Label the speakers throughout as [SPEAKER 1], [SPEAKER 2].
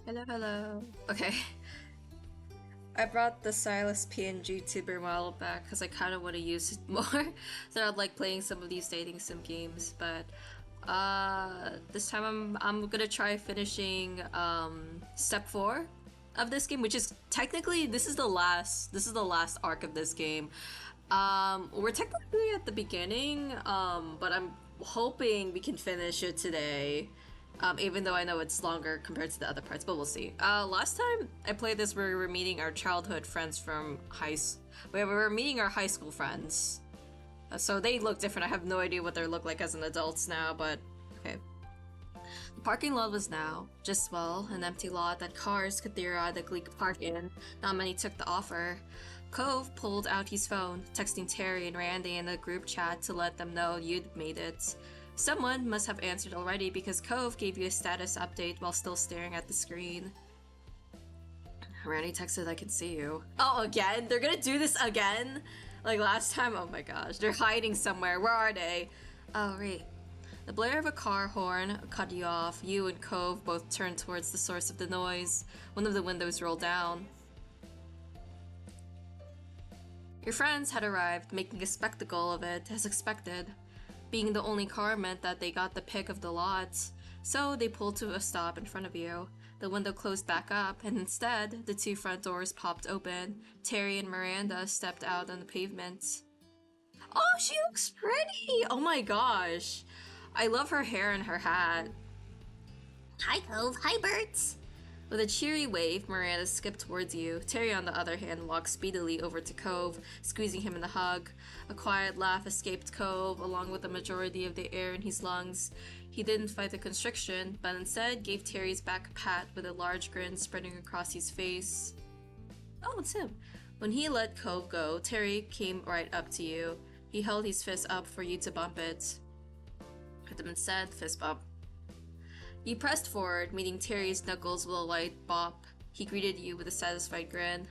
[SPEAKER 1] Hello, hello. Okay. I brought the Silas PNG tuber model back because I kind of want to use it more. So I'd like playing some of these dating sim games, but this time I'm gonna try finishing step 4 of this game, which is technically this is the last arc of this game. We're technically at the beginning, but I'm hoping we can finish it today. Even though I know it's longer compared to the other parts, but we'll see. Last time I played this, we were meeting our childhood friends from we were meeting our high school friends. So they look different. I have no idea what they look like as an adults now, but okay. The parking lot was now, just well, an empty lot that cars could theoretically park in. Not many took the offer. Cove pulled out his phone, texting Terry and Randy in the group chat to let them know you'd made it. Someone must have answered already because Cove gave you a status update while still staring at the screen. Randy texted, "I can see you." Oh, again? They're gonna do this again? Like last time? Oh my gosh. They're hiding somewhere. Where are they? Oh, right. The blare of a car horn cut you off. You and Cove both turned towards the source of the noise. One of the windows rolled down. Your friends had arrived, making a spectacle of it, as expected. Being the only car meant that they got the pick of the lot, so they pulled to a stop in front of you. The window closed back up, and instead, the two front doors popped open. Terry and Miranda stepped out on the pavement. Oh, she looks pretty! Oh my gosh. I love her hair and her hat.
[SPEAKER 2] Hi, Cove. Hi, Bert.
[SPEAKER 1] With a cheery wave, Miranda skipped towards you. Terry, on the other hand, walked speedily over to Cove, squeezing him in a hug. A quiet laugh escaped Cove, along with the majority of the air in his lungs. He didn't fight the constriction, but instead gave Terry's back a pat with a large grin spreading across his face. Oh, it's him. When he let Cove go, Terry came right up to you. He held his fist up for you to bump it. Rhythm said, fist bump. You pressed forward, meeting Terry's knuckles with a light bop. He greeted you with a satisfied grin.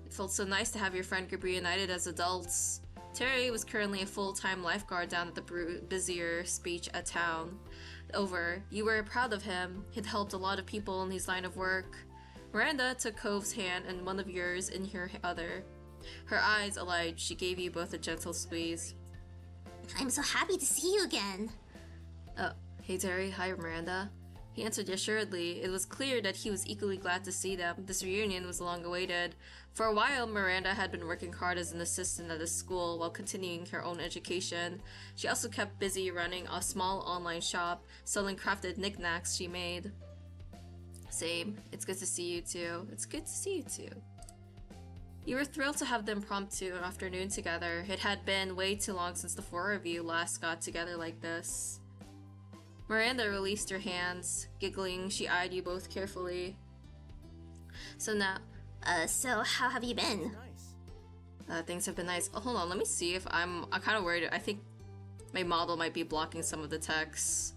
[SPEAKER 1] It felt so nice to have your friend group reunited as adults. Terry was currently a full-time lifeguard down at the busier speech at town. Over, you were proud of him. He'd helped a lot of people in his line of work. Miranda took Cove's hand and one of yours in her other. Her eyes alight, she gave you both a gentle squeeze.
[SPEAKER 2] I'm so happy to see you again.
[SPEAKER 1] Oh. Hey Terry, hi Miranda. He answered assuredly. It was clear that he was equally glad to see them. This reunion was long awaited. For a while, Miranda had been working hard as an assistant at a school while continuing her own education. She also kept busy running a small online shop, selling crafted knickknacks she made. Same. It's good to see you too. It's good to see you too. You were thrilled to have the impromptu afternoon together. It had been way too long since the four of you last got together like this. Miranda released her hands. Giggling, she eyed you both carefully. So
[SPEAKER 2] how have you been?
[SPEAKER 1] Things have been nice. Oh, hold on, let me see if I'm kind of worried. I think my model might be blocking some of the text.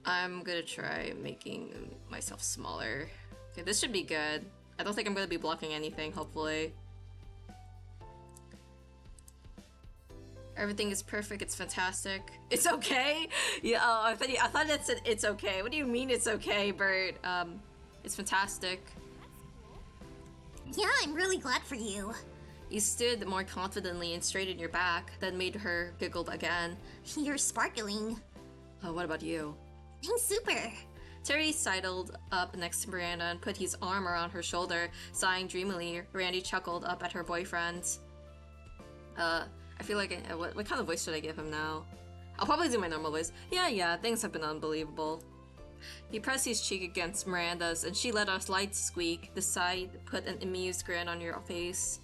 [SPEAKER 1] I'm gonna try making myself smaller. Okay, this should be good. I don't think I'm gonna be blocking anything, hopefully. Everything is perfect. It's fantastic. It's okay. Yeah. Oh, I thought that said it's okay. What do you mean it's okay, Bert? It's fantastic.
[SPEAKER 2] Yeah, I'm really glad for you.
[SPEAKER 1] You stood more confidently and straightened your back. That made her giggle again.
[SPEAKER 2] You're sparkling.
[SPEAKER 1] Oh, what about you?
[SPEAKER 2] I'm super.
[SPEAKER 1] Terry sidled up next to Miranda and put his arm around her shoulder, sighing dreamily. Randy chuckled up at her boyfriend. I feel like what kind of voice should I give him now? I'll probably do my normal voice. Yeah, things have been unbelievable. He pressed his cheek against Miranda's and she let a light squeak. The sigh put an amused grin on your face.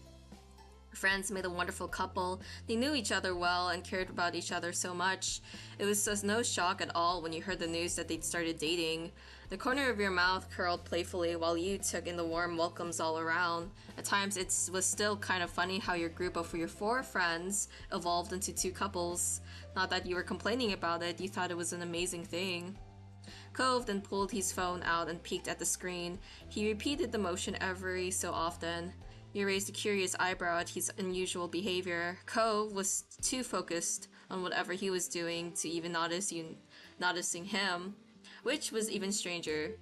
[SPEAKER 1] Friends made a wonderful couple. They knew each other well and cared about each other so much. It was just no shock at all when you heard the news that they'd started dating. The corner of your mouth curled playfully while you took in the warm welcomes all around. At times it was still kind of funny how your group of your 4 friends evolved into 2 couples. Not that you were complaining about it, you thought it was an amazing thing. Cove then pulled his phone out and peeked at the screen. He repeated the motion every so often. You raised a curious eyebrow at his unusual behavior. Cove was too focused on whatever he was doing to even noticing him, which was even stranger.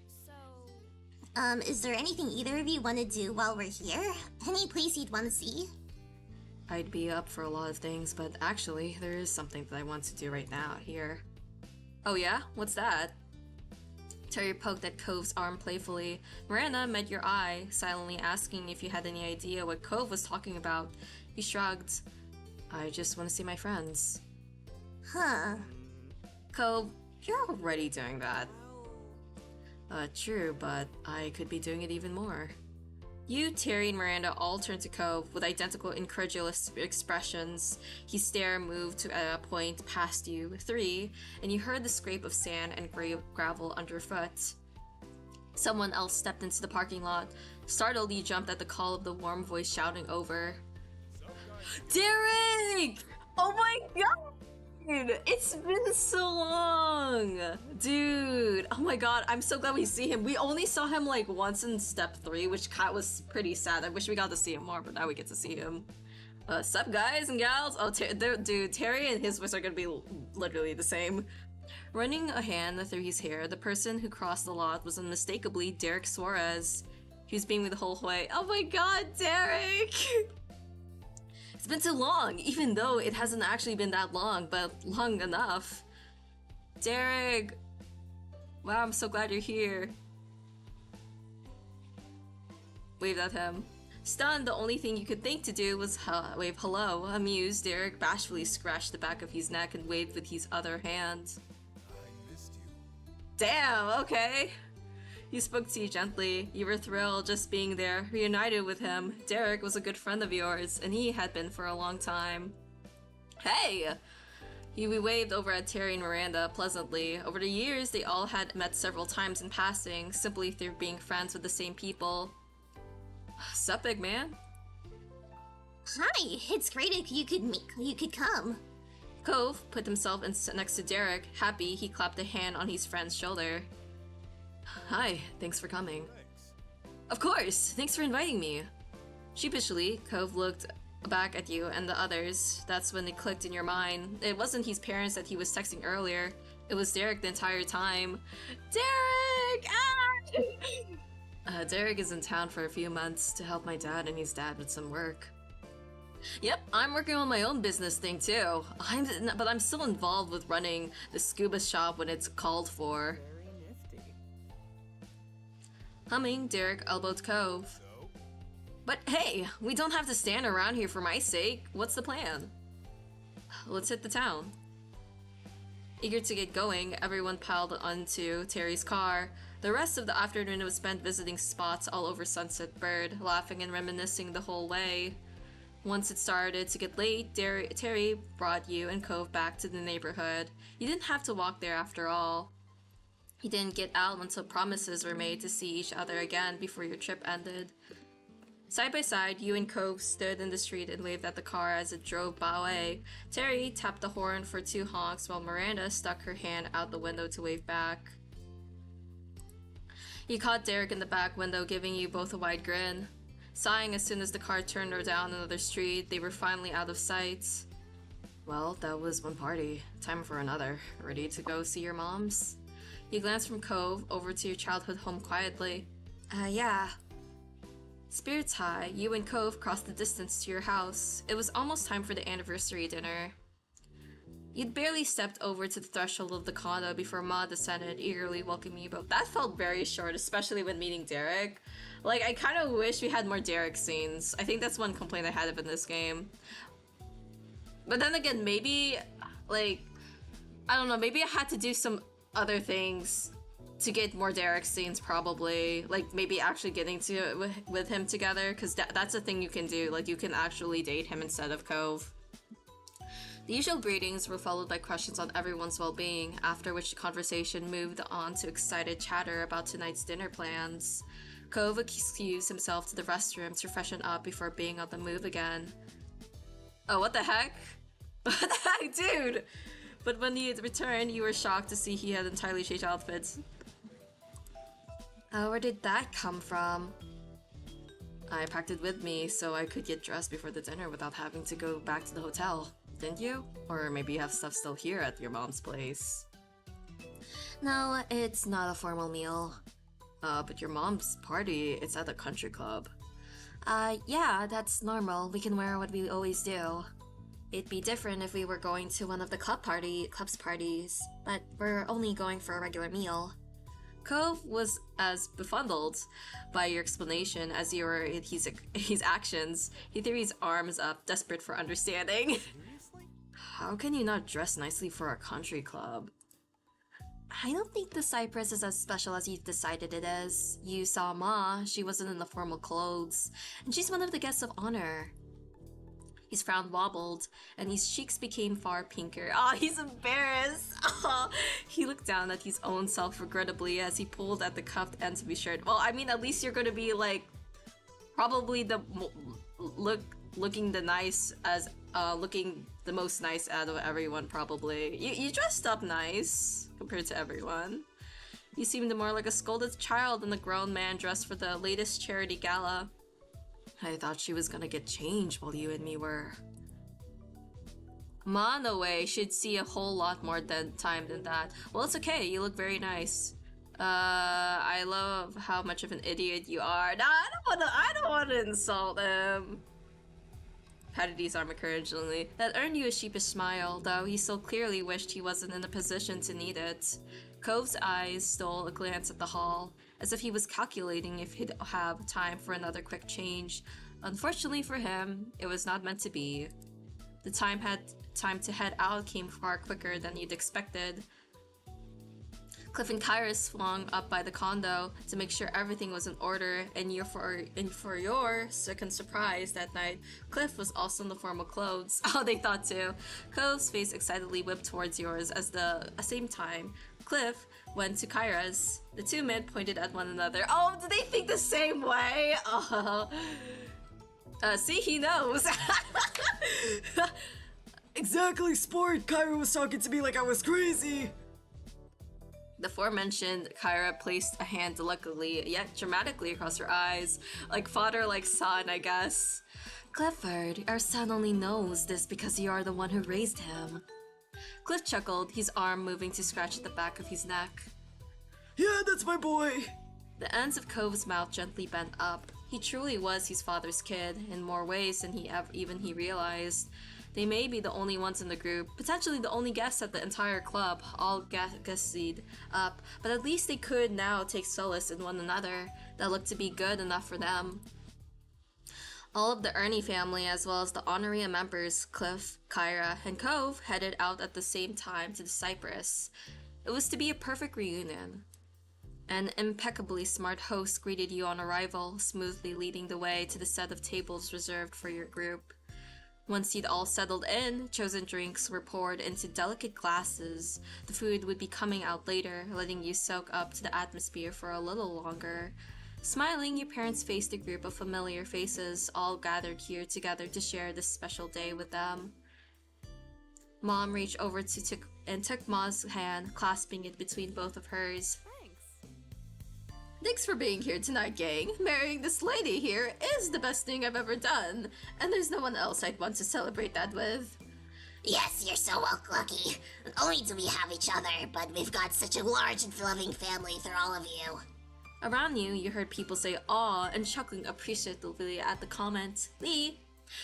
[SPEAKER 2] Is there anything either of you want to do while we're here? Any place you'd want to see?
[SPEAKER 1] I'd be up for a lot of things, but actually, there is something that I want to do right now here. Oh yeah? What's that? Terry poked at Cove's arm playfully. Miranda met your eye, silently asking if you had any idea what Cove was talking about. He shrugged. I just want to see my friends.
[SPEAKER 2] Huh.
[SPEAKER 1] Cove, you're already doing that. True, but I could be doing it even more. You, Terry, and Miranda all turned to Cove with identical incredulous expressions. His stare moved to a point past you, 3, and you heard the scrape of sand and gravel underfoot. Someone else stepped into the parking lot. Startled, you jumped at the call of the warm voice shouting over. Derek! Oh my god! It's been so long! Dude, oh my god, I'm so glad we see him. We only saw him like once in step 3, which was pretty sad. I wish we got to see him more, but now we get to see him. Sup guys and gals? Oh, dude, Terry and his voice are gonna be literally the same. Running a hand through his hair, the person who crossed the lot was unmistakably Derek Suarez. He was beaming the whole way. Oh my god, Derek! It's been too long, even though it hasn't actually been that long, but long enough. Derek! Wow, I'm so glad you're here. Waved at him. Stunned, the only thing you could think to do was wave hello. Amused, Derek bashfully scratched the back of his neck and waved with his other hand.
[SPEAKER 3] I missed you.
[SPEAKER 1] Damn, okay. He spoke to you gently. You were thrilled just being there, reunited with him. Derek was a good friend of yours, and he had been for a long time. Hey! He waved over at Terry and Miranda pleasantly. Over the years, they all had met several times in passing, simply through being friends with the same people. Sup, big man?
[SPEAKER 2] Hi, it's great if you could come.
[SPEAKER 1] Cove put himself next to Derek. Happy, he clapped a hand on his friend's shoulder. Hi, thanks for coming.
[SPEAKER 3] Thanks.
[SPEAKER 1] Of course, thanks for inviting me. Sheepishly, Cove looked back at you and the others. That's when it clicked in your mind. It wasn't his parents that he was texting earlier. It was Derek the entire time. Derek! Ah! Derek is in town for a few months to help my dad and his dad with some work. Yep, I'm working on my own business thing too. But I'm still involved with running the scuba shop when it's called for.
[SPEAKER 4] Very nifty.
[SPEAKER 1] Humming, Derek elbowed Cove.
[SPEAKER 3] So,
[SPEAKER 1] But hey, we don't have to stand around here for my sake. What's the plan? Let's hit the town. Eager to get going, everyone piled onto Terry's car. The rest of the afternoon was spent visiting spots all over Sunset Bird, laughing and reminiscing the whole way. Once it started to get late, Terry brought you and Cove back to the neighborhood. You didn't have to walk there after all. You didn't get out until promises were made to see each other again before your trip ended. Side by side, you and Cove stood in the street and waved at the car as it drove away. Terry tapped the horn for 2 honks while Miranda stuck her hand out the window to wave back. You caught Derek in the back window, giving you both a wide grin. Sighing as soon as the car turned her down another street, they were finally out of sight. Well, that was one party. Time for another. Ready to go see your moms? You glanced from Cove over to your childhood home quietly. Yeah. Spirits high, you and Cove crossed the distance to your house. It was almost time for the anniversary dinner. You'd barely stepped over to the threshold of the condo before Ma descended, eagerly welcoming you both. That felt very short, especially when meeting Derek. Like, I kind of wish we had more Derek scenes. I think that's one complaint I had in this game. But then again, maybe, like, I don't know, maybe I had to do some other things to get more Derek scenes, probably. Like, maybe actually getting to with him together, because that's a thing you can do. Like, you can actually date him instead of Cove. The usual greetings were followed by questions on everyone's well-being, after which the conversation moved on to excited chatter about tonight's dinner plans. Cove excused himself to the restroom to freshen up before being on the move again. Oh, what the heck? What the heck, dude? But when he returned, you were shocked to see he had entirely changed outfits. Where did that come from? I packed it with me so I could get dressed before the dinner without having to go back to the hotel. Didn't you? Or maybe you have stuff still here at your mom's place. No, it's not a formal meal. But your mom's party, it's at the country club.
[SPEAKER 4] Yeah, that's normal. We can wear what we always do. It'd be different if we were going to one of the club's parties, but we're only going for a regular meal.
[SPEAKER 1] Cove was as befuddled by your explanation as you were in his actions. He threw his arms up, desperate for understanding.
[SPEAKER 3] Seriously?
[SPEAKER 1] How can you not dress nicely for a country club?
[SPEAKER 4] I don't think the Cypress is as special as you've decided it is. You saw Ma, she wasn't in the formal clothes, and she's one of the guests of honor.
[SPEAKER 1] His frown wobbled, and his cheeks became far pinker. Oh, he's embarrassed! Oh, he looked down at his own self regrettably as he pulled at the cuffed ends of his shirt. Well, I mean, at least you're gonna be, like, probably looking the most nice out of everyone, probably. You dressed up nice compared to everyone. You seemed more like a scolded child than a grown man dressed for the latest charity gala. I thought she was gonna get changed while you and me were. Ma, no way, she'd see a whole lot more time than that. Well, it's okay, you look very nice. I love how much of an idiot you are. Nah, I don't wanna insult him. Patted his arm encouragingly. That earned you a sheepish smile, though he so clearly wished he wasn't in a position to need it. Cove's eyes stole a glance at the hall, as if he was calculating if he'd have time for another quick change. Unfortunately for him, it was not meant to be. The time to head out came far quicker than you'd expected. Cliff and Kyra swung up by the condo to make sure everything was in order, and for your second surprise that night, Cliff was also in the formal clothes. Oh, they thought too. Cove's face excitedly whipped towards yours as the same time Cliff went to Kyra's. The two men pointed at one another. Oh, do they think the same way? Oh. See, he knows.
[SPEAKER 5] Exactly, sport! Kyra was talking to me like I was crazy!
[SPEAKER 1] The aforementioned Kyra placed a hand delicately, yet dramatically across her eyes. Like father, like son, I guess.
[SPEAKER 4] Clifford, our son only knows this because you are the one who raised him.
[SPEAKER 1] Cliff chuckled, his arm moving to scratch at the back of his neck.
[SPEAKER 5] Yeah, that's my boy!
[SPEAKER 1] The ends of Cove's mouth gently bent up. He truly was his father's kid, in more ways than he realized. They may be the only ones in the group, potentially the only guests at the entire club, all guessied up, but at least they could now take solace in one another. That looked to be good enough for them. All of the Ernie family, as well as the honorary members, Cliff, Kyra, and Cove, headed out at the same time to the Cypress. It was to be a perfect reunion. An impeccably smart host greeted you on arrival, smoothly leading the way to the set of tables reserved for your group. Once you'd all settled in, chosen drinks were poured into delicate glasses. The food would be coming out later, letting you soak up to the atmosphere for a little longer. Smiling, your parents faced a group of familiar faces, all gathered here together to share this special day with them. Mom reached over and took Ma's hand, clasping it between both of hers. Thanks for being here tonight, gang. Marrying this lady here is the best thing I've ever done, and there's no one else I'd want to celebrate that with.
[SPEAKER 2] Yes, you're so lucky. Not only do we have each other, but we've got such a large and loving family through all of you.
[SPEAKER 1] Around you heard people say aw and chuckling appreciatively at the comment. Lee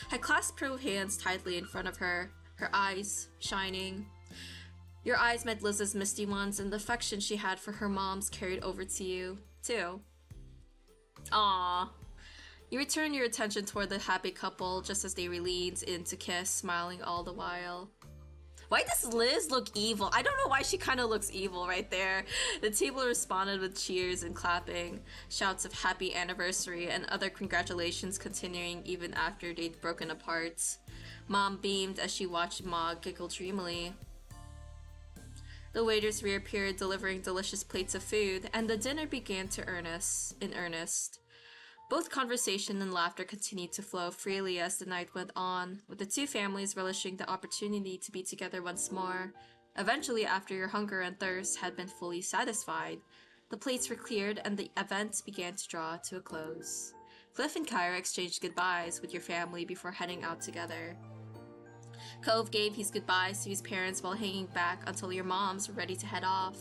[SPEAKER 1] had clasped her hands tightly in front of her, her eyes shining. Your eyes met Liz's misty ones, and the affection she had for her mom's carried over to you, too. Aww. You return your attention toward the happy couple just as they leaned in to kiss, smiling all the while. Why does Liz look evil? I don't know why she kind of looks evil right there. The table responded with cheers and clapping, shouts of happy anniversary and other congratulations continuing even after they'd broken apart. Mom beamed as she watched Ma giggle dreamily. The waiters reappeared delivering delicious plates of food, and the dinner began in earnest. Both conversation and laughter continued to flow freely as the night went on, with the two families relishing the opportunity to be together once more. Eventually, after your hunger and thirst had been fully satisfied, the plates were cleared and the event began to draw to a close. Cliff and Kyra exchanged goodbyes with your family before heading out together. Cove gave his goodbyes to his parents while hanging back until your moms were ready to head off.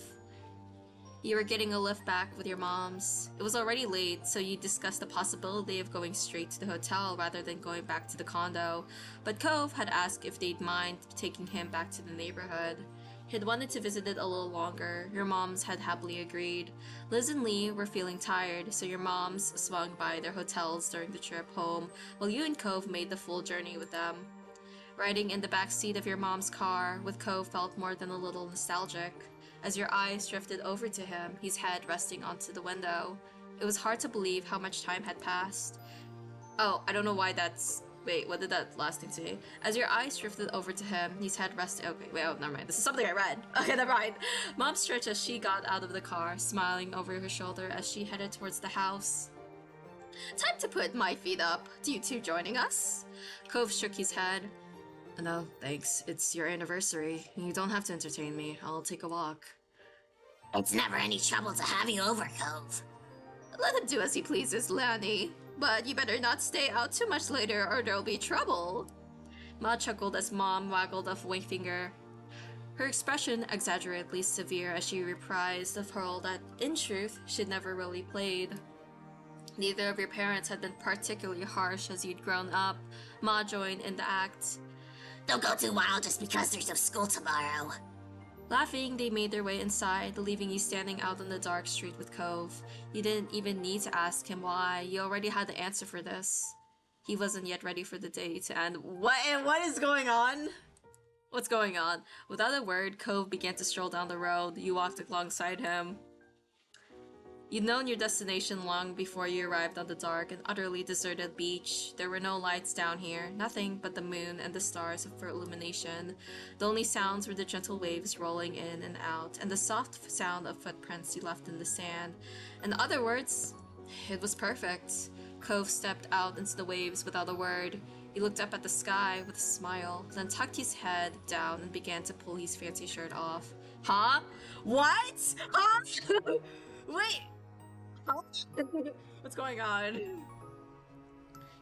[SPEAKER 1] You were getting a lift back with your moms. It was already late, so you discussed the possibility of going straight to the hotel rather than going back to the condo, but Cove had asked if they'd mind taking him back to the neighborhood. He'd wanted to visit it a little longer. Your moms had happily agreed. Liz and Lee were feeling tired, so your moms swung by their hotels during the trip home, while you and Cove made the full journey with them. Riding in the back seat of your mom's car, with Cove felt more than a little nostalgic. As your eyes drifted over to him, his head resting onto the window, it was hard to believe how much time had passed. Oh, I don't know why that's... Wait, what did that last thing say? As your eyes drifted over to him, his head rested... Okay, wait, oh, never mind. This is something I read. Okay, never mind. Mom stretched as she got out of the car, smiling over her shoulder as she headed towards the house. Time to put my feet up. Do you two joining us? Cove shook his head. No, thanks. It's your anniversary. You don't have to entertain me. I'll take a walk.
[SPEAKER 2] It's never any trouble to have you over, Cove.
[SPEAKER 1] Let him do as he pleases, Lanny. But you better not stay out too much later or there'll be trouble. Ma chuckled as Mom waggled a wing finger. Her expression exaggeratedly severe as she reprised a role that, in truth, she'd never really played. Neither of your parents had been particularly harsh as you'd grown up. Ma joined in the act.
[SPEAKER 2] Don't go too wild just because there's no school tomorrow.
[SPEAKER 1] Laughing, they made their way inside, leaving you standing out on the dark street with Cove. You didn't even need to ask him why. You already had the answer for this. He wasn't yet ready for the day to end. What is going on? What's going on? Without a word, Cove began to stroll down the road. You walked alongside him. You'd known your destination long before you arrived on the dark and utterly deserted beach. There were no lights down here, nothing but the moon and the stars for illumination. The only sounds were the gentle waves rolling in and out, and the soft sound of footprints you left in the sand. In other words, it was perfect. Cove stepped out into the waves without a word. He looked up at the sky with a smile, then tucked his head down and began to pull his fancy shirt off. Huh? What? Huh? Wait! What's going on?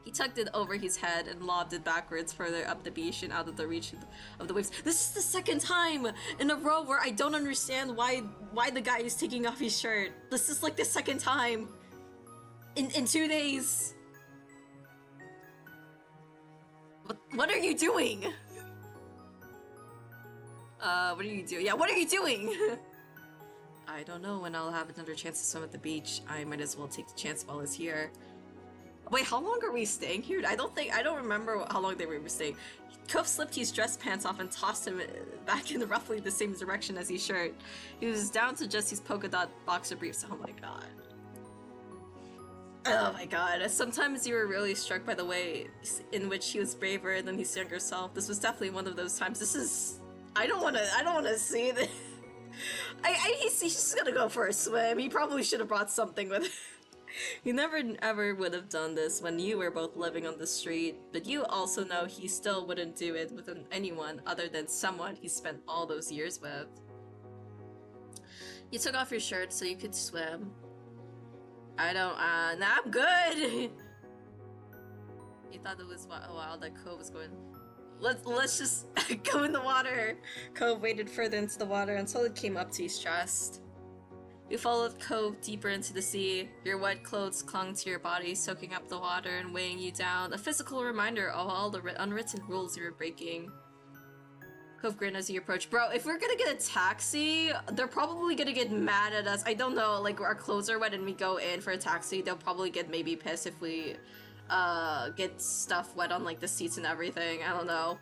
[SPEAKER 1] He tucked it over his head and lobbed it backwards further up the beach and out of the reach of the waves. This is the second time in a row where I don't understand why the guy is taking off his shirt. This is like the second time in 2 days. What are you doing? What are you doing? Yeah, what are you doing? I don't know when I'll have another chance to swim at the beach. I might as well take the chance while it's here. Wait, how long are we staying here? I don't remember how long they were staying. Cove slipped his dress pants off and tossed him back in roughly the same direction as his shirt. He was down to just his polka dot boxer briefs. Oh my god. Oh my god. Sometimes you were really struck by the way in which he was braver than his younger self. This was definitely one of those times. This is... I don't wanna see this. He's just gonna go for a swim. He probably should have brought something with him. He never ever would have done this when you were both living on the street, but you also know he still wouldn't do it with anyone other than someone he spent all those years with. You took off your shirt so you could swim. Nah, I'm good! You thought it was a while that Cove was going... Let's just go in the water. Cove waded further into the water until it came up to his chest. You followed Cove deeper into the sea. Your wet clothes clung to your body, soaking up the water and weighing you down, a physical reminder of all the unwritten rules you were breaking. Cove grinned as you approached. Bro, if we're gonna get a taxi, they're probably gonna get mad at us. I don't know, like our clothes are wet and we go in for a taxi, they'll probably get maybe pissed if we get stuff wet on like the seats and everything. I don't know.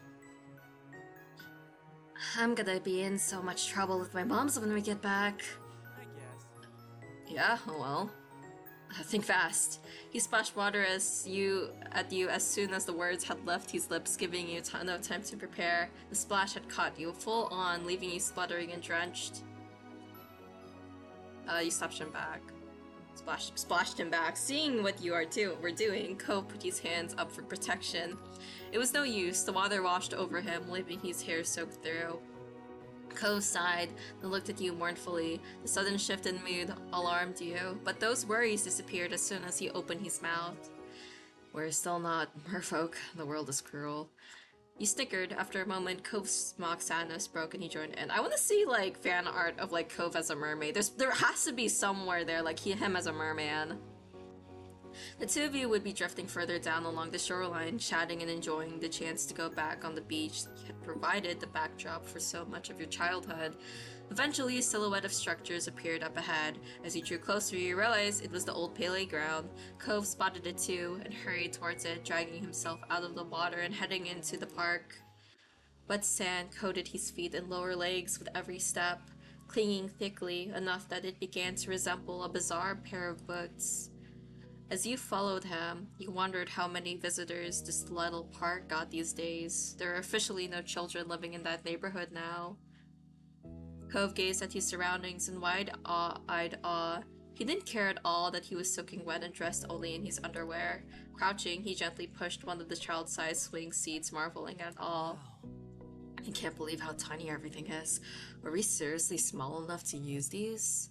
[SPEAKER 1] I'm gonna be in so much trouble with my moms when we get back.
[SPEAKER 3] I guess.
[SPEAKER 1] Yeah, oh well. Think fast. He splashed water at you as soon as the words had left his lips, giving you no time to prepare. The splash had caught you full on, leaving you spluttering and drenched. You slapped him back. Splashed him back. Seeing what you were doing, Cove put his hands up for protection. It was no use. The water washed over him, leaving his hair soaked through. Cove sighed, then looked at you mournfully. The sudden shift in mood alarmed you, but those worries disappeared as soon as he opened his mouth. We're still not merfolk. The world is cruel. You snickered. After a moment, Cove's mock sadness broke and he joined in. I want to see like fan art of like Cove as a mermaid. There has to be somewhere there, like him as a merman. The two of you would be drifting further down along the shoreline, chatting and enjoying the chance to go back on the beach that had provided the backdrop for so much of your childhood. Eventually, a silhouette of structures appeared up ahead. As you drew closer, you realized it was the old playground. Cove spotted it too and hurried towards it, dragging himself out of the water and heading into the park. Wet sand coated his feet and lower legs with every step, clinging thickly enough that it began to resemble a bizarre pair of boots. As you followed him, you wondered how many visitors this little park got these days. There are officially no children living in that neighborhood now. Cove gazed at his surroundings in wide-eyed awe. He didn't care at all that he was soaking wet and dressed only in his underwear. Crouching, he gently pushed one of the child-sized swing seats, marveling at all. I can't believe how tiny everything is. Were we seriously small enough to use these?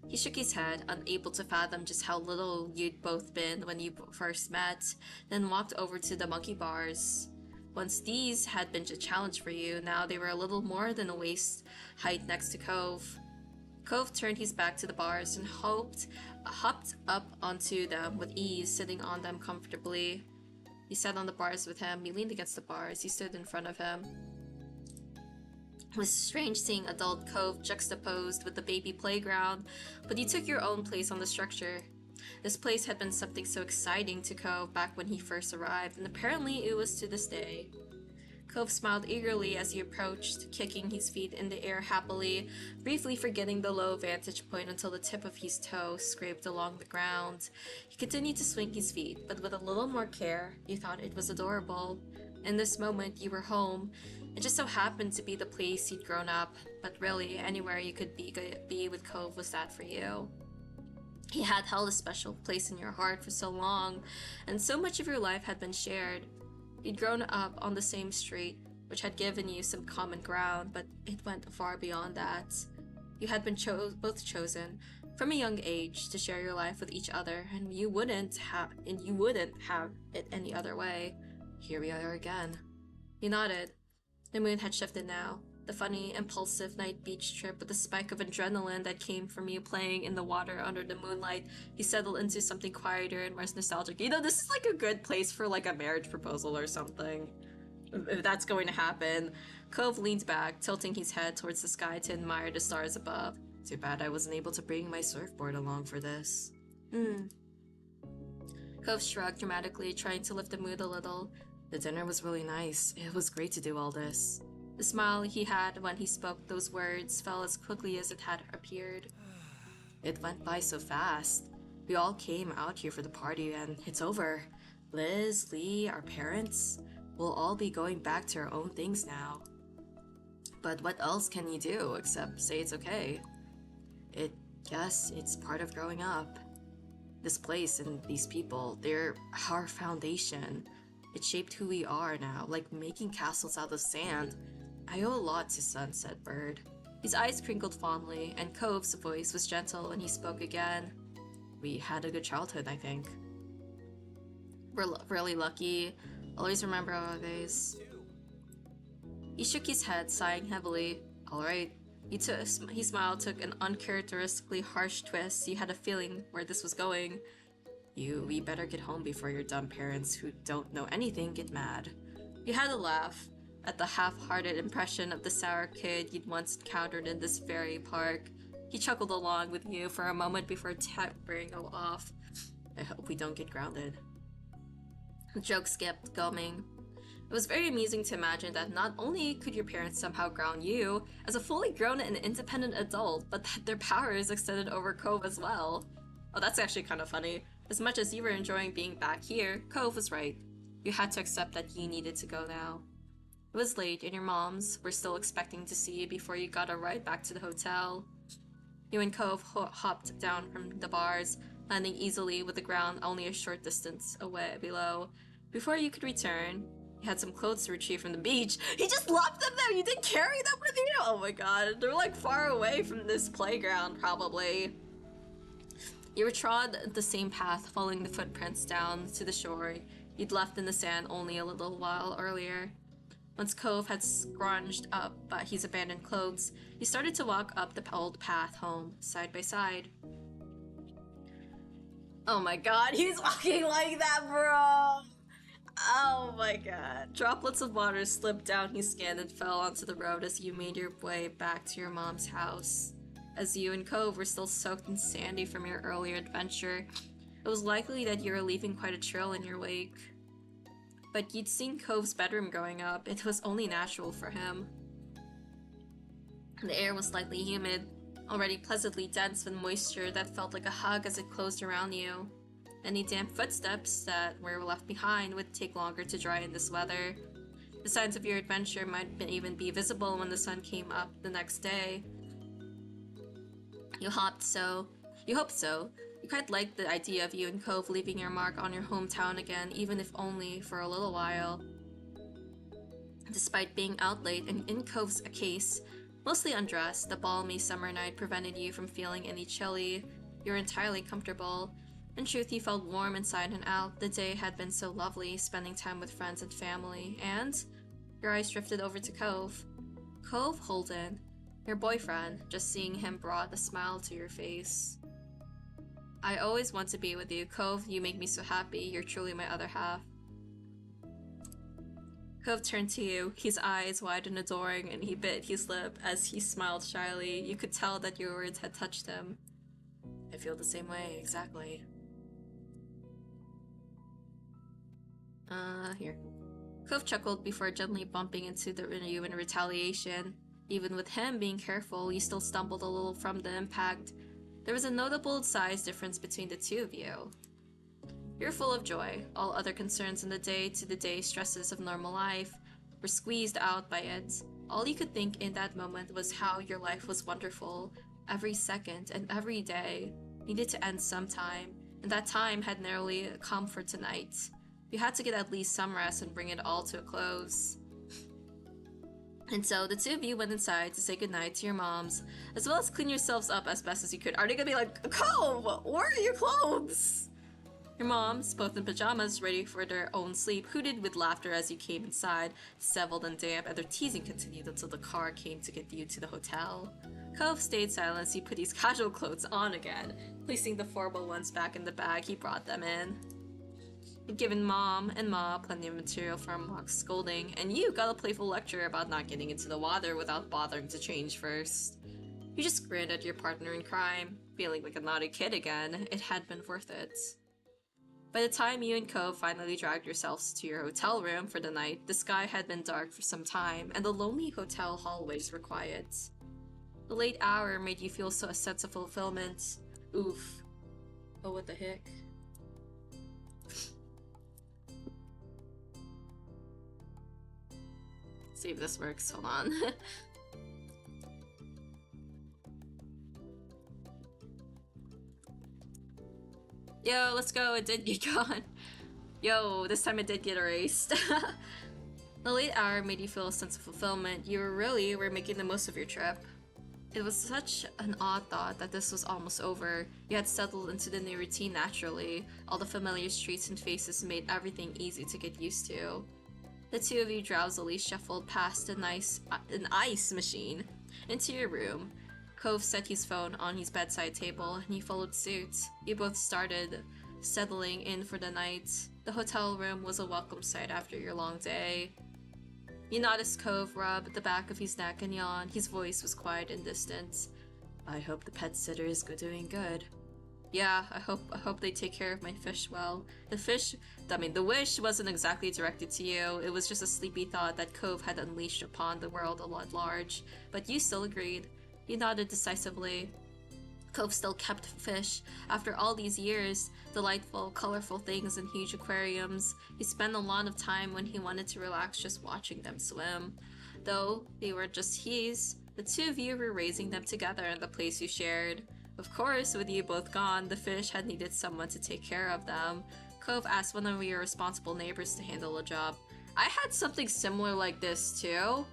[SPEAKER 1] He shook his head, unable to fathom just how little you'd both been when you first met, then walked over to the monkey bars. Once these had been a challenge for you, now they were a little more than a waist height next to Cove. Cove turned his back to the bars and hopped up onto them with ease, sitting on them comfortably. You sat on the bars with him, you leaned against the bars, you stood in front of him. It was strange seeing adult Cove juxtaposed with the baby playground, but you took your own place on the structure. This place had been something so exciting to Cove back when he first arrived, and apparently it was to this day. Cove smiled eagerly as he approached, kicking his feet in the air happily, briefly forgetting the low vantage point until the tip of his toe scraped along the ground. He continued to swing his feet, but with a little more care. You thought it was adorable. In this moment, you were home. It just so happened to be the place you'd grown up, but really, anywhere you could be with Cove was that for you. He had held a special place in your heart for so long, and so much of your life had been shared. You'd grown up on the same street, which had given you some common ground, but it went far beyond that. You had been both chosen from a young age to share your life with each other, and you wouldn't have it any other way. Here we are again. You nodded. The moon had shifted now. The funny, impulsive night beach trip with the spike of adrenaline that came from you playing in the water under the moonlight, he settled into something quieter and more nostalgic. You know, this is like a good place for like a marriage proposal or something. If that's going to happen. Cove leaned back, tilting his head towards the sky to admire the stars above. Too bad I wasn't able to bring my surfboard along for this. Cove shrugged dramatically, trying to lift the mood a little. The dinner was really nice. It was great to do all this. The smile he had when he spoke those words fell as quickly as it had appeared. It went by so fast. We all came out here for the party and it's over. Liz, Lee, our parents, we'll all be going back to our own things now. But what else can you do except say it's okay? Yes, it's part of growing up. This place and these people, they're our foundation. It shaped who we are now, like making castles out of sand. I owe a lot to Sunset Bird. His eyes crinkled fondly, and Cove's voice was gentle when he spoke again. We had a good childhood, I think. We're really lucky. Always remember our days. He shook his head, sighing heavily. Alright. He smiled, took an uncharacteristically harsh twist. You had a feeling where this was going. We better get home before your dumb parents who don't know anything get mad. You had a laugh at the half-hearted impression of the sour kid you'd once encountered in this very park. He chuckled along with you for a moment before tapering off. I hope we don't get grounded. The joke kept going. It was very amusing to imagine that not only could your parents somehow ground you as a fully grown and independent adult, but that their powers extended over Cove as well. Oh, that's actually kind of funny. As much as you were enjoying being back here, Cove was right. You had to accept that you needed to go now. It was late, and your moms were still expecting to see you before you got a ride back to the hotel. You and Cove hopped down from the bars, landing easily with the ground only a short distance away below. Before you could return, you had some clothes to retrieve from the beach. He just left them there! You didn't carry them with you! Oh my god, they're like far away from this playground, probably. You trod the same path, following the footprints down to the shore you'd left in the sand only a little while earlier. Once Cove had scrunched up his abandoned clothes, he started to walk up the old path home, side by side.
[SPEAKER 4] Oh my god, he's walking like that, bro! Oh my god.
[SPEAKER 1] Droplets of water slipped down his skin and fell onto the road as you made your way back to your mom's house. As you and Cove were still soaked and sandy from your earlier adventure, it was likely that you were leaving quite a trail in your wake. But you'd seen Cove's bedroom growing up, it was only natural for him. The air was slightly humid, already pleasantly dense with moisture that felt like a hug as it closed around you. Any damp footsteps that were left behind would take longer to dry in this weather. The signs of your adventure might even be visible when the sun came up the next day. You hoped so. You quite liked the idea of you and Cove leaving your mark on your hometown again, even if only for a little while. Despite being out late and in Cove's case, mostly undressed, the balmy summer night prevented you from feeling any chilly. You were entirely comfortable. In truth, you felt warm inside and out. The day had been so lovely, spending time with friends and family, and your eyes drifted over to Cove. Cove Holden, your boyfriend. Just seeing him brought a smile to your face. I always want to be with you, Cove. You make me so happy. You're truly my other half. Cove turned to you, his eyes wide and adoring, and he bit his lip as he smiled shyly. You could tell that your words had touched him. I feel the same way, exactly. Here. Cove chuckled before gently bumping into you in retaliation. Even with him being careful, you still stumbled a little from the impact. There was a notable size difference between the two of you. You're full of joy. All other concerns in the day-to-day stresses of normal life were squeezed out by it. All you could think in that moment was how your life was wonderful. Every second and every day needed to end sometime, and that time had nearly come for tonight. You had to get at least some rest and bring it all to a close. And so the two of you went inside to say goodnight to your moms, as well as clean yourselves up as best as you could. Are they gonna be like, Cove, where are your clothes? Your moms, both in pajamas, ready for their own sleep, hooted with laughter as you came inside, disheveled and damp, and their teasing continued until the car came to get you to the hotel. Cove stayed silent as he put his casual clothes on again, placing the formal ones back in the bag he brought them in. He'd given Mom and Ma plenty of material for a mock scolding, and you got a playful lecture about not getting into the water without bothering to change first. You just grinned at your partner in crime, feeling like a naughty kid again. It had been worth it. By the time you and Cove finally dragged yourselves to your hotel room for the night, the sky had been dark for some time, and the lonely hotel hallways were quiet. The late hour made you feel a sense of fulfillment. Oof. Oh, what the heck? See if this works. Hold on. Yo, let's go. It did get gone. Yo, this time it did get erased. The late hour made you feel a sense of fulfillment. You were making the most of your trip. It was such an odd thought that this was almost over. You had settled into the new routine naturally. All the familiar streets and faces made everything easy to get used to. The two of you drowsily shuffled past an ice machine into your room. Cove set his phone on his bedside table, and you followed suit. You both started settling in for the night. The hotel room was a welcome sight after your long day. You noticed Cove rub the back of his neck and yawn. His voice was quiet and distant. I hope the pet sitter is doing good. Yeah, I hope they take care of my fish well. The wish wasn't exactly directed to you. It was just a sleepy thought that Cove had unleashed upon the world at large. But you still agreed. You nodded decisively. Cove still kept fish. After all these years, delightful, colorful things in huge aquariums, he spent a lot of time when he wanted to relax just watching them swim. Though they weren't just his, the two of you were raising them together in the place you shared. Of course, with you both gone, the fish had needed someone to take care of them. Cove asked one of your responsible neighbors to handle the job. I had something similar like this too.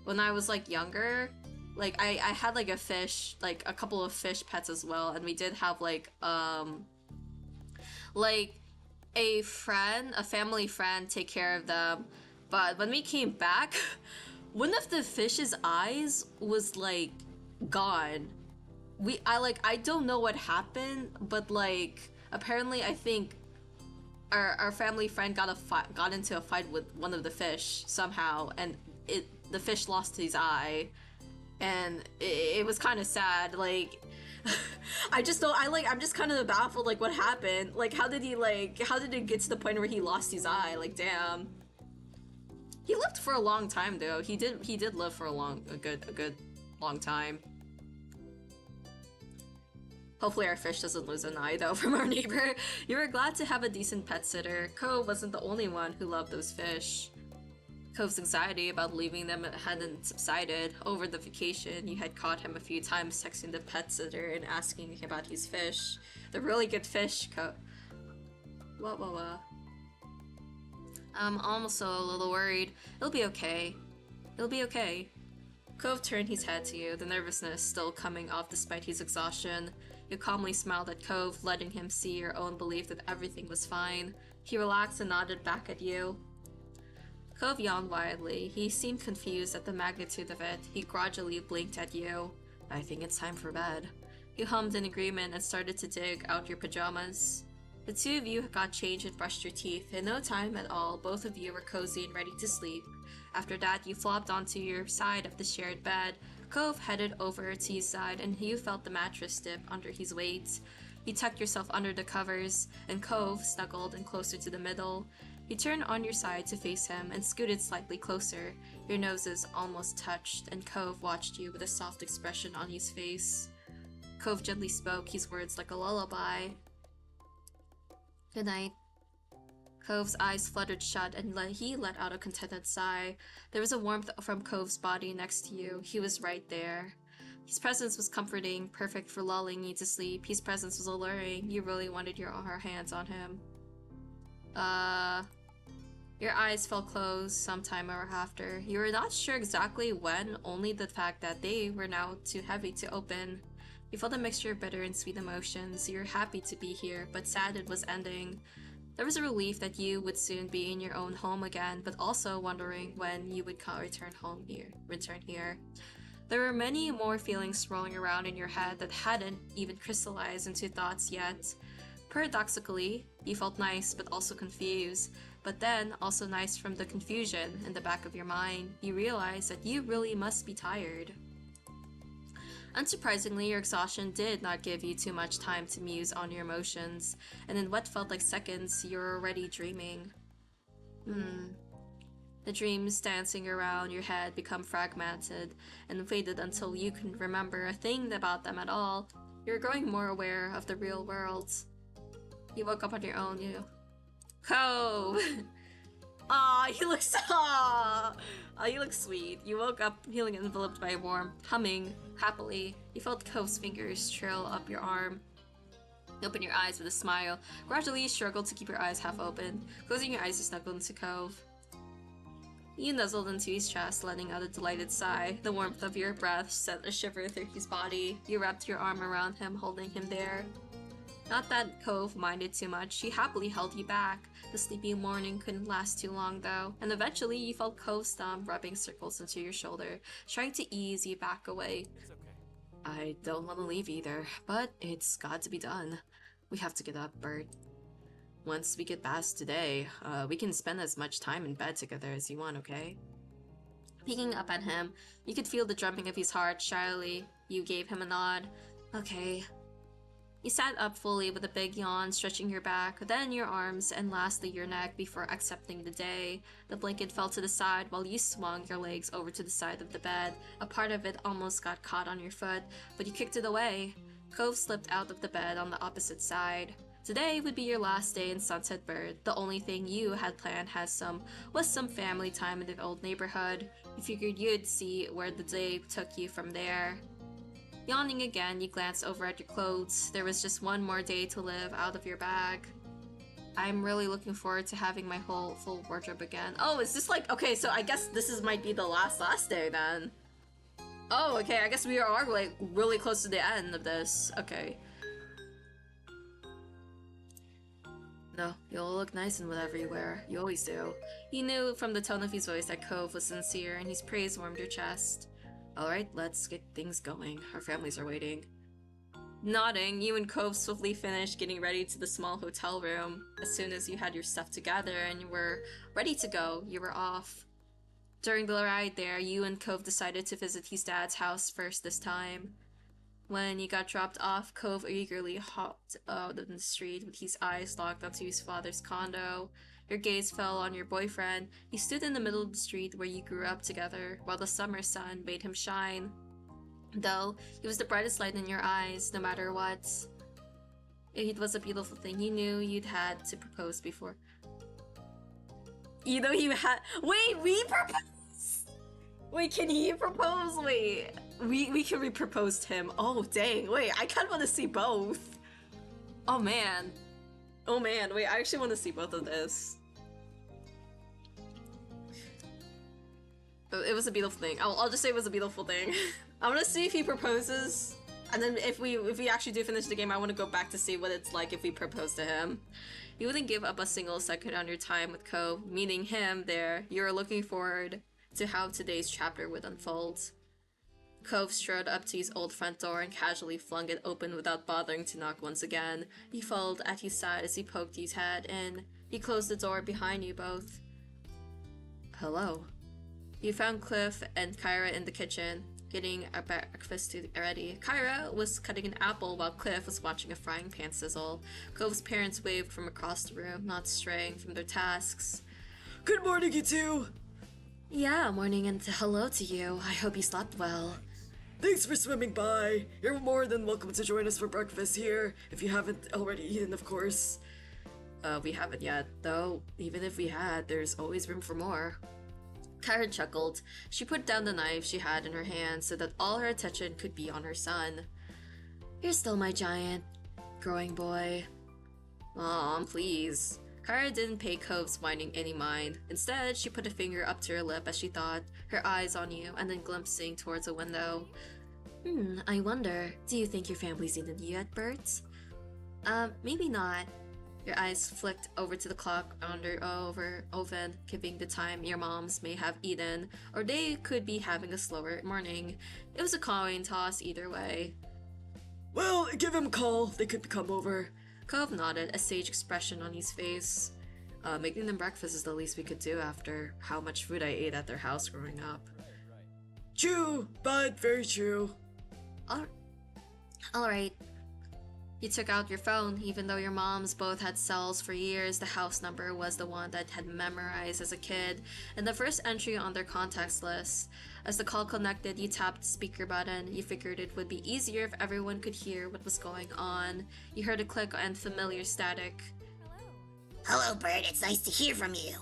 [SPEAKER 1] When I was like younger, like I had like a fish, like a couple of fish pets as well, and we did have like a family friend take care of them. But when we came back, one of the fish's eyes was like gone. I don't know what happened, but like apparently I think our family friend got into a fight with one of the fish somehow, and the fish lost his eye, and it was kind of sad. Like, I just don't. I'm just kind of baffled. Like, what happened? Like, how did it get to the point where he lost his eye? Like, damn. He lived for a long time though. He did live for a good long time. Hopefully our fish doesn't lose an eye though from our neighbor. You were glad to have a decent pet sitter. Cove wasn't the only one who loved those fish. Cove's anxiety about leaving them hadn't subsided. Over the vacation, you had caught him a few times texting the pet sitter and asking about his fish. The really good fish, Cove. What? I'm also a little worried. It'll be okay. It'll be okay. Cove turned his head to you, the nervousness still coming off despite his exhaustion. You calmly smiled at Cove, letting him see your own belief that everything was fine. He relaxed and nodded back at you. Cove yawned widely. He seemed confused at the magnitude of it. He grudgingly blinked at you. I think it's time for bed. You hummed in agreement and started to dig out your pajamas. The two of you got changed and brushed your teeth. In no time at all, both of you were cozy and ready to sleep. After that, you flopped onto your side of the shared bed. Cove headed over to his side, and you felt the mattress dip under his weight. You tucked yourself under the covers, and Cove snuggled in closer to the middle. You turned on your side to face him and scooted slightly closer. Your noses almost touched, and Cove watched you with a soft expression on his face. Cove gently spoke his words like a lullaby. Good night. Cove's eyes fluttered shut, and he let out a contented sigh. There was a warmth from Cove's body next to you. He was right there. His presence was comforting, perfect for lulling you to sleep. His presence was alluring. You really wanted your hands on him. Your eyes fell closed sometime after. You were not sure exactly when, only the fact that they were now too heavy to open. You felt a mixture of bitter and sweet emotions. You were happy to be here, but sad it was ending. There was a relief that you would soon be in your own home again, but also wondering when you would return here. There were many more feelings swirling around in your head that hadn't even crystallized into thoughts yet. Paradoxically, you felt nice but also confused, but then also nice from the confusion in the back of your mind. You realized that you really must be tired. Unsurprisingly, your exhaustion did not give you too much time to muse on your emotions, and in what felt like seconds, you were already dreaming. The dreams dancing around your head become fragmented and faded until you couldn't remember a thing about them at all. You were growing more aware of the real world. You woke up on your own, Cove! You look you look sweet. You woke up feeling enveloped by a warmth, humming happily. You felt Cove's fingers trail up your arm. You opened your eyes with a smile. Gradually, you struggled to keep your eyes half open. Closing your eyes, you snuggled into Cove. You nuzzled into his chest, letting out a delighted sigh. The warmth of your breath sent a shiver through his body. You wrapped your arm around him, holding him there. Not that Cove minded too much, he happily held you back. The sleepy morning couldn't last too long though, and eventually you felt Cove's thumb rubbing circles into your shoulder, trying to ease you back away.
[SPEAKER 3] It's okay.
[SPEAKER 1] I don't want to leave either, but it's got to be done. We have to get up, Bert. Once we get past today, we can spend as much time in bed together as you want, okay? Peeking up at him, you could feel the drumming of his heart. Shyly, you gave him a nod. Okay. You sat up fully with a big yawn, stretching your back, then your arms, and lastly your neck before accepting the day. The blanket fell to the side while you swung your legs over to the side of the bed. A part of it almost got caught on your foot, but you kicked it away. Cove slipped out of the bed on the opposite side. Today would be your last day in Sunset Bird. The only thing you had planned was some family time in the old neighborhood. You figured you'd see where the day took you from there. Yawning again, you glanced over at your clothes. There was just one more day to live out of your bag. I'm really looking forward to having my whole full wardrobe again. Oh, is this like, okay, so I guess might be the last day then. Oh, okay, I guess we are like really close to the end of this. Okay. No, you'll look nice in whatever you wear. You always do. You knew from the tone of his voice that Cove was sincere, and his praise warmed your chest. Alright, let's get things going. Our families are waiting. Nodding, you and Cove swiftly finished getting ready to the small hotel room. As soon as you had your stuff together and you were ready to go, you were off. During the ride there, you and Cove decided to visit his dad's house first this time. When you got dropped off, Cove eagerly hopped out in the street with his eyes locked onto his father's condo. Your gaze fell on your boyfriend. He stood in the middle of the street where you grew up together, while the summer sun made him shine. Though, he was the brightest light in your eyes, no matter what. It was a beautiful thing. You knew you'd had to propose before. You know you had— Wait, we proposed? Wait, can he propose? Wait, we can re-propose to him. Oh, dang. Wait, I kind of want to see both. Oh, man. Oh, man. Wait, I actually want to see both of this. It was a beautiful thing. I'll just say it was a beautiful thing. I want to see if he proposes, and then if we actually do finish the game, I want to go back to see what it's like if we propose to him. You wouldn't give up a single second on your time with Ko, meeting him there. You were looking forward to how today's chapter would unfold. Cove strode up to his old front door and casually flung it open without bothering to knock once again. He followed at his side as he poked his head in. He closed the door behind you both. Hello. You found Cliff and Kyra in the kitchen, getting a breakfast ready. Kyra was cutting an apple while Cliff was watching a frying pan sizzle. Cove's parents waved from across the room, not straying from their tasks.
[SPEAKER 5] Good morning, you two!
[SPEAKER 4] Yeah, morning and hello to you. I hope you slept well.
[SPEAKER 5] Thanks for swimming by. You're more than welcome to join us for breakfast here, if you haven't already eaten, of course.
[SPEAKER 1] We haven't yet, though. Even if we had, there's always room for more. Kyra chuckled. She put down the knife she had in her hand so that all her attention could be on her son.
[SPEAKER 4] You're still my giant, growing boy.
[SPEAKER 1] Aw, please. Kyra didn't pay Cove's whining any mind. Instead, she put a finger up to her lip as she thought, her eyes on you, and then glimpsing towards a window.
[SPEAKER 4] I wonder, do you think your family's eaten you yet, Bert? Maybe not.
[SPEAKER 1] Your eyes flicked over to the clock on their oven, giving the time your moms may have eaten, or they could be having a slower morning. It was a coin toss either way.
[SPEAKER 5] Well, give him a call. They could come over.
[SPEAKER 1] Cove nodded, a sage expression on his face. Making them breakfast is the least we could do after how much food I ate at their house growing up.
[SPEAKER 5] True, but very true.
[SPEAKER 4] Alright.
[SPEAKER 1] You took out your phone. Even though your moms both had cells for years, the house number was the one that had memorized as a kid, and the first entry on their contacts list. As the call connected, you tapped the speaker button. You figured it would be easier if everyone could hear what was going on. You heard a click and familiar static.
[SPEAKER 2] Hello, Bert. It's nice to hear from you.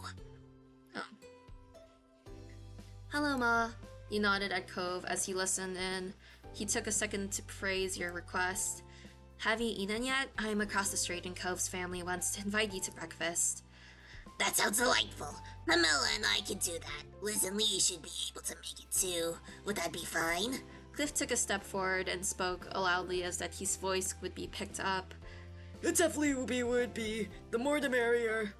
[SPEAKER 4] Hello, Ma.
[SPEAKER 1] You nodded at Cove as he listened in. He took a second to praise your request.
[SPEAKER 4] Have you eaten yet? I'm across the street and Cove's family wants to invite you to breakfast.
[SPEAKER 2] That sounds delightful. Mamela and I can do that. Liz and Lee should be able to make it too. Would that be fine?
[SPEAKER 1] Cliff took a step forward and spoke loudly as that his voice would be picked up.
[SPEAKER 5] It definitely would be. The more the merrier.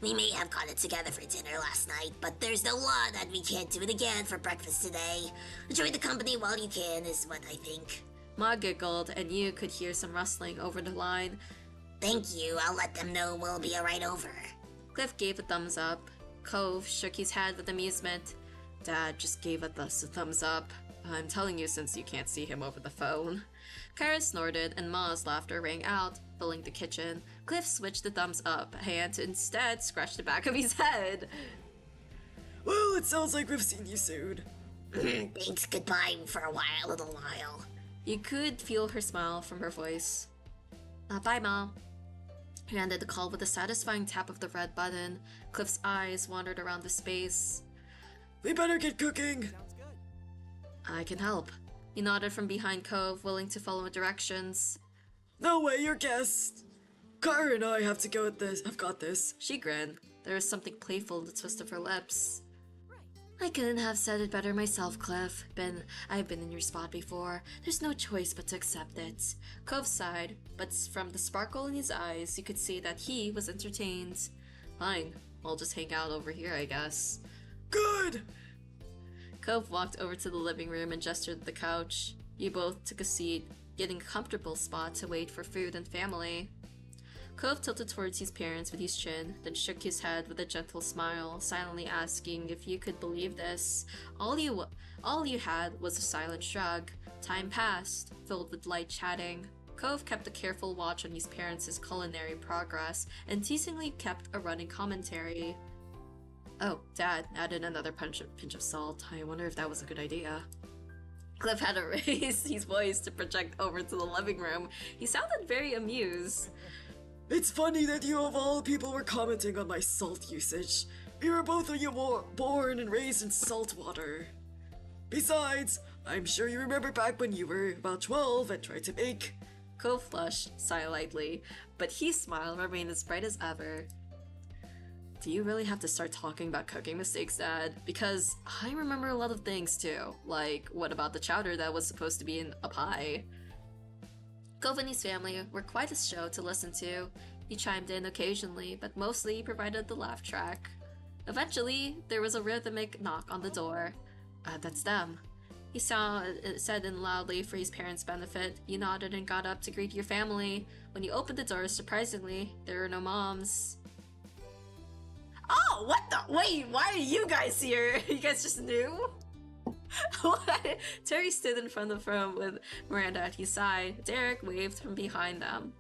[SPEAKER 2] We may have gotten together for dinner last night, but there's no law that we can't do it again for breakfast today. Enjoy the company while you can is what I think.
[SPEAKER 1] Ma giggled, and you could hear some rustling over the line.
[SPEAKER 2] Thank you, I'll let them know we'll be right over.
[SPEAKER 1] Cliff gave a thumbs up. Cove shook his head with amusement. Dad just gave us a thumbs up. I'm telling you since you can't see him over the phone. Kara snorted, and Ma's laughter rang out, filling the kitchen. Cliff switched the thumbs up hand to instead scratch the back of his head.
[SPEAKER 5] Well, it sounds like we've seen you soon.
[SPEAKER 2] Thanks, goodbye for a little while.
[SPEAKER 1] You could feel her smile from her voice.
[SPEAKER 4] Bye, Ma.
[SPEAKER 1] He ended the call with a satisfying tap of the red button. Cliff's eyes wandered around the space.
[SPEAKER 5] We better get cooking.
[SPEAKER 1] I can help. He nodded from behind Cove, willing to follow directions.
[SPEAKER 5] No way, your guest. Kara and I have to go at this. I've got this.
[SPEAKER 1] She grinned. There was something playful in the twist of her lips.
[SPEAKER 4] I couldn't have said it better myself, Cliff. I've been in your spot before. There's no choice but to accept it. Cove sighed, but from the sparkle in his eyes, you could see that he was entertained. Fine, I'll just hang out over here, I guess.
[SPEAKER 5] Good!
[SPEAKER 4] Cove walked over to the living room and gestured at the couch. You both took a seat, getting a comfortable spot to wait for food and family. Cove tilted towards his parents with his chin, then shook his head with a gentle smile, silently asking if you could believe this. All you had was a silent shrug. Time passed, filled with light chatting. Cove kept a careful watch on his parents' culinary progress, and teasingly kept a running commentary. Oh, Dad added another pinch of salt. I wonder if that was a good idea. Cliff had to raise his voice to project over to the living room. He sounded very amused.
[SPEAKER 5] It's funny that you of all people were commenting on my salt usage. We were both of you born and raised in salt water. Besides, I'm sure you remember back when you were about 12 and tried to make...
[SPEAKER 4] Cove flushed silently, but his smile remained as bright as ever. Do you really have to start talking about cooking mistakes, Dad? Because I remember a lot of things too. Like, what about the chowder that was supposed to be in a pie? Cove and his family were quite a show to listen to. He chimed in occasionally, but mostly provided the laugh track. Eventually, there was a rhythmic knock on the door. That's them. He said in loudly for his parents' benefit. You nodded and got up to greet your family. When you opened the door, surprisingly, there were no moms. Oh, what the? Wait, why are you guys here? You guys just knew? What? Terry stood in front of him with Miranda at his side. Derek waved from behind them.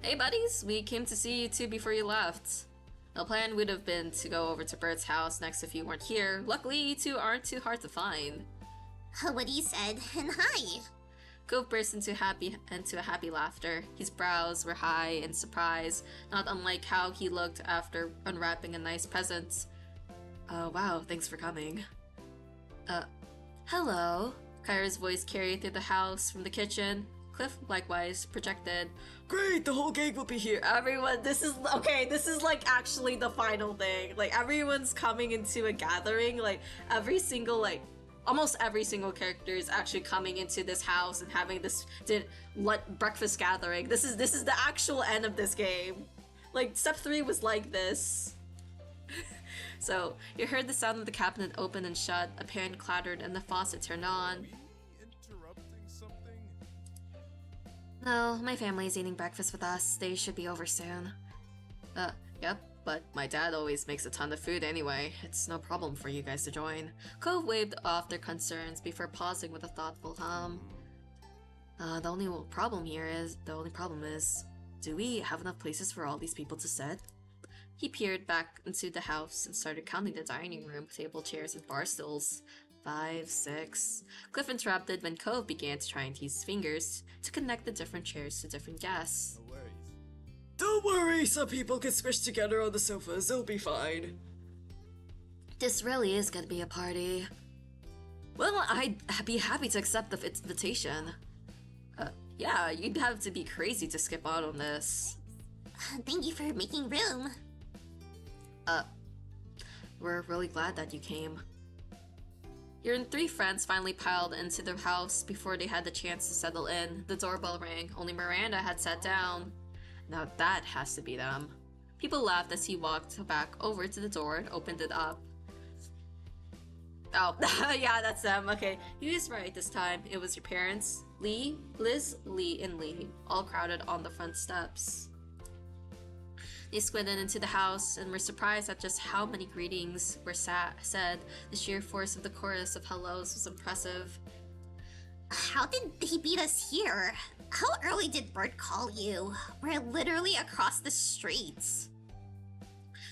[SPEAKER 4] Hey buddies, we came to see you two before you left. The plan would have been to go over to Bert's house next if you weren't here. Luckily, you two aren't too hard to find.
[SPEAKER 2] What he said, and hi.
[SPEAKER 4] Cove burst into a happy laughter. His brows were high in surprise, not unlike how he looked after unwrapping a nice present. Wow, thanks for coming. Hello. Kyra's voice carried through the house from the kitchen. Cliff likewise projected.
[SPEAKER 5] Great, the whole gang will be here.
[SPEAKER 4] Everyone, this is like actually the final thing. Like, everyone's coming into a gathering. Like, almost every single character is actually coming into this house and having this breakfast gathering. This is the actual end of this game. Like, step 3 was like this. So, you heard the sound of the cabinet open and shut, a pan clattered, and the faucet turned on.
[SPEAKER 3] Interrupting something?
[SPEAKER 4] No, my family's eating breakfast with us. They should be over soon. Yep, but my dad always makes a ton of food anyway. It's no problem for you guys to join. Cove waved off their concerns before pausing with a thoughtful hum. The only problem is, do we have enough places for all these people to sit? He peered back into the house and started counting the dining room, table, chairs, and bar stools. 5, 6. Cliff interrupted when Cove began to try and use his fingers to connect the different chairs to different guests.
[SPEAKER 3] No worries.
[SPEAKER 5] Don't worry, some people can squish together on the sofas, they'll be fine.
[SPEAKER 4] This really is gonna be a party. Well, I'd be happy to accept the invitation. Yeah, you'd have to be crazy to skip out on this.
[SPEAKER 2] Thank you for making room.
[SPEAKER 4] We're really glad that you came. Your 3 friends finally piled into the house before they had the chance to settle in. The doorbell rang. Only Miranda had sat down. Now that has to be them. People laughed as he walked back over to the door and opened it up. Oh, yeah, that's them. Okay, he was right this time. It was your parents, Liz, Lee, and Lee, all crowded on the front steps. They squinted into the house and were surprised at just how many greetings were said. The sheer force of the chorus of hellos was impressive.
[SPEAKER 2] How did he beat us here? How early did Bert call you? We're literally across the streets.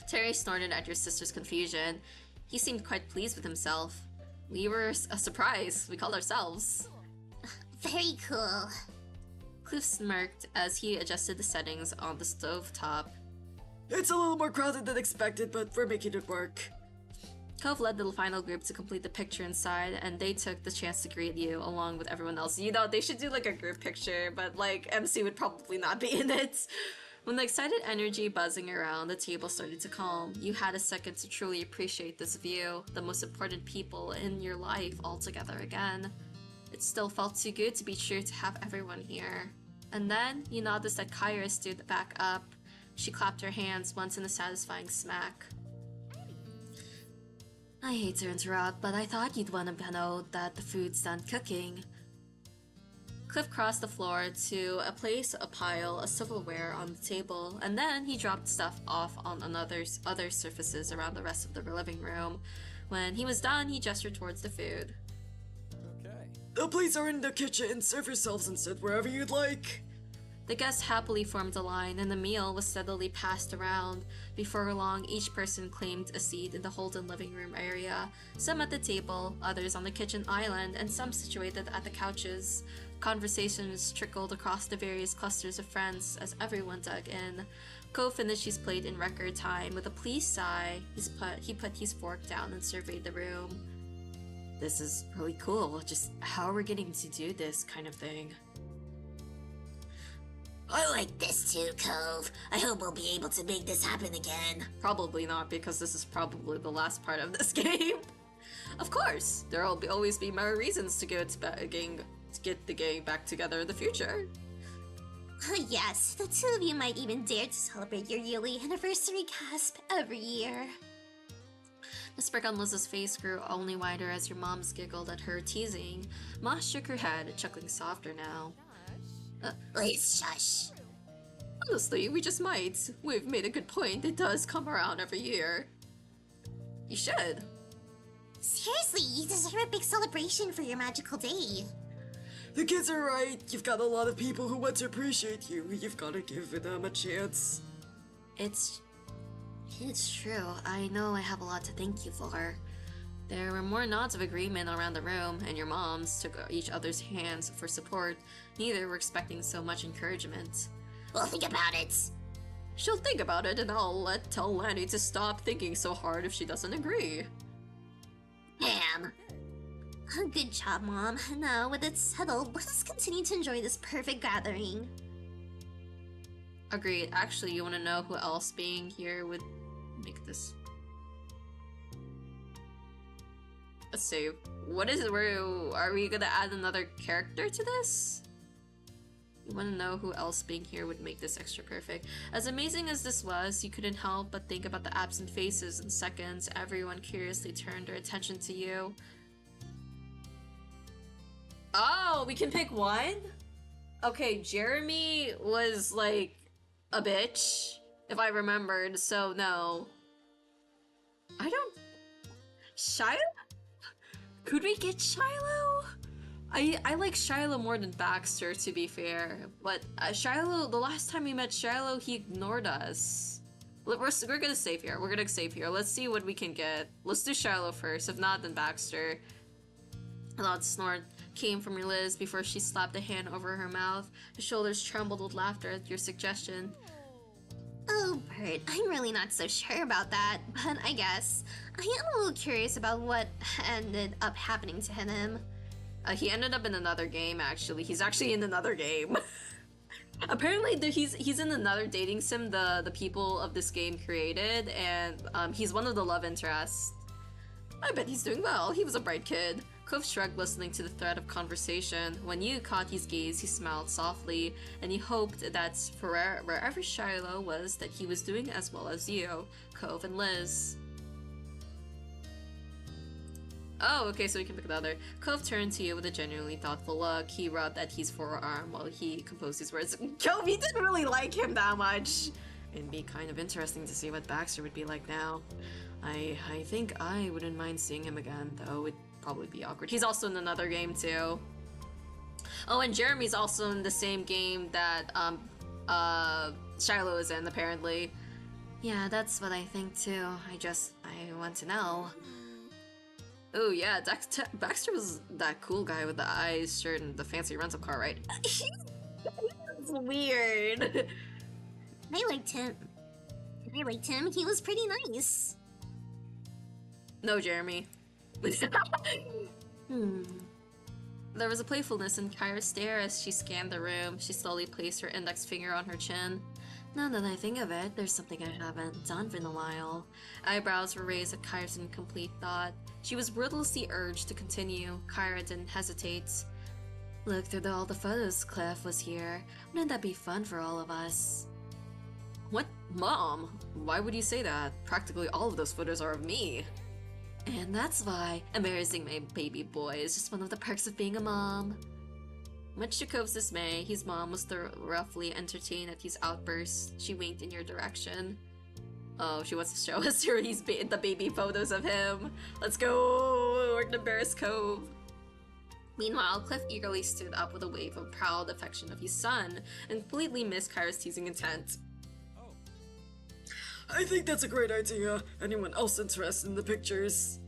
[SPEAKER 4] Terry snorted at your sister's confusion. He seemed quite pleased with himself. We were a surprise. We called ourselves.
[SPEAKER 2] Very cool.
[SPEAKER 4] Cliff smirked as he adjusted the settings on the stovetop.
[SPEAKER 5] It's a little more crowded than expected, but we're making it work.
[SPEAKER 4] Cove led the final group to complete the picture inside, and they took the chance to greet you along with everyone else. You know, they should do like a group picture, but like MC would probably not be in it. When the excited energy buzzing around the table started to calm, you had a second to truly appreciate this view, the most important people in your life all together again. It still felt too good to be true to have everyone here. And then, you noticed that Kyra stood back up. She clapped her hands once in a satisfying smack. I hate to interrupt, but I thought you'd want to know that the food's done cooking. Cliff crossed the floor to place a pile of silverware on the table, and then he dropped stuff off on other surfaces around the rest of the living room. When he was done, he gestured towards the food.
[SPEAKER 3] Okay.
[SPEAKER 5] The plates are in the kitchen. Serve yourselves and sit wherever you'd like.
[SPEAKER 4] The guests happily formed a line, and the meal was steadily passed around. Before long, each person claimed a seat in the Holden living room area, some at the table, others on the kitchen island, and some situated at the couches. Conversations trickled across the various clusters of friends as everyone dug in. Ko finished his plate in record time. With a pleased sigh, he put his fork down and surveyed the room. This is really cool. Just how are we getting to do this kind of thing?
[SPEAKER 2] I like this too, Cove. I hope we'll be able to make this happen again.
[SPEAKER 4] Probably not, because this is probably the last part of this game. Of course, there'll always be more reasons to get the gang back together in the future.
[SPEAKER 2] Yes, the two of you might even dare to celebrate your yearly anniversary gasp every year.
[SPEAKER 4] The smirk on Liz's face grew only wider as your moms giggled at her teasing. Ma shook her head, chuckling softer now.
[SPEAKER 2] Liz, shush.
[SPEAKER 4] Honestly, we just might. We've made a good point. It does come around every year. You should.
[SPEAKER 2] Seriously, you deserve a big celebration for your magical day.
[SPEAKER 5] The kids are right. You've got a lot of people who want to appreciate you. You've got to give them a chance.
[SPEAKER 4] It's true. I know I have a lot to thank you for. There were more nods of agreement around the room, and your moms took each other's hands for support. Neither were expecting so much encouragement.
[SPEAKER 2] Well, think about it.
[SPEAKER 4] She'll think about it, and I'll tell Lanny to stop thinking so hard if she doesn't agree.
[SPEAKER 2] Pam. Good job, Mom. Now, with it settled, let us continue to enjoy this perfect gathering.
[SPEAKER 4] Agreed. Actually, you want to know who else being here would make this? Let's see. What is it? Are we gonna add another character to this? You want to know who else being here would make this extra perfect. As amazing as this was, you couldn't help but think about the absent faces and seconds. Everyone curiously turned their attention to you. Oh, we can pick one? Okay, Jeremy was like a bitch, if I remembered, so no. I don't... Shiloh? Could we get Shiloh? I like Shiloh more than Baxter, to be fair. But Shiloh, the last time we met Shiloh, he ignored us. We're gonna save here. We're gonna save here. Let's see what we can get. Let's do Shiloh first. If not, then Baxter. A loud snort came from Liz before she slapped a hand over her mouth. Her shoulders trembled with laughter at your suggestion.
[SPEAKER 2] Oh, Bert, I'm really not so sure about that, but I guess. I am a little curious about what ended up happening to him.
[SPEAKER 4] He ended up in another game, actually. He's actually in another game. Apparently, he's in another dating sim the people of this game created, and he's one of the love interests. I bet he's doing well. He was a bright kid. Cove shrugged, listening to the thread of conversation. When you caught his gaze, he smiled softly, and he hoped that for wherever Shiloh was, that he was doing as well as you, Cove and Liz. Oh, okay, so we can pick another. Cove turned to you with a genuinely thoughtful look. He rubbed at his forearm while he composed his words. Cove, you didn't really like him that much. It'd be kind of interesting to see what Baxter would be like now. I think I wouldn't mind seeing him again, though it'd probably be awkward. He's also in another game, too. Oh, and Jeremy's also in the same game that, Shiloh is in, apparently. Yeah, that's what I think, too. I want to know. Oh yeah, Baxter was that cool guy with the eyes, shirt, and the fancy rental car, right? That's weird.
[SPEAKER 2] I liked him. He was pretty nice.
[SPEAKER 4] No, Jeremy. There was a playfulness in Kyra's stare as she scanned the room. She slowly placed her index finger on her chin. Now that I think of it, there's something I haven't done in a while. Eyebrows were raised at Kyra's incomplete thought. She was ruthlessly urged to continue. Kyra didn't hesitate. Look through all the photos Cliff was here. Wouldn't that be fun for all of us? What? Mom? Why would you say that? Practically all of those photos are of me. And that's why embarrassing my baby boy is just one of the perks of being a mom. Much to Cove's dismay, his mom was roughly entertained at his outbursts. She winked in your direction. Oh, she wants to show us the baby photos of him. Let's go! We're gonna embarrass Cove. Meanwhile, Cliff eagerly stood up with a wave of proud affection of his son, and completely missed Kyra's teasing intent.
[SPEAKER 5] I think that's a great idea. Anyone else interested in the pictures?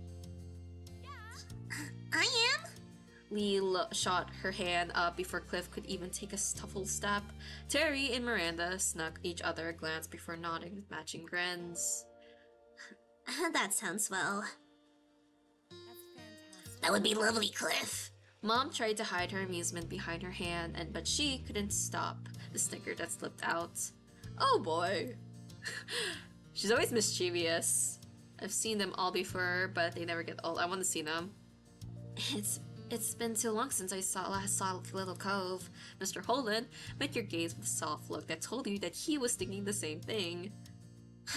[SPEAKER 2] I am?
[SPEAKER 4] Lee shot her hand up before Cliff could even take a full step. Terry and Miranda snuck each other a glance before nodding with matching grins.
[SPEAKER 2] That sounds well. That would be lovely, Cliff.
[SPEAKER 4] Mom tried to hide her amusement behind her hand, but she couldn't stop the snicker that slipped out. Oh boy! She's always mischievous. I've seen them all before, but they never get old. I want to see them. It's been too long since I last saw little Cove. Mr. Holden met your gaze with a soft look that told you that he was thinking the same thing.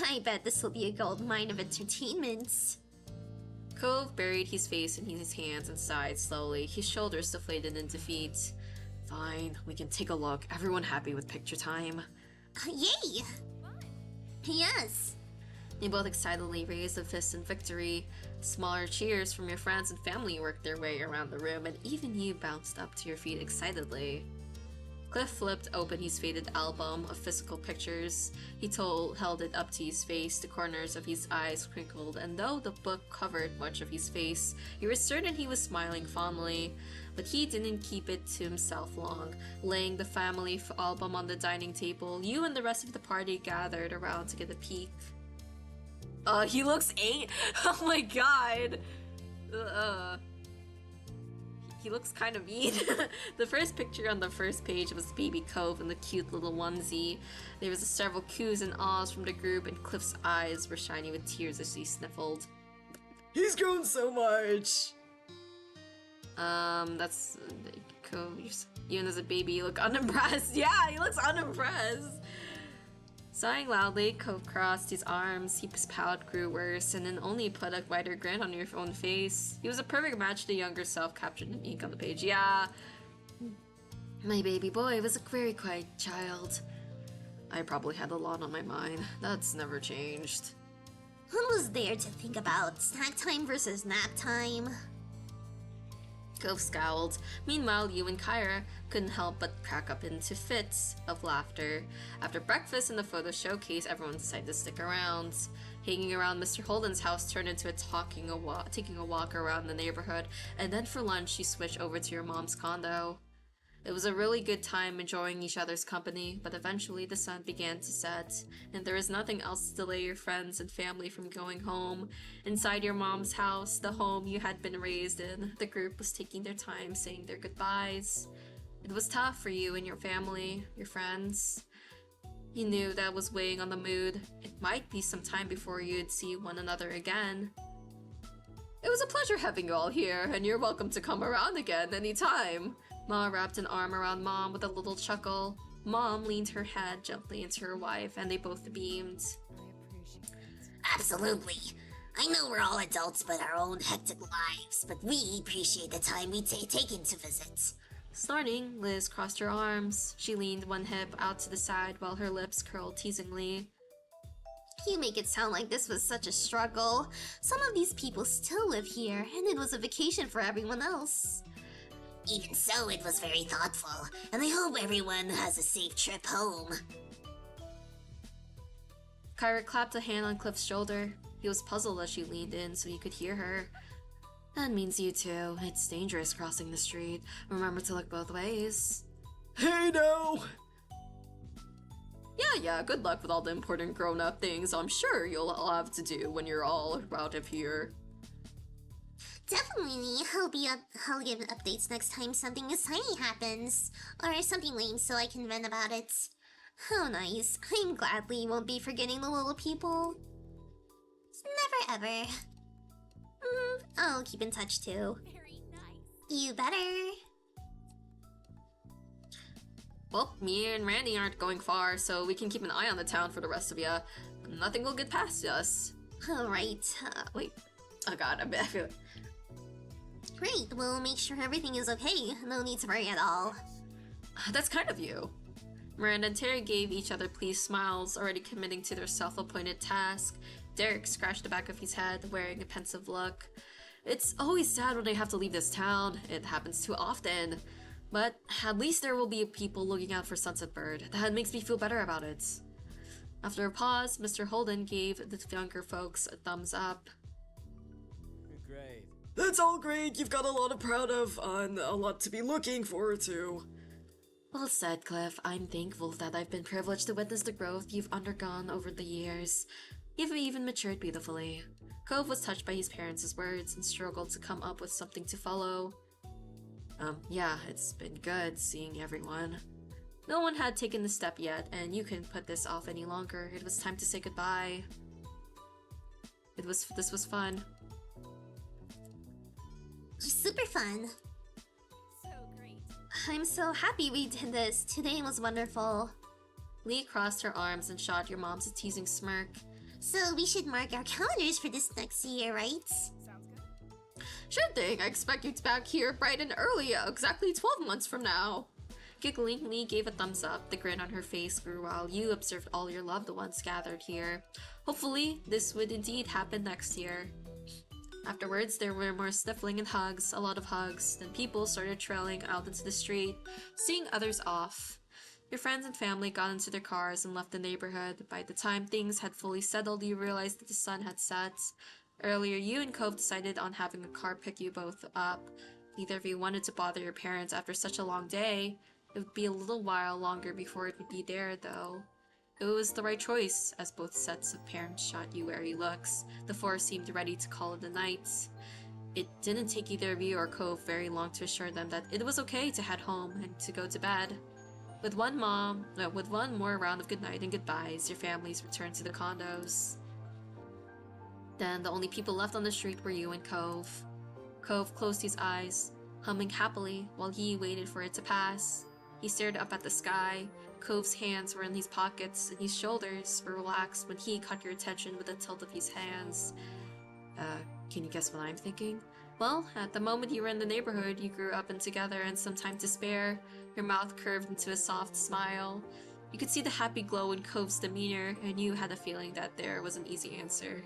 [SPEAKER 2] I bet this will be a gold mine of entertainment.
[SPEAKER 4] Cove buried his face in his hands and sighed slowly, his shoulders deflated in defeat. Fine, we can take a look. Everyone happy with picture time?
[SPEAKER 2] Yay! Yes!
[SPEAKER 4] They both excitedly raised a fist in victory. Smaller cheers from your friends and family worked their way around the room, and even you bounced up to your feet excitedly. Cliff flipped open his faded album of physical pictures. He held it up to his face, the corners of his eyes crinkled, and though the book covered much of his face, he was certain he was smiling fondly. But he didn't keep it to himself long. Laying the family album on the dining table, you and the rest of the party gathered around to get a peek. He looks oh my god! He looks kind of mean. The first picture on the first page was baby Cove in the cute little onesie. There was several coos and ahs from the group, and Cliff's eyes were shiny with tears as he sniffled.
[SPEAKER 5] He's grown so much!
[SPEAKER 4] That's Cove. Even as a baby, you look unimpressed. Yeah, he looks unimpressed. Sighing loudly, Cove crossed his arms. His pout grew worse, and then only put a wider grin on your own face. He was a perfect match to the younger self captured in ink on the page. Yeah. My baby boy was a very quiet child. I probably had a lot on my mind. That's never changed.
[SPEAKER 2] Who was there to think about snack time versus nap time?
[SPEAKER 4] Cove scowled. Meanwhile, you and Kyra couldn't help but crack up into fits of laughter. After breakfast in the photo showcase, everyone decided to stick around. Hanging around Mr. Holden's house turned into taking a walk around the neighborhood, and then for lunch you switched over to your mom's condo. It was a really good time enjoying each other's company, but eventually the sun began to set, and there was nothing else to delay your friends and family from going home. Inside your mom's house, the home you had been raised in, the group was taking their time saying their goodbyes. It was tough for you and your family, your friends. You knew that was weighing on the mood. It might be some time before you'd see one another again. It was a pleasure having you all here, and you're welcome to come around again anytime. Ma wrapped an arm around Mom with a little chuckle. Mom leaned her head gently into her wife, and they both beamed.
[SPEAKER 2] Absolutely. I know we're all adults with our own hectic lives, but we appreciate the time we taken to visit.
[SPEAKER 4] Snorting, Liz crossed her arms. She leaned one hip out to the side while her lips curled teasingly.
[SPEAKER 2] You make it sound like this was such a struggle. Some of these people still live here, and it was a vacation for everyone else. Even so, it was very thoughtful, and I hope everyone has a safe trip home.
[SPEAKER 4] Kyra clapped a hand on Cliff's shoulder. He was puzzled as she leaned in so he could hear her. That means you too. It's dangerous crossing the street. Remember to look both ways.
[SPEAKER 5] Hey now!
[SPEAKER 4] Yeah, good luck with all the important grown-up things I'm sure you'll all have to do when you're all out of here.
[SPEAKER 2] Definitely, I'll give updates next time something exciting happens, or something lame so I can vent about it. How nice. I'm glad Lee won't be forgetting the little people. Never ever. I'll keep in touch too.
[SPEAKER 6] Very nice.
[SPEAKER 2] You better.
[SPEAKER 4] Well, me and Randy aren't going far, so we can keep an eye on the town for the rest of ya. Nothing will get past us.
[SPEAKER 2] Alright.
[SPEAKER 4] Wait. Oh god, I feel...
[SPEAKER 2] Great, we'll make sure everything is okay. No need to worry at all.
[SPEAKER 4] That's kind of you. Miranda and Terry gave each other pleased smiles, already committing to their self-appointed task. Derek scratched the back of his head, wearing a pensive look. It's always sad when I have to leave this town. It happens too often. But at least there will be people looking out for Sunset Bird. That makes me feel better about it. After a pause, Mr. Holden gave the younger folks a thumbs up.
[SPEAKER 3] Great.
[SPEAKER 5] That's all great. You've got a lot to proud of and a lot to be looking forward to.
[SPEAKER 4] Well said, Cliff. I'm thankful that I've been privileged to witness the growth you've undergone over the years. You've even matured beautifully. Cove was touched by his parents' words and struggled to come up with something to follow. Yeah, it's been good seeing everyone. No one had taken the step yet, and you couldn't put this off any longer. It was time to say goodbye. This was fun.
[SPEAKER 2] Super fun.
[SPEAKER 6] So great.
[SPEAKER 2] I'm so happy we did this. Today was wonderful.
[SPEAKER 4] Lee crossed her arms and shot your mom's a teasing smirk.
[SPEAKER 2] So we should mark our calendars for this next year, right?
[SPEAKER 6] Sounds good.
[SPEAKER 4] Sure thing, I expect you back here bright and early, exactly 12 months from now. Giggling, Lee gave a thumbs up. The grin on her face grew while you observed all your loved ones gathered here. Hopefully, this would indeed happen next year. Afterwards, there were more sniffling and hugs, a lot of hugs. Then people started trailing out into the street, seeing others off. Your friends and family got into their cars and left the neighborhood. By the time things had fully settled, you realized that the sun had set. Earlier, you and Cove decided on having a car pick you both up. Neither of you wanted to bother your parents after such a long day. It would be a little while longer before it would be there, though. It was the right choice, as both sets of parents shot you wary looks. The four seemed ready to call it a night. It didn't take either of you or Cove very long to assure them that it was okay to head home and to go to bed. With one more round of goodnight and goodbyes, your families returned to the condos. Then the only people left on the street were you and Cove. Cove closed his eyes, humming happily while he waited for it to pass. He stared up at the sky. Cove's hands were in his pockets and his shoulders were relaxed when he caught your attention with a tilt of his hands. Can you guess what I'm thinking? Well, at the moment you were in the neighborhood, you grew up and together and some time to spare. Your mouth curved into a soft smile. You could see the happy glow in Cove's demeanor, and you had a feeling that there was an easy answer.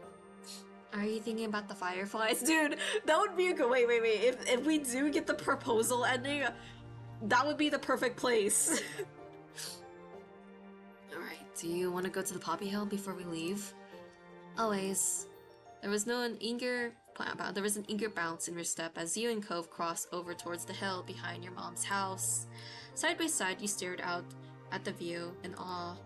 [SPEAKER 4] Are you thinking about the fireflies? Dude, that would be a good— wait. If we do get the proposal ending, that would be the perfect place. Alright, do you want to go to the Poppy Hill before we leave? Always. There was an eager bounce in your step as you and Cove crossed over towards the hill behind your mom's house. Side by side, you stared out at the view in awe.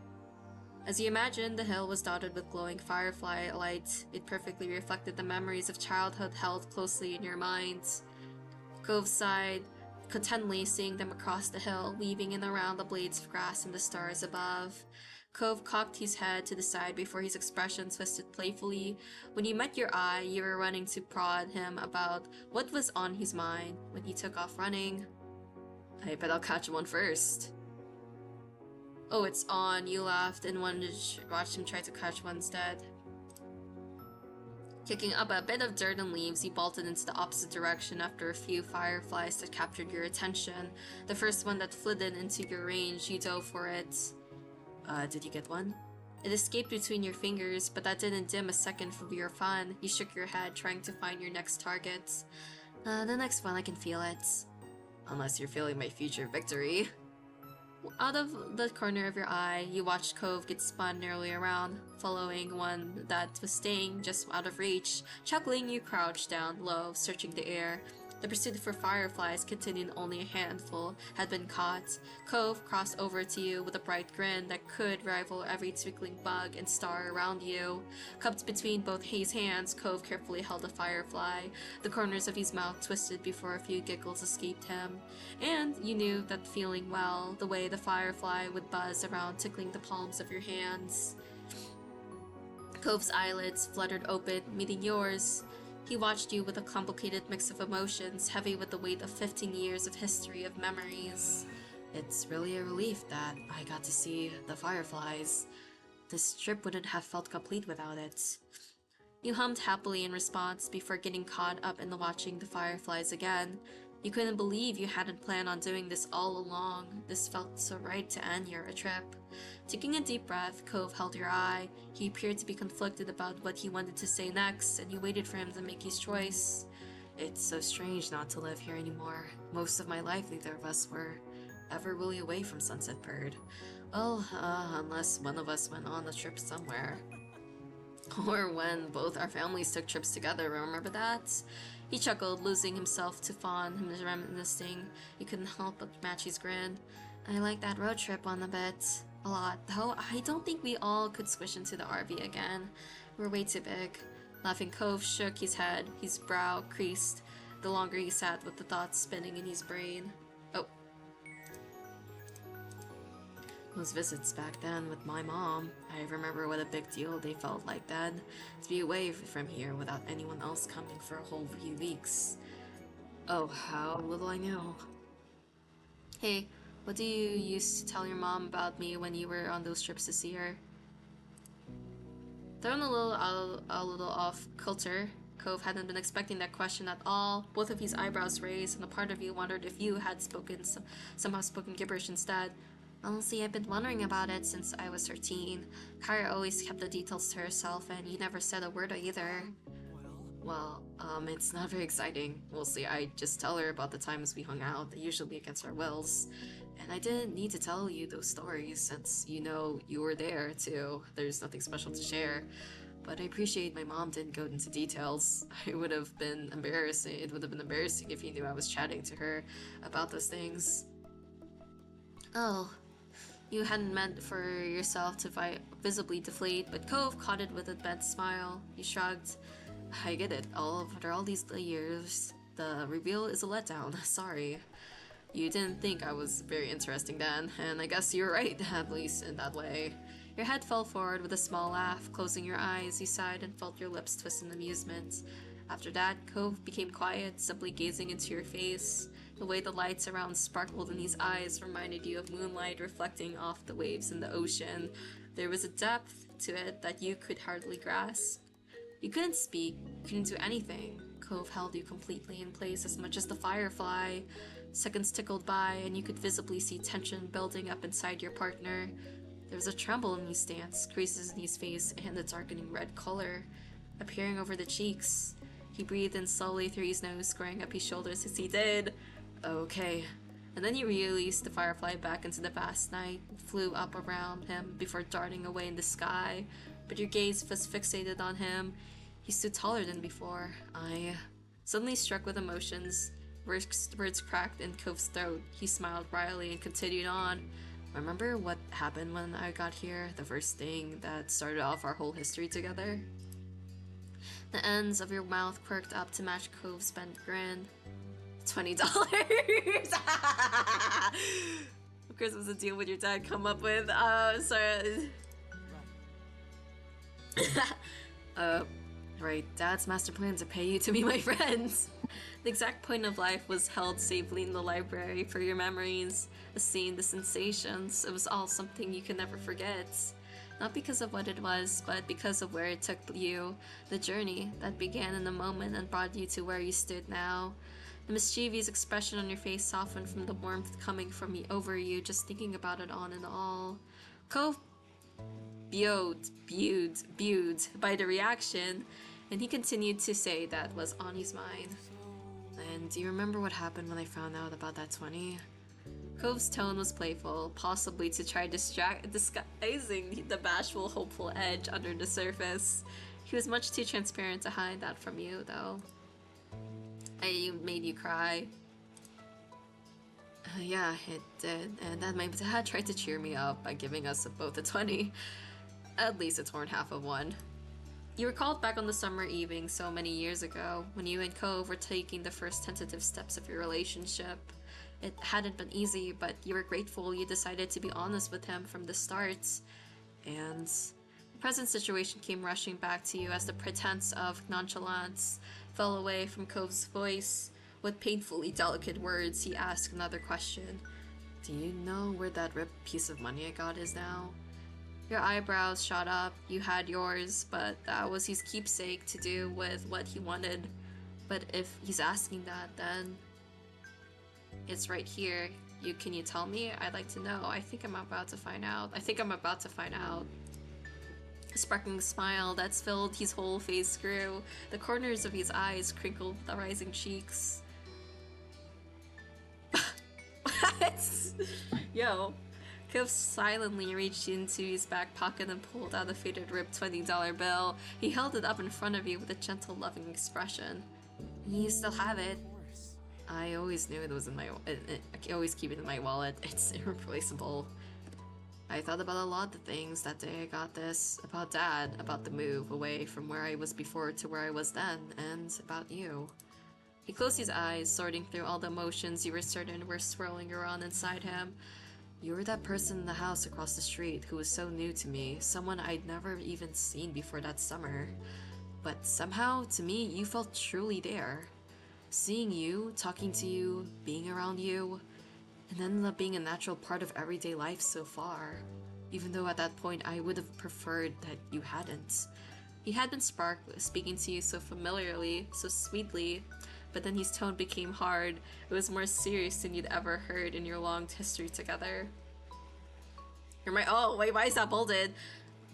[SPEAKER 4] As you imagined, the hill was dotted with glowing firefly light. It perfectly reflected the memories of childhood held closely in your minds. Cove sighed, contentedly seeing them across the hill, weaving in around the blades of grass and the stars above. Cove cocked his head to the side before his expression twisted playfully. When you met your eye, you were running to prod him about what was on his mind when he took off running. I bet I'll catch one first. Oh, it's on, you laughed and wanted to watch him try to catch one instead. Kicking up a bit of dirt and leaves, he bolted into the opposite direction after a few fireflies that captured your attention. The first one that flitted into your range, you dove for it. Did you get one? It escaped between your fingers, but that didn't dim a second for your fun. You shook your head, trying to find your next target. The next one, I can feel it. Unless you're feeling my future victory. Out of the corner of your eye, you watched Cove get spun nearly around, following one that was staying just out of reach. Chuckling, you crouched down low, searching the air. The pursuit for fireflies continued, and only a handful had been caught. Cove crossed over to you with a bright grin that could rival every twinkling bug and star around you. Cupped between both his hands, Cove carefully held a firefly. The corners of his mouth twisted before a few giggles escaped him. And you knew that feeling well, the way the firefly would buzz around, tickling the palms of your hands. Cove's eyelids fluttered open, meeting yours. He watched you with a complicated mix of emotions, heavy with the weight of 15 years of history of memories. It's really a relief that I got to see the fireflies. This trip wouldn't have felt complete without it. You hummed happily in response before getting caught up in the watching the fireflies again. You couldn't believe you hadn't planned on doing this all along. This felt so right to end your trip. Taking a deep breath, Cove held your eye. He appeared to be conflicted about what he wanted to say next, and you waited for him to make his choice. It's so strange not to live here anymore. Most of my life, neither of us were ever really away from Sunset Bird. Well, unless one of us went on a trip somewhere. Or when both our families took trips together, remember that? He chuckled, losing himself to fawn, him reminiscing. You couldn't help but match his grin. I like that road trip one a lot, though I don't think we all could squish into the RV again. We're way too big. Laughing, Cove shook his head, his brow creased, the longer he sat with the thoughts spinning in his brain. Oh. Those visits back then with my mom, I remember what a big deal they felt like then, to be away from here without anyone else coming for a whole few weeks. Oh, how little I knew. Hey, what do you used to tell your mom about me when you were on those trips to see her? Thrown a little off kilter, Cove hadn't been expecting that question at all. Both of his eyebrows raised, and a part of you wondered if you had somehow spoken gibberish instead. Honestly, I've been wondering about it since I was 13. Kara always kept the details to herself, and you never said a word either. Well, it's not very exciting. Mostly I just tell her about the times we hung out, usually against our wills. And I didn't need to tell you those stories since you know you were there too. There's nothing special to share. But I appreciate my mom didn't go into details. It would have been embarrassing if you knew I was chatting to her about those things. Oh, you hadn't meant for yourself to visibly deflate, but Cove caught it with a bent smile. He shrugged. I get it. After all these years, the reveal is a letdown. Sorry. You didn't think I was very interesting then, and I guess you're right, at least in that way. Your head fell forward with a small laugh. Closing your eyes, you sighed and felt your lips twist in amusement. After that, Cove became quiet, simply gazing into your face. The way the lights around sparkled in his eyes reminded you of moonlight reflecting off the waves in the ocean. There was a depth to it that you could hardly grasp. You couldn't speak, couldn't do anything. Cove held you completely in place as much as the firefly. Seconds tickled by, and you could visibly see tension building up inside your partner. There was a tremble in his stance, creases in his face, and a darkening red color appearing over the cheeks. He breathed in slowly through his nose, squaring up his shoulders as he did. Okay. And then you released the firefly back into the vast night, flew up around him before darting away in the sky. But your gaze was fixated on him. He stood taller than before. I suddenly struck with emotions. Words cracked in Cove's throat. He smiled wryly and continued on. Remember what happened when I got here? The first thing that started off our whole history together? The ends of your mouth quirked up to match Cove's bent grin. $20. Of course it was a deal with your dad come up with. Sorry. Right, Dad's master plan to pay you to be my friends. The exact point of life was held safely in the library for your memories, the scene, the sensations. It was all something you could never forget. Not because of what it was, but because of where it took you, the journey that began in the moment and brought you to where you stood now. The mischievous expression on your face softened from the warmth coming from me over you, just thinking about it on and all. Cove buoyed by the reaction, and he continued to say that was on his mind. And do you remember what happened when I found out about that 20? Cove's tone was playful, possibly to try disguising the bashful, hopeful edge under the surface. He was much too transparent to hide that from you, though. I made you cry. Yeah, it did, and then my dad tried to cheer me up by giving us both a 20. At least a torn half of one. You recalled back on the summer evening so many years ago, when you and Cove were taking the first tentative steps of your relationship. It hadn't been easy, but you were grateful you decided to be honest with him from the start. And the present situation came rushing back to you as the pretense of nonchalance fell away from Cove's voice. With painfully delicate words, he asked another question. Do you know where that ripped piece of money I got is now? Your eyebrows shot up. You had yours, but that was his keepsake to do with what he wanted. But if he's asking that, then it's right here. Can you tell me? I'd like to know. I think I'm about to find out. A sparkling smile that's filled his whole face grew. The corners of his eyes crinkled with the rising cheeks. What? Yo. Cove silently reached into his back pocket and pulled out a faded ripped $20 bill. He held it up in front of you with a gentle, loving expression. You still have it. I always knew it was in my... I always keep it in my wallet. It's irreplaceable. I thought about a lot of things that day I got this. About Dad, about the move away from where I was before to where I was then, and about you. He closed his eyes, sorting through all the emotions you were certain were swirling around inside him. You were that person in the house across the street who was so new to me, someone I'd never even seen before that summer. But somehow, to me, you felt truly there. Seeing you, talking to you, being around you, it ended up being a natural part of everyday life so far. Even though at that point I would have preferred that you hadn't. He had been speaking to you so familiarly, so sweetly, but then his tone became hard. It was more serious than you'd ever heard in your long history together. You're my- oh, wait, why is that bolded?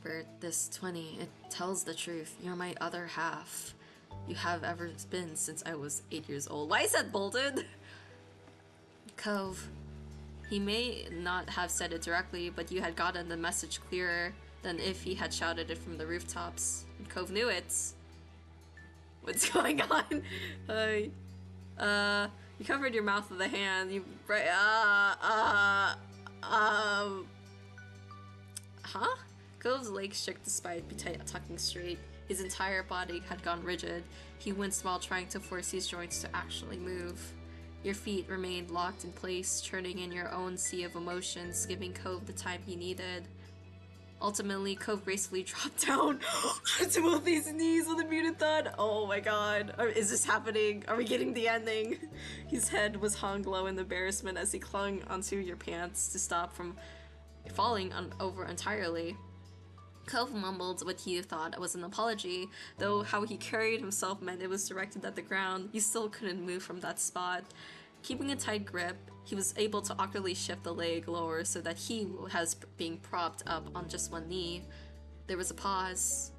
[SPEAKER 4] Bert, this 20, it tells the truth. You're my other half. You have ever been since I was 8 years old. Why is that bolded? Cove. He may not have said it directly, but you had gotten the message clearer than if he had shouted it from the rooftops. And Cove knew it. What's going on? You covered your mouth with a hand. You huh? Cove's legs shook despite tucking straight. His entire body had gone rigid. He winced while trying to force his joints to actually move. Your feet remained locked in place, churning in your own sea of emotions, giving Cove the time he needed. Ultimately, Cove gracefully dropped down to both his knees with a muted thud. Oh my god. Is this happening? Are we getting the ending? His head was hung low in embarrassment as he clung onto your pants to stop from falling over entirely. Cove mumbled what he thought was an apology, though how he carried himself meant it was directed at the ground. You still couldn't move from that spot. Keeping a tight grip, he was able to awkwardly shift the leg lower so that he was being propped up on just one knee. There was a pause.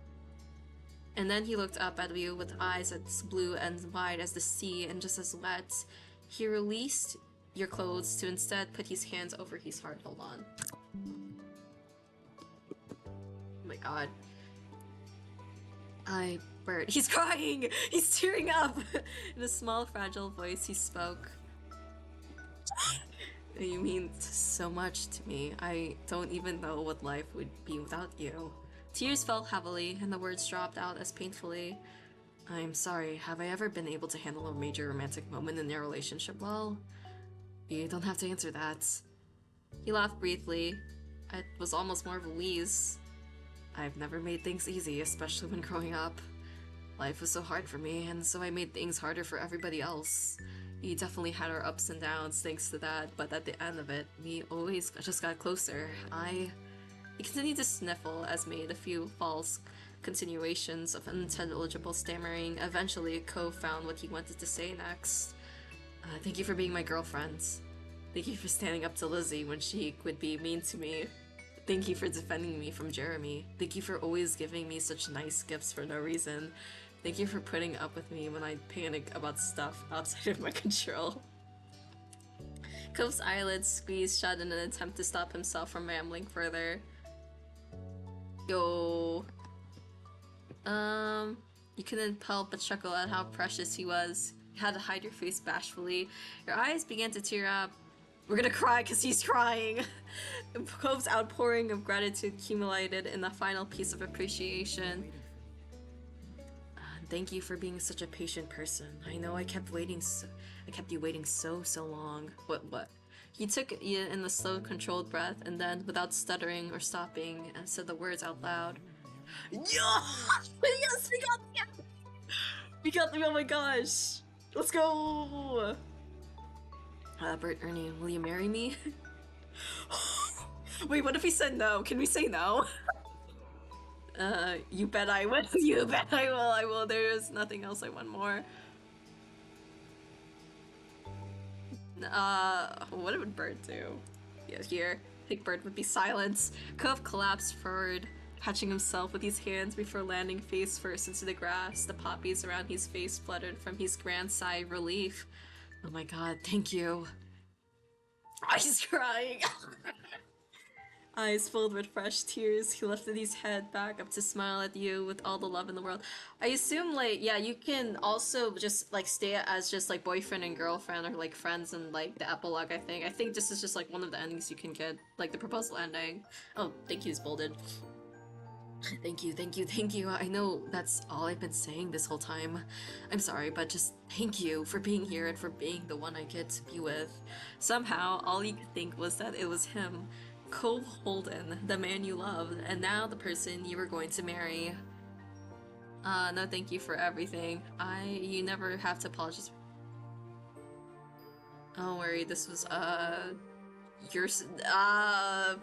[SPEAKER 4] And then he looked up at you with eyes as blue and wide as the sea and just as wet. He released your clothes to instead put his hands over his heart. Hold on. Oh my god. Bert, he's crying! He's tearing up! In a small, fragile voice, he spoke. You mean so much to me. I don't even know what life would be without you. Tears fell heavily, and the words dropped out as painfully. I'm sorry, have I ever been able to handle a major romantic moment in your relationship well? You don't have to answer that. He laughed briefly. It was almost more of a wheeze. I've never made things easy, especially when growing up. Life was so hard for me, and so I made things harder for everybody else. We definitely had our ups and downs thanks to that, but at the end of it, we always just got closer. He continued to sniffle as made a few false continuations of unintelligible stammering. Eventually, Cove found what he wanted to say next. Thank you for being my girlfriend. Thank you for standing up to Lizzie when she would be mean to me. Thank you for defending me from Jeremy. Thank you for always giving me such nice gifts for no reason. Thank you for putting up with me when I panic about stuff outside of my control. Cove's eyelids squeezed shut in an attempt to stop himself from rambling further. Yo. You couldn't help but chuckle at how precious he was. You had to hide your face bashfully. Your eyes began to tear up. We're gonna cry because he's crying. Cove's outpouring of gratitude accumulated in the final piece of appreciation. Thank you for being such a patient person. I know I kept you waiting so long. What? He took it in a slow, controlled breath, and then, without stuttering or stopping, said the words out loud. Yes, we got the oh my gosh! Let's go! Bert, Ernie, will you marry me? Wait, what if he said no? Can we say no? You bet I will. You bet I will. There is nothing else I want more. What would Bert do? Yeah, here. I think Bert would be silent. Cove collapsed forward, catching himself with his hands before landing face first into the grass. The poppies around his face fluttered from his grand sigh of relief. Oh my god, thank you. Oh, he's crying! Eyes filled with fresh tears, he lifted his head back up to smile at you with all the love in the world. I assume, like, yeah, you can also just, like, stay as just, like, boyfriend and girlfriend or, like, friends in, like, the epilogue, I think. I think this is just, like, one of the endings you can get, like, the proposal ending. Oh, thank you is bolded. Thank you. I know that's all I've been saying this whole time. I'm sorry, but just thank you for being here and for being the one I get to be with. Somehow, all you could think was that it was him. Cole Holden, the man you loved, and now the person you were going to marry. No thank you for everything. You never have to apologize. Don't worry, this was, but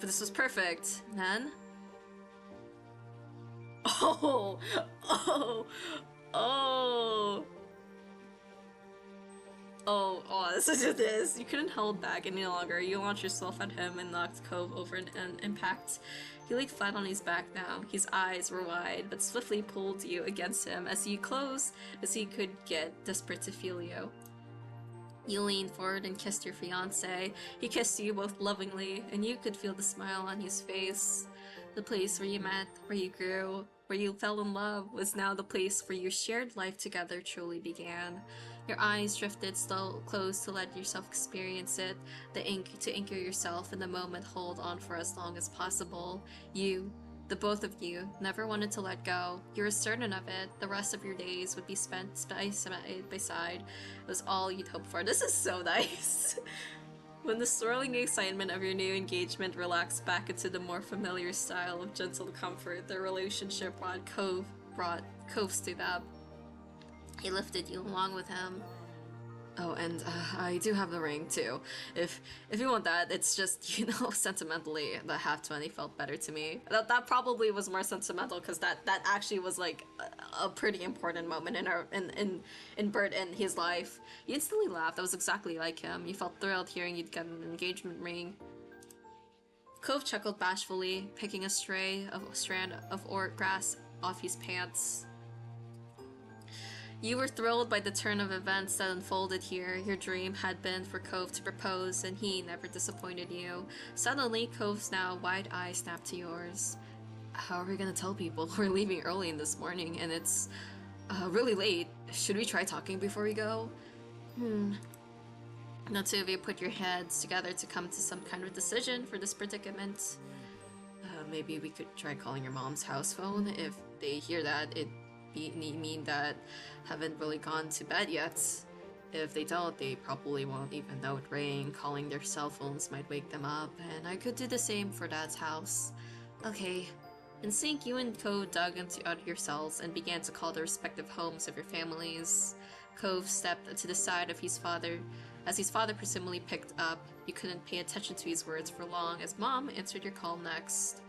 [SPEAKER 4] this was perfect. Then? Oh! Listen to this. You couldn't hold back any longer. You launched yourself at him and knocked Cove over an impact. He lay flat on his back now. His eyes were wide, but swiftly pulled you against him as he close as he could get, desperate to feel you. You leaned forward and kissed your fiancé. He kissed you both lovingly, and you could feel the smile on his face. The place where you met, where you grew, where you fell in love was now the place where your shared life together truly began. Your eyes drifted close to let yourself experience it, to anchor yourself in the moment, hold on for as long as possible. You, the both of you, never wanted to let go. You were certain of it. The rest of your days would be spent side by side. It was all you'd hoped for. This is so nice! When the swirling excitement of your new engagement relaxed back into the more familiar style of gentle comfort, the relationship brought Cove stood up. He lifted you along with him. Oh, and I do have the ring too. If you want that, it's just, you know, sentimentally, the half 20 felt better to me. That probably was more sentimental because that actually was like a pretty important moment in Bert and his life. You instantly laughed. That was exactly like him. You felt thrilled hearing you'd get an engagement ring. Cove chuckled bashfully, picking a strand of grass off his pants. You were thrilled by the turn of events that unfolded here. Your dream had been for Cove to propose, and he never disappointed you. Suddenly, Cove's now wide eyes snapped to yours. How are we gonna tell people? We're leaving early in this morning, and it's really late. Should we try talking before we go? The two of you put your heads together to come to some kind of decision for this predicament. Maybe we could try calling your mom's house phone. If they hear that, it mean that haven't really gone to bed yet. If they don't, they probably won't even know it rang. Calling their cell phones might wake them up, and I could do the same for Dad's house. Okay. In sync, you and Cove dug out of your cells and began to call the respective homes of your families. Cove stepped to the side of his father. As his father presumably picked up, you couldn't pay attention to his words for long as Mom answered your call next.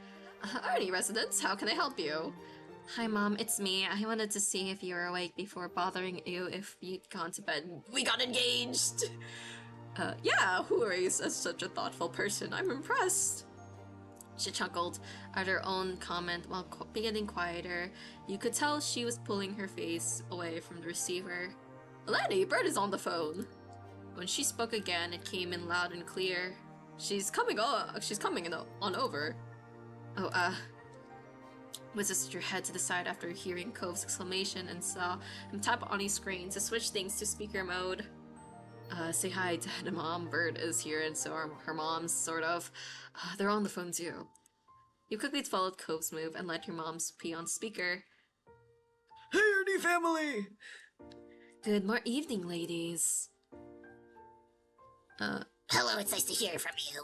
[SPEAKER 4] Arnie residents, how can I help you? Hi Mom, it's me. I wanted to see if you were awake before bothering you if you'd gone to bed. We got engaged! Yeah, who raised such a thoughtful person? I'm impressed. She chuckled at her own comment while getting quieter. You could tell she was pulling her face away from the receiver. Lenny, Bert is on the phone. When she spoke again, it came in loud and clear. She's coming on over. Oh, Whizzes your head to the side after hearing Cove's exclamation and saw him tap on his screen to switch things to speaker mode. Say hi, Dad and Mom. Bert is here, and so are her moms, sort of. They're on the phone too. You quickly followed Cove's move and let your moms be on speaker.
[SPEAKER 5] Hey, Ernie family!
[SPEAKER 4] Good evening, ladies.
[SPEAKER 2] Hello, it's nice to hear from you.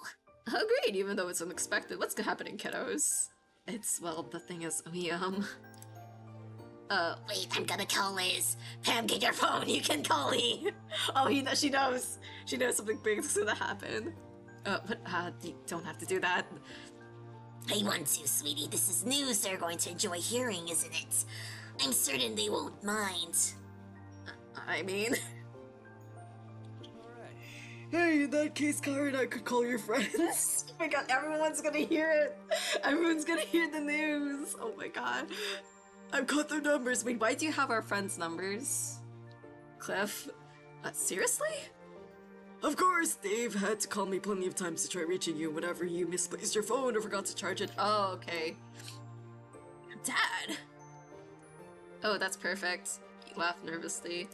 [SPEAKER 4] Oh, great, even though it's unexpected. What's happening, kiddos? It's, well, the thing is,
[SPEAKER 2] Wait, I'm gonna call Liz. Pam, get your phone, you can call me.
[SPEAKER 4] Oh, she knows. She knows something big's gonna happen. But, you don't have to do that.
[SPEAKER 2] I want to, sweetie. This is news they're going to enjoy hearing, isn't it? I'm certain they won't mind.
[SPEAKER 4] I mean...
[SPEAKER 3] Alright.
[SPEAKER 5] Hey, in that case, Kyra and I could call your friends.
[SPEAKER 4] Oh my god, everyone's gonna hear it! Everyone's gonna hear the news! Oh my god.
[SPEAKER 5] I've got their numbers.
[SPEAKER 4] Wait, why do you have our friends' numbers? Cliff? Seriously?
[SPEAKER 5] Of course, Dave had to call me plenty of times to try reaching you whenever you misplaced your phone or forgot to charge it.
[SPEAKER 4] Oh, okay. Dad! Oh, that's perfect. You laughed nervously.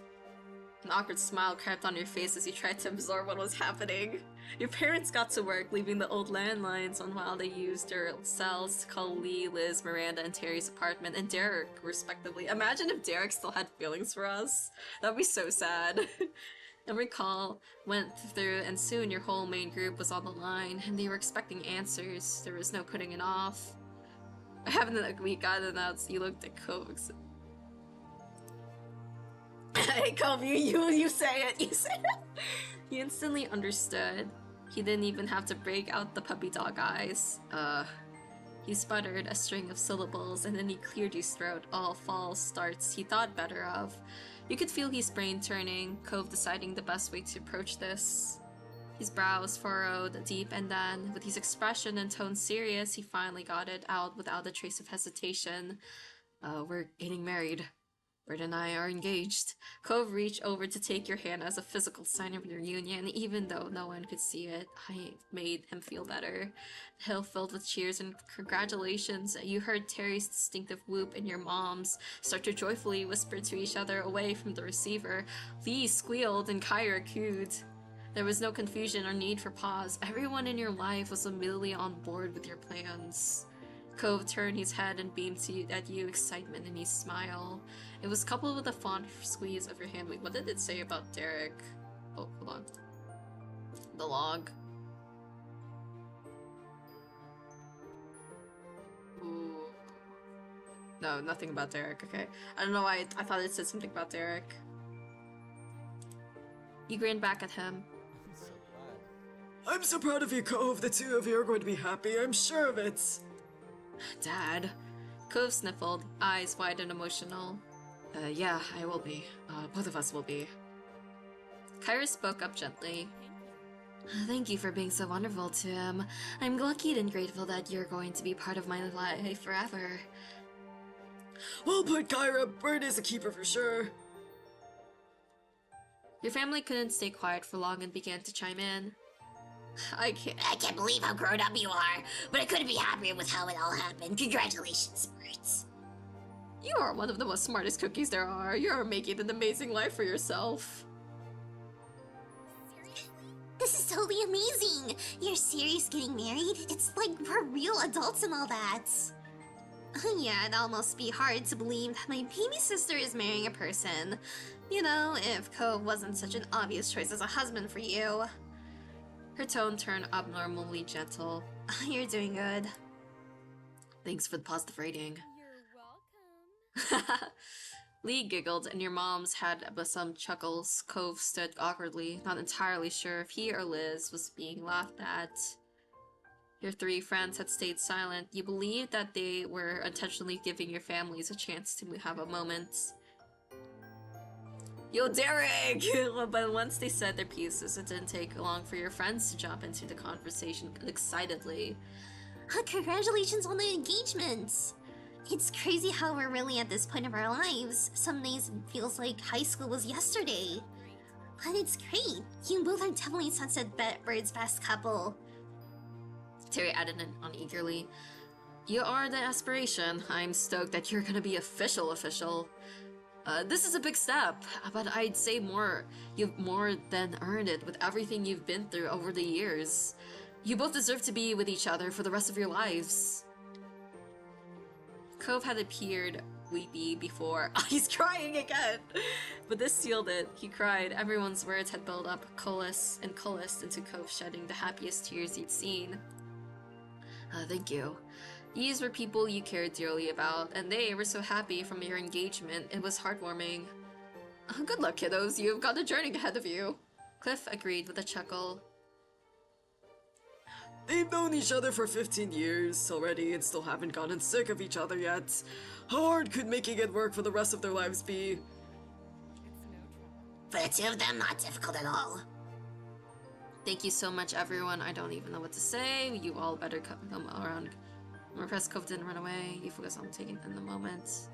[SPEAKER 4] An awkward smile crept on your face as you tried to absorb what was happening. Your parents got to work, leaving the old landlines on while they used their cells to call Lee, Liz, Miranda, and Terry's apartment, and Derek, respectively. Imagine if Derek still had feelings for us. That'd be so sad. Every call went through, and soon your whole main group was on the line, and they were expecting answers. There was no putting it off. I haven't we got announced. You looked at Kovacs. Hey, Cove, you say it, you say it! He instantly understood. He didn't even have to break out the puppy dog eyes. He sputtered a string of syllables and then he cleared his throat, all false starts he thought better of. You could feel his brain turning, Cove deciding the best way to approach this. His brows furrowed deep and then, with his expression and tone serious, he finally got it out without a trace of hesitation. We're getting married. Bert and I are engaged. Cove reached over to take your hand as a physical sign of your union, even though no one could see it. I made him feel better. The hill filled with cheers and congratulations. You heard Terry's distinctive whoop and your moms start to joyfully whisper to each other away from the receiver. Lee squealed and Kyra cooed. There was no confusion or need for pause. Everyone in your life was immediately on board with your plans. Cove turned his head and beamed at you, excitement in his smile. It was coupled with a fond squeeze of your hand. Wait, what did it say about Derek? Oh, hold on. The log. Ooh. No, nothing about Derek, okay. I don't know why I thought it said something about Derek. You grinned back at him.
[SPEAKER 3] I'm so glad.
[SPEAKER 5] I'm so proud of you, Cove. The two of you are going to be happy. I'm sure of it.
[SPEAKER 4] Dad. Cove sniffled, eyes wide and emotional. Yeah, I will be. Both of us will be. Kyra spoke up gently. Thank you for being so wonderful to him. I'm lucky and grateful that you're going to be part of my life forever.
[SPEAKER 5] Well put, Kyra. Bert is a keeper for sure.
[SPEAKER 4] Your family couldn't stay quiet for long and began to chime in.
[SPEAKER 2] I can't believe how grown up you are, but I couldn't be happier with how it all happened. Congratulations, Bert.
[SPEAKER 4] You are one of the most smartest cookies there are. You're making an amazing life for yourself.
[SPEAKER 2] This is totally amazing! You're serious getting married? It's like we're real adults and all that. Yeah, it'd almost be hard to believe that my baby sister is marrying a person. You know, if Cove wasn't such an obvious choice as a husband for you.
[SPEAKER 4] Her tone turned abnormally gentle.
[SPEAKER 2] You're doing good.
[SPEAKER 4] Thanks for the positive rating.
[SPEAKER 6] You're welcome.
[SPEAKER 4] Lee giggled and your moms had some chuckles. Cove stood awkwardly, not entirely sure if he or Liz was being laughed at. Your three friends had stayed silent. You believed that they were intentionally giving your families a chance to have a moment. Yo, Derek! But once they said their pieces, it didn't take long for your friends to jump into the conversation excitedly.
[SPEAKER 2] Congratulations on the engagement! It's crazy how we're really at this point of our lives. Some days it feels like high school was yesterday. But it's great. You both are definitely Sunset Bird's best couple.
[SPEAKER 4] Terry added on eagerly. You are the aspiration. I'm stoked that you're gonna be official. This is a big step, but I'd say you've more than earned it with everything you've been through over the years. You both deserve to be with each other for the rest of your lives. Cove had appeared weepy before. He's crying again! But this sealed it. He cried. Everyone's words had built up, coalesced into Cove shedding the happiest tears he'd seen. Thank you. These were people you cared dearly about, and they were so happy from your engagement. It was heartwarming. Good luck, kiddos. You've got a journey ahead of you. Cliff agreed with a chuckle.
[SPEAKER 5] They've known each other for 15 years already and still haven't gotten sick of each other yet. How hard could making it work for the rest of their lives be?
[SPEAKER 2] For the two of them, not difficult at all.
[SPEAKER 4] Thank you so much, everyone. I don't even know what to say. You all better come around. I'm impressed Cove didn't run away. You focus on taking in the moment.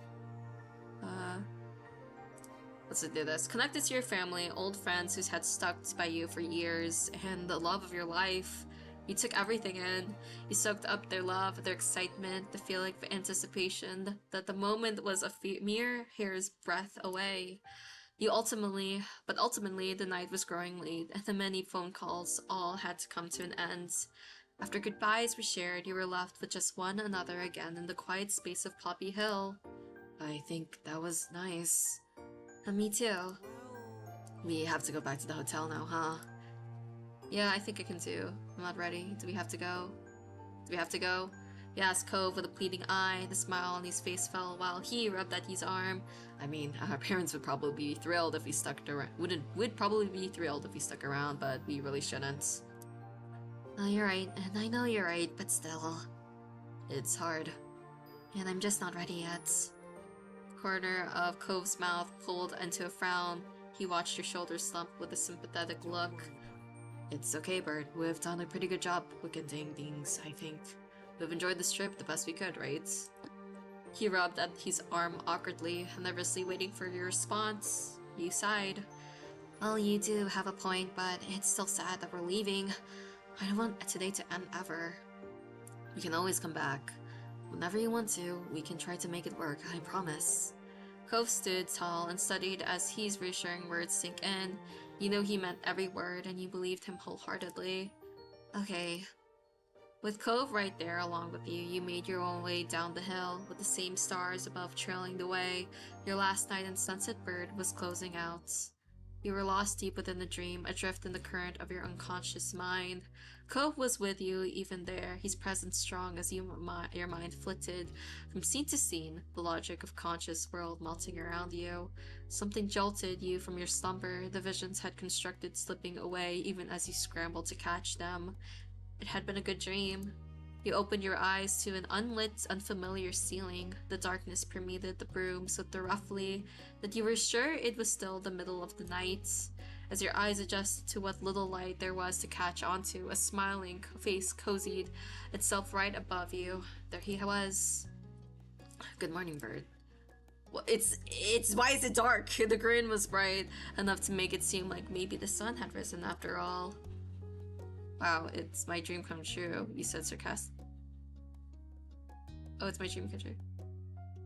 [SPEAKER 4] Let's do this. Connected to your family, old friends who had stuck by you for years, and the love of your life. You took everything in. You soaked up their love, their excitement, the feeling of anticipation, that the moment was a mere hair's breadth away. Ultimately, the night was growing late, and the many phone calls all had to come to an end. After goodbyes were shared, you were left with just one another again in the quiet space of Poppy Hill. I think that was nice. Me too. We have to go back to the hotel now, huh? Yeah, I think I can too. I'm not ready. Do we have to go? He asked Cove with a pleading eye. The smile on his face fell while he rubbed at his arm. I mean, our parents would probably be thrilled if we stuck around. Would probably be thrilled if we stuck around, but we really shouldn't. You're right, and I know you're right, but still. It's hard. And I'm just not ready yet. Corner of Cove's mouth pulled into a frown. He watched your shoulders slump with a sympathetic look. It's okay, Bert. We've done a pretty good job containing things, I think. We've enjoyed this trip the best we could, right? He rubbed at his arm awkwardly, nervously waiting for your response. You sighed. Well, you do have a point, but it's still sad that we're leaving. I don't want today to end ever. You can always come back. Whenever you want to, we can try to make it work, I promise. Cove stood tall and studied as his reassuring words sank in. You know he meant every word, and you believed him wholeheartedly. Okay. With Cove right there along with you, you made your own way down the hill, with the same stars above trailing the way. Your last night in Sunset Bird was closing out. You were lost deep within the dream, adrift in the current of your unconscious mind. Cove was with you even there, his presence strong as your mind flitted from scene to scene, the logic of conscious world melting around you. Something jolted you from your slumber, the visions had constructed slipping away even as you scrambled to catch them. It had been a good dream. You opened your eyes to an unlit, unfamiliar ceiling. The darkness permeated the room so thoroughly that you were sure it was still the middle of the night. As your eyes adjusted to what little light there was to catch onto, a smiling face cozied itself right above you. There he was. Good morning, Bird. Well, it's why is it dark? The grin was bright enough to make it seem like maybe the sun had risen after all. Wow, it's my dream come true, you said sarcastically. Oh, it's my dream come true.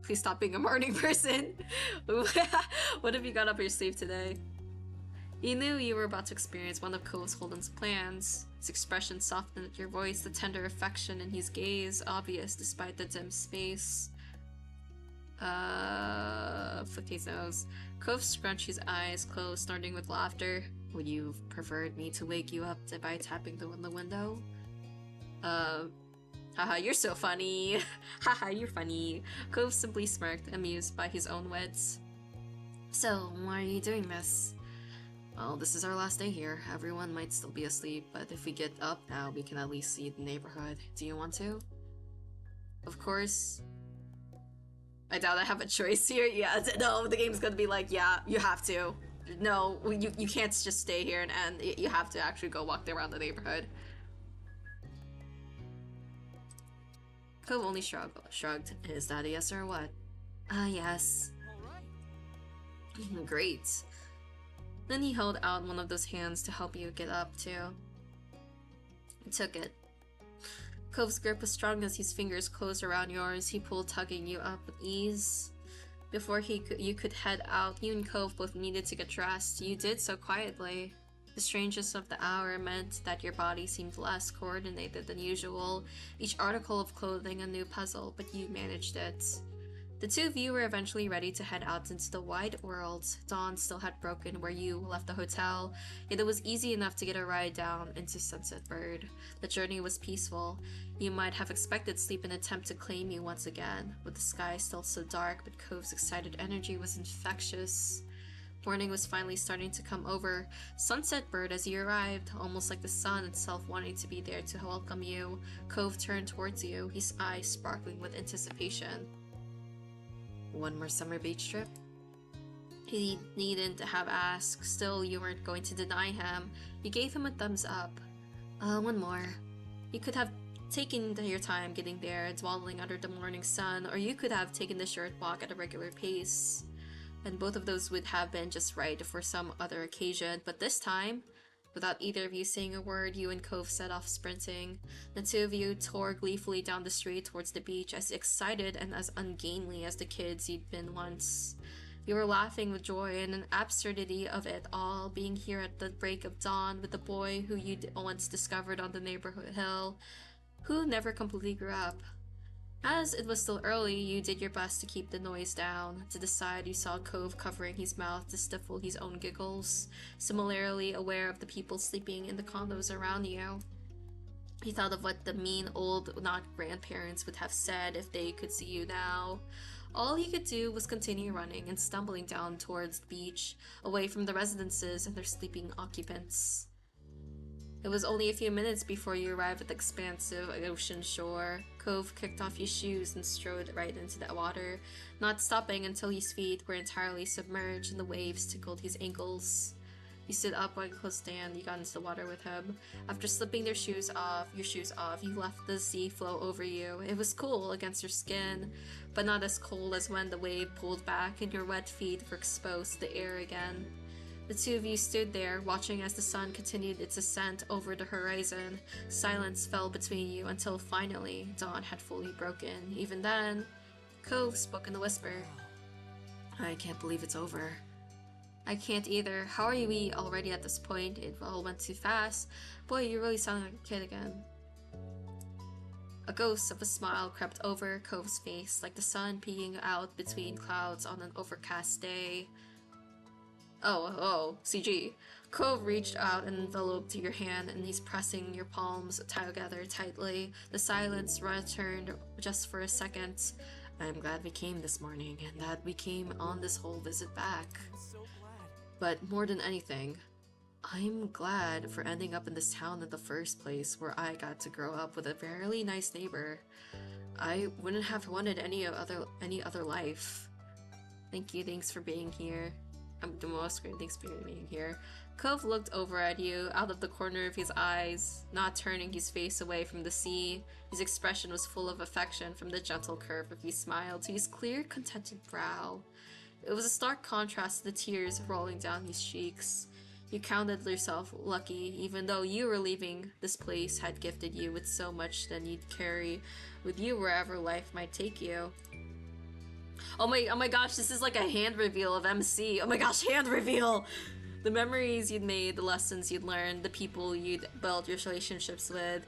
[SPEAKER 4] Please stop being a morning person. What have you got up your sleeve today? You knew you were about to experience one of Cove's Holden's plans. His expression softened at your voice, the tender affection in his gaze obvious despite the dim space. Flicked his nose. Cove scrunched his eyes closed, snorting with laughter. Would you have preferred me to wake you up by tapping the window? Haha, you're so funny. Haha, you're funny. Cove simply smirked, amused by his own wits. So, why are you doing this? Well, this is our last day here. Everyone might still be asleep, but if we get up now, we can at least see the neighborhood. Do you want to? Of course. I doubt I have a choice here. Yeah, no, the game's gonna be like, yeah, you have to. No, you can't just stay here and you have to actually go walk around the neighborhood. Cove only shrugged. Is that a yes or what? Yes. Great. Then he held out one of those hands to help you get up too. You took it. Cove's grip was strong as his fingers closed around yours. He pulled, tugging you up with ease. Before you could head out, you and Cove both needed to get dressed. You did so quietly. The strangeness of the hour meant that your body seemed less coordinated than usual, each article of clothing a new puzzle, but you managed it. The two of you were eventually ready to head out into the wide world. Dawn still had broken where you left the hotel, yet it was easy enough to get a ride down into Sunset Bird. The journey was peaceful. You might have expected sleep in an attempt to claim you once again, with the sky still so dark, but Cove's excited energy was infectious. Morning was finally starting to come over. Sunset Bird as you arrived, almost like the sun itself wanting to be there to welcome you. Cove turned towards you, his eyes sparkling with anticipation. One more summer beach trip? He needn't have asked. Still, you weren't going to deny him. You gave him a thumbs up. One more. You could have taken your time getting there, dawdling under the morning sun, or you could have taken the short walk at a regular pace. And both of those would have been just right for some other occasion, but this time, without either of you saying a word, you and Cove set off sprinting. The two of you tore gleefully down the street towards the beach, as excited and as ungainly as the kids you'd been once. You were laughing with joy and an absurdity of it all, being here at the break of dawn with the boy who you'd once discovered on the neighborhood hill, who never completely grew up. As it was still early, you did your best to keep the noise down. To the side, you saw Cove covering his mouth to stifle his own giggles, similarly aware of the people sleeping in the condos around you. He thought of what the mean old not-grandparents would have said if they could see you now. All he could do was continue running and stumbling down towards the beach, away from the residences and their sleeping occupants. It was only a few minutes before you arrived at the expansive ocean shore. Cove kicked off his shoes and strode right into the water, not stopping until his feet were entirely submerged and the waves tickled his ankles. You stood up while close stand. You got into the water with him. After slipping your shoes off, you left the sea flow over you. It was cool against your skin, but not as cold as when the wave pulled back and your wet feet were exposed to the air again. The two of you stood there, watching as the sun continued its ascent over the horizon. Silence fell between you until finally dawn had fully broken. Even then, Cove spoke in a whisper. I can't believe it's over. I can't either. How are we already at this point? It all went too fast. Boy, you really sound like a kid again. A ghost of a smile crept over Cove's face, like the sun peeking out between clouds on an overcast day. Oh, CG. Cove reached out and enveloped your hand, and he's pressing your palms together tightly. The silence returned just for a second. I'm glad we came this morning, and that we came on this whole visit back. But more than anything, I'm glad for ending up in this town in the first place, where I got to grow up with a really nice neighbor. I wouldn't have wanted any other life. Thanks for being here. I'm the most great things for being here. Cove looked over at you out of the corner of his eyes, not turning his face away from the sea. His expression was full of affection, from the gentle curve of his smile to his clear, contented brow. It was a stark contrast to the tears rolling down his cheeks. You counted yourself lucky, even though you were leaving, this place had gifted you with so much that you'd carry with you wherever life might take you. Oh my gosh, this is like a hand reveal of MC. Oh my gosh, hand reveal! The memories you'd made, the lessons you'd learned, the people you'd built your relationships with.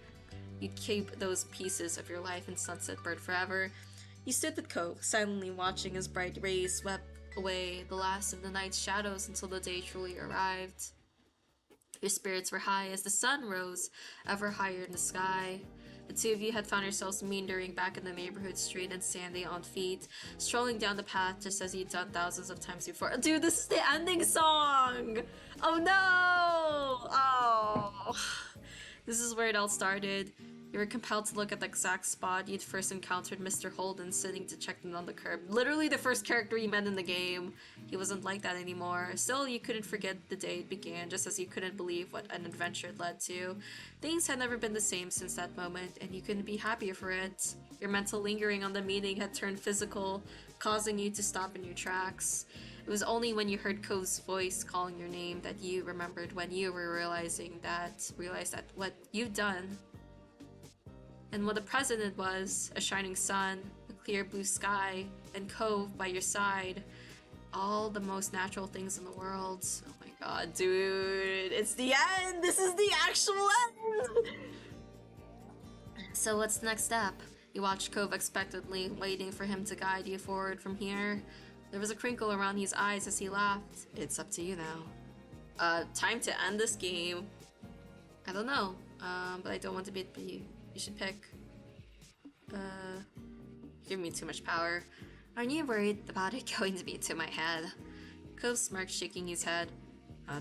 [SPEAKER 4] You'd keep those pieces of your life in Sunset Bird forever. You stood with Cove, silently watching as bright rays swept away the last of the night's shadows until the day truly arrived. Your spirits were high as the sun rose ever higher in the sky. The two of you had found yourselves meandering back in the neighborhood street and standing on feet, strolling down the path just as you'd done thousands of times before. Dude, this is the ending song! Oh no! Oh. This is where it all started. You were compelled to look at the exact spot you'd first encountered Mr. Holden sitting dejected on the curb. Literally the first character you met in the game. He wasn't like that anymore. Still, you couldn't forget the day it began, just as you couldn't believe what an adventure it led to. Things had never been the same since that moment, and you couldn't be happier for it. Your mental lingering on the meeting had turned physical, causing you to stop in your tracks. It was only when you heard Cove's voice calling your name that you remembered when you were realized that what you've done And what a present it was, a shining sun, a clear blue sky, and Cove by your side. All the most natural things in the world. Oh my god, dude. It's the end! This is the actual end! So what's the next step? You watched Cove expectantly, waiting for him to guide you forward from here. There was a crinkle around his eyes as he laughed. It's up to you now. Time to end this game. I don't know, but I don't want to be you. You should pick. Give me too much power. Aren't you worried about it going to be to my head? Cove smirked, shaking his head.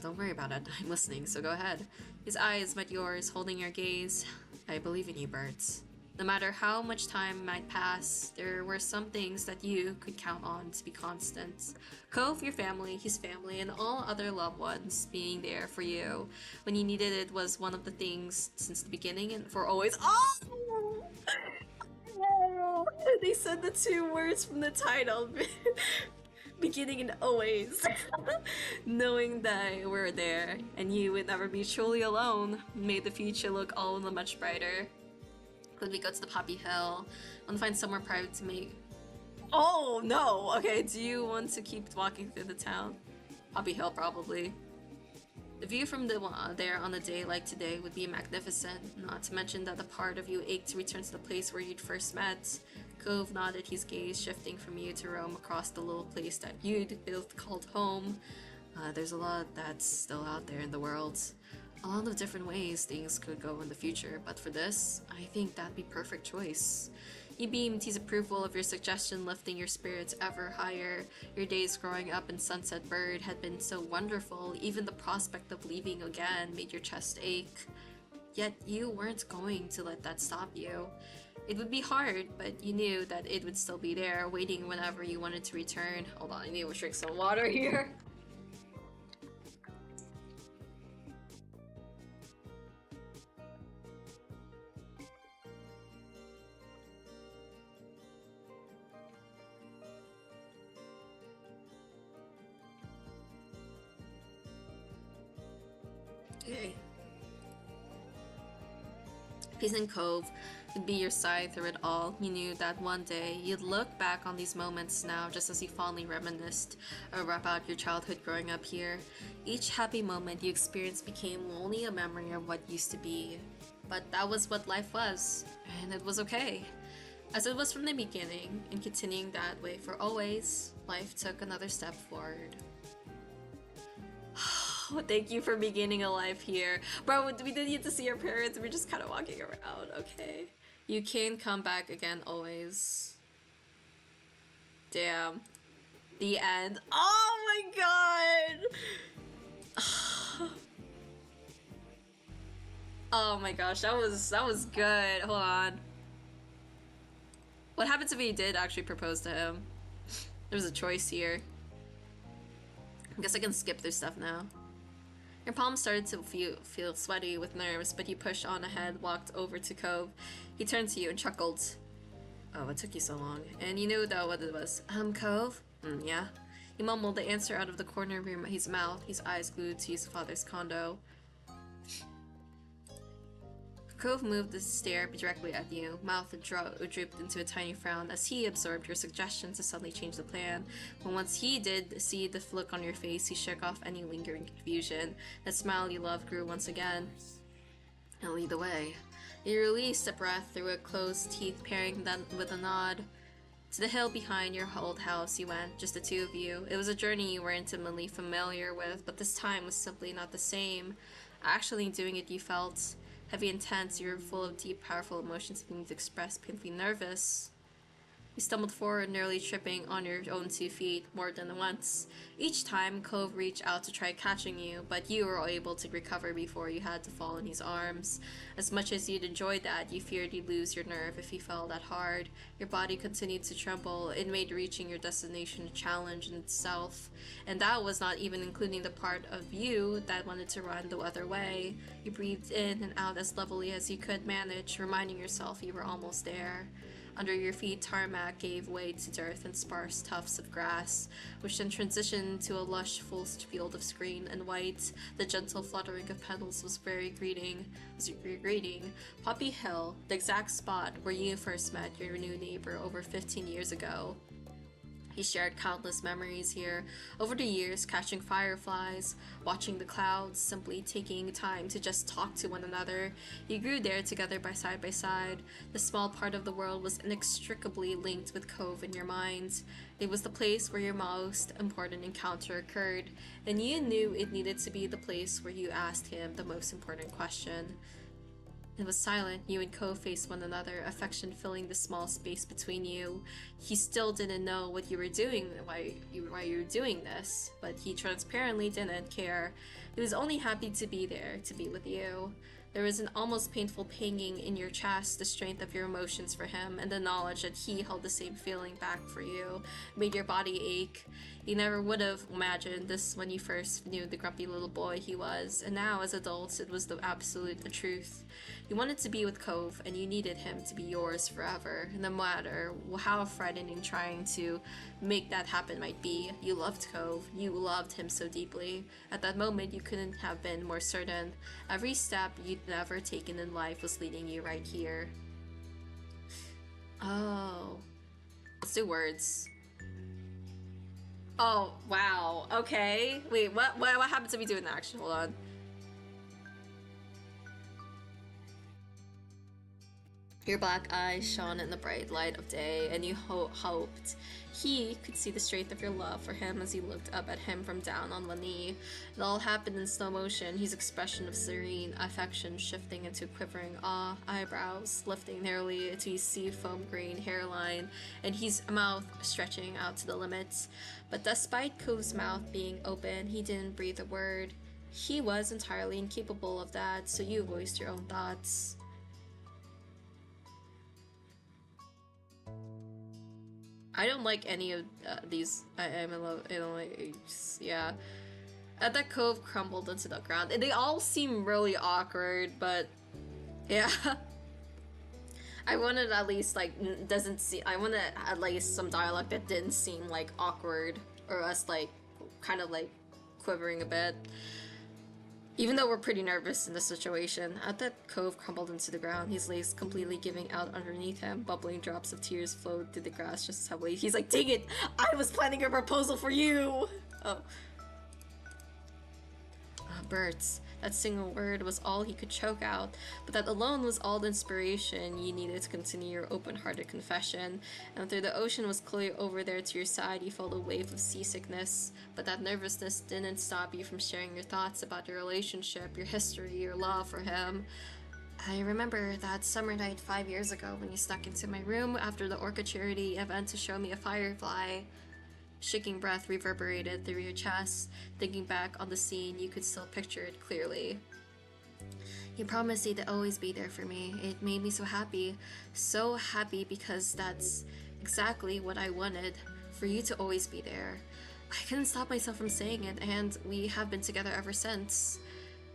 [SPEAKER 4] Don't worry about it. I'm listening, so go ahead. His eyes met yours, holding your gaze. I believe in you, birds. No matter how much time might pass, there were some things that you could count on to be constant. Cove, your family, his family, and all other loved ones being there for you when you needed it was one of the things since the beginning and for always. Oh! They said the two words from the title. Beginning and always. Knowing that we're there and you would never be truly alone made the future look all the much brighter. When we go to the Poppy Hill, I want to find somewhere private to make. Oh no! Okay, do you want to keep walking through the town? Poppy Hill, probably. The view from there on a day like today would be magnificent, not to mention that the part of you ached to return to the place where you'd first met. Cove nodded, his gaze shifting from you to roam across the little place that you'd built called home. There's a lot that's still out there in the world. A lot of different ways things could go in the future, but for this, I think that'd be perfect choice. He beamed his approval of your suggestion, lifting your spirits ever higher. Your days growing up in Sunset Bird had been so wonderful, even the prospect of leaving again made your chest ache. Yet you weren't going to let that stop you. It would be hard, but you knew that it would still be there, waiting whenever you wanted to return. Hold on, I need to drink some water here. Okay. Peace and Cove would be your side through it all. You knew that one day you'd look back on these moments now just as you fondly reminisced about your childhood growing up here. Each happy moment you experienced became only a memory of what used to be. But that was what life was, and it was okay. As it was from the beginning, and continuing that way for always, life took another step forward. Thank you for beginning a life here. Bro, we didn't get to see our parents. We're just kind of walking around, okay? You can come back again always. Damn. The end. Oh my god! Oh my gosh, that was good. Hold on. What happens if he did actually propose to him? There's a choice here. I guess I can skip through stuff now. Your palms started to feel sweaty with nerves, but you pushed on ahead, walked over to Cove. He turned to you and chuckled. Oh, what took you so long? And you knew though what it was. Cove? Yeah? He mumbled the answer out of the corner of his mouth, his eyes glued to his father's condo. Cove moved to stare directly at you, mouth drooped into a tiny frown as he absorbed your suggestion to suddenly change the plan. But once he did see the look on your face, he shook off any lingering confusion. That smile you loved grew once again. I'll lead the way. You released a breath through a closed teeth, pairing them with a nod. To the hill behind your old house you went, just the two of you. It was a journey you were intimately familiar with, but this time was simply not the same. Actually doing it, you felt heavy and tense. You were full of deep, powerful emotions you need to express, painfully nervous. You stumbled forward, nearly tripping on your own 2 feet more than once. Each time, Cove reached out to try catching you, but you were able to recover before you had to fall in his arms. As much as you'd enjoyed that, you feared you'd lose your nerve if he fell that hard. Your body continued to tremble. It made reaching your destination a challenge in itself. And that was not even including the part of you that wanted to run the other way. You breathed in and out as levelly as you could manage, reminding yourself you were almost there. Under your feet, tarmac gave way to dirt and sparse tufts of grass, which then transitioned to a lush, full field of green and white. The gentle fluttering of petals was very greeting. Poppy Hill, the exact spot where you first met your new neighbor over 15 years ago. He shared countless memories here over the years, catching fireflies, watching the clouds, simply taking time to just talk to one another. You grew there together by side. The small part of the world was inextricably linked with Cove in your mind. It was the place where your most important encounter occurred, and you knew it needed to be the place where you asked him the most important question. It was silent. You and Ko faced one another, affection filling the small space between you. He still didn't know what you were doing, why you were doing this, but he transparently didn't care. He was only happy to be there, to be with you. There was an almost painful pinging in your chest, the strength of your emotions for him, and the knowledge that he held the same feeling back for you made your body ache. You never would have imagined this when you first knew the grumpy little boy he was, and now as adults it was the absolute truth. You wanted to be with Cove, and you needed him to be yours forever, no matter how frightening trying to make that happen might be. You loved Cove. You loved him so deeply. At that moment, you couldn't have been more certain. Every step you'd never taken in life was leading you right here. Oh. Let's do words. Oh, wow. Okay. Wait, what happens if we do an action? Hold on. Your black eyes shone in the bright light of day, and you hoped he could see the strength of your love for him as you looked up at him from down on one knee. It all happened in slow motion, his expression of serene affection shifting into quivering awe, eyebrows lifting nearly to his sea foam green hairline, and his mouth stretching out to the limits. But despite Kove's mouth being open, he didn't breathe a word. He was entirely incapable of that, so you voiced your own thoughts. I don't like any of these. I'm in love. I don't like. Yeah. At that Cove crumbled into the ground. They all seem really awkward, but yeah. I wanted at least like doesn't seem. I wanted at least some dialogue that didn't seem like awkward or us like kind of like quivering a bit. Even though we're pretty nervous in this situation, at that Cove crumbled into the ground, his legs completely giving out underneath him. Bubbling drops of tears flowed through the grass just as heavily. He's like, dang it! I was planning a proposal for you! Oh. Birds. That single word was all he could choke out, but that alone was all the inspiration you needed to continue your open-hearted confession. And though the ocean was clearly over there to your side, you felt a wave of seasickness, but that nervousness didn't stop you from sharing your thoughts about your relationship, your history, your love for him. I remember that summer night 5 years ago when you snuck into my room after the Orca charity event to show me a firefly. Shaking breath reverberated through your chest. Thinking back on the scene, you could still picture it clearly. You promised you'd always be there for me. It made me so happy because that's exactly what I wanted, for you to always be there. I couldn't stop myself from saying it, and we have been together ever since.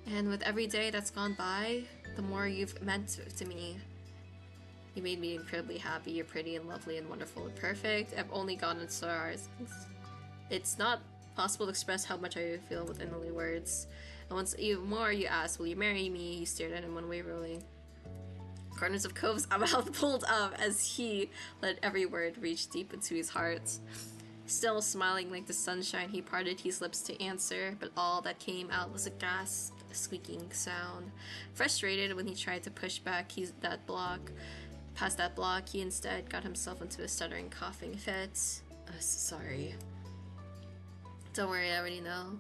[SPEAKER 4] And with every day that's gone by, the more you've meant to me. You made me incredibly happy. You're pretty and lovely and wonderful and perfect. I've only gotten stars. It's not possible to express how much I feel within only words. And once even more you asked, will you marry me? You stared at him one way rolling. Corners of Cove's mouth pulled up as he let every word reach deep into his heart. Still smiling like the sunshine, he parted his lips to answer, but all that came out was a gasp, a squeaking sound. Frustrated when he tried to push back past that block, he instead got himself into a stuttering, coughing fit. Sorry. Don't worry, I already know.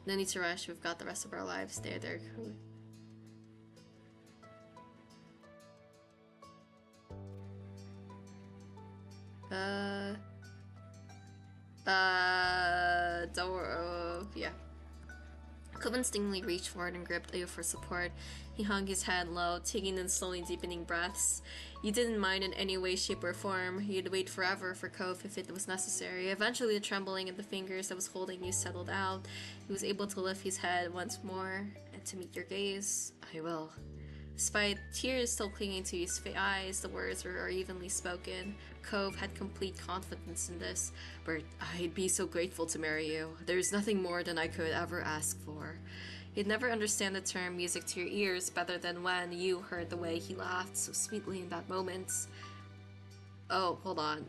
[SPEAKER 4] No need to rush, we've got the rest of our lives. There. Don't worry, yeah. Cove instinctively reached forward and gripped you for support. He hung his head low, taking in slowly deepening breaths. You didn't mind in any way, shape, or form. You'd wait forever for Cove if it was necessary. Eventually, the trembling in the fingers that was holding you settled out. He was able to lift his head once more and to meet your gaze. I will. Despite tears still clinging to his eyes, the words were evenly spoken. Cove had complete confidence in this. Bert, I'd be so grateful to marry you. There's nothing more than I could ever ask for. You'd never understand the term music to your ears better than when you heard the way he laughed so sweetly in that moment. Oh, hold on.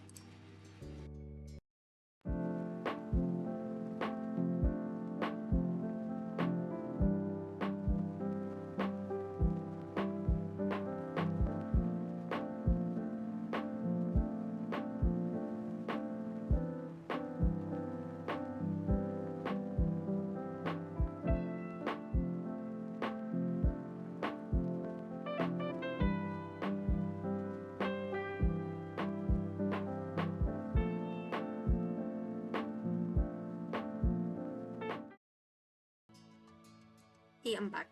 [SPEAKER 4] Hey, I'm back.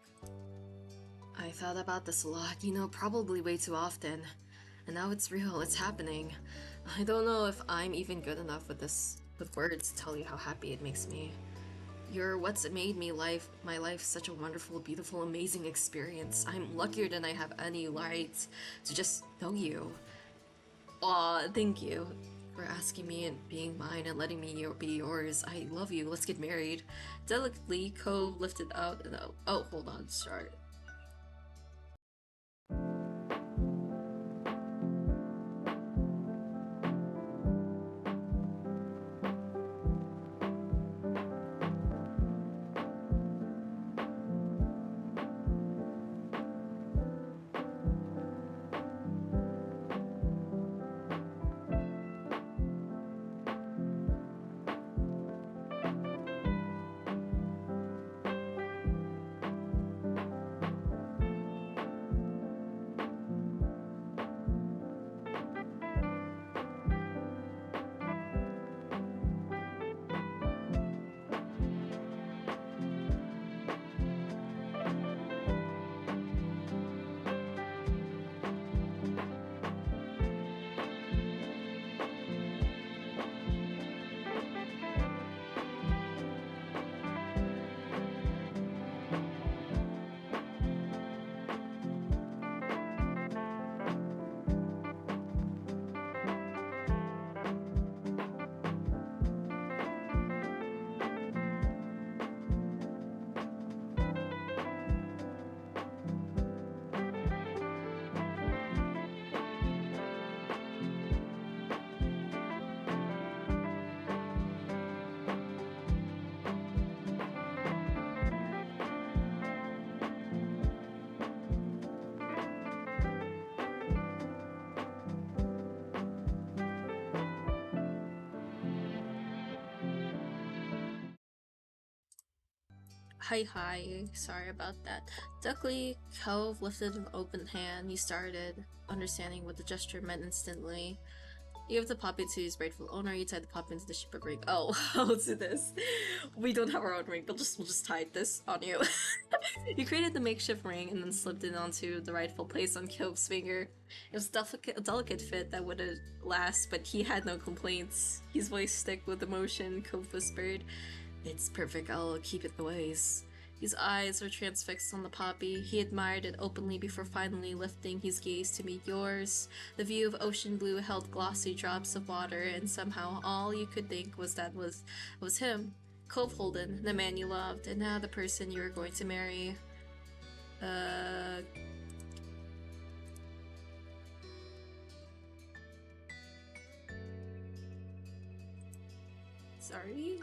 [SPEAKER 4] I thought about this a lot, probably way too often. And now it's real, it's happening. I don't know if I'm even good enough with words to tell you how happy it makes me. You're what's made my life such a wonderful, beautiful, amazing experience. I'm luckier than I have any right to just know you. Aw, thank you for asking me and being mine and letting me be yours. I love you. Let's get married. Delicately, Cove lifted out and oh, hold on, sorry. Hi, sorry about that. Duckly, Cove lifted an open hand. He started, understanding what the gesture meant instantly. You give the puppy to his rightful owner, you tie the puppy into the ship of ring. Oh, I'll do this. We don't have our own ring, we'll just tie this on you. You created the makeshift ring and then slipped it onto the rightful place on Cove's finger. It was a delicate fit that wouldn't last, but he had no complaints. His voice thick with emotion, Cove whispered, "It's perfect, I'll keep it always." His eyes were transfixed on the poppy. He admired it openly before finally lifting his gaze to meet yours. The view of ocean blue held glossy drops of water, and somehow all you could think was that was him. Cove Holden, the man you loved, and now the person you were going to marry. Sorry?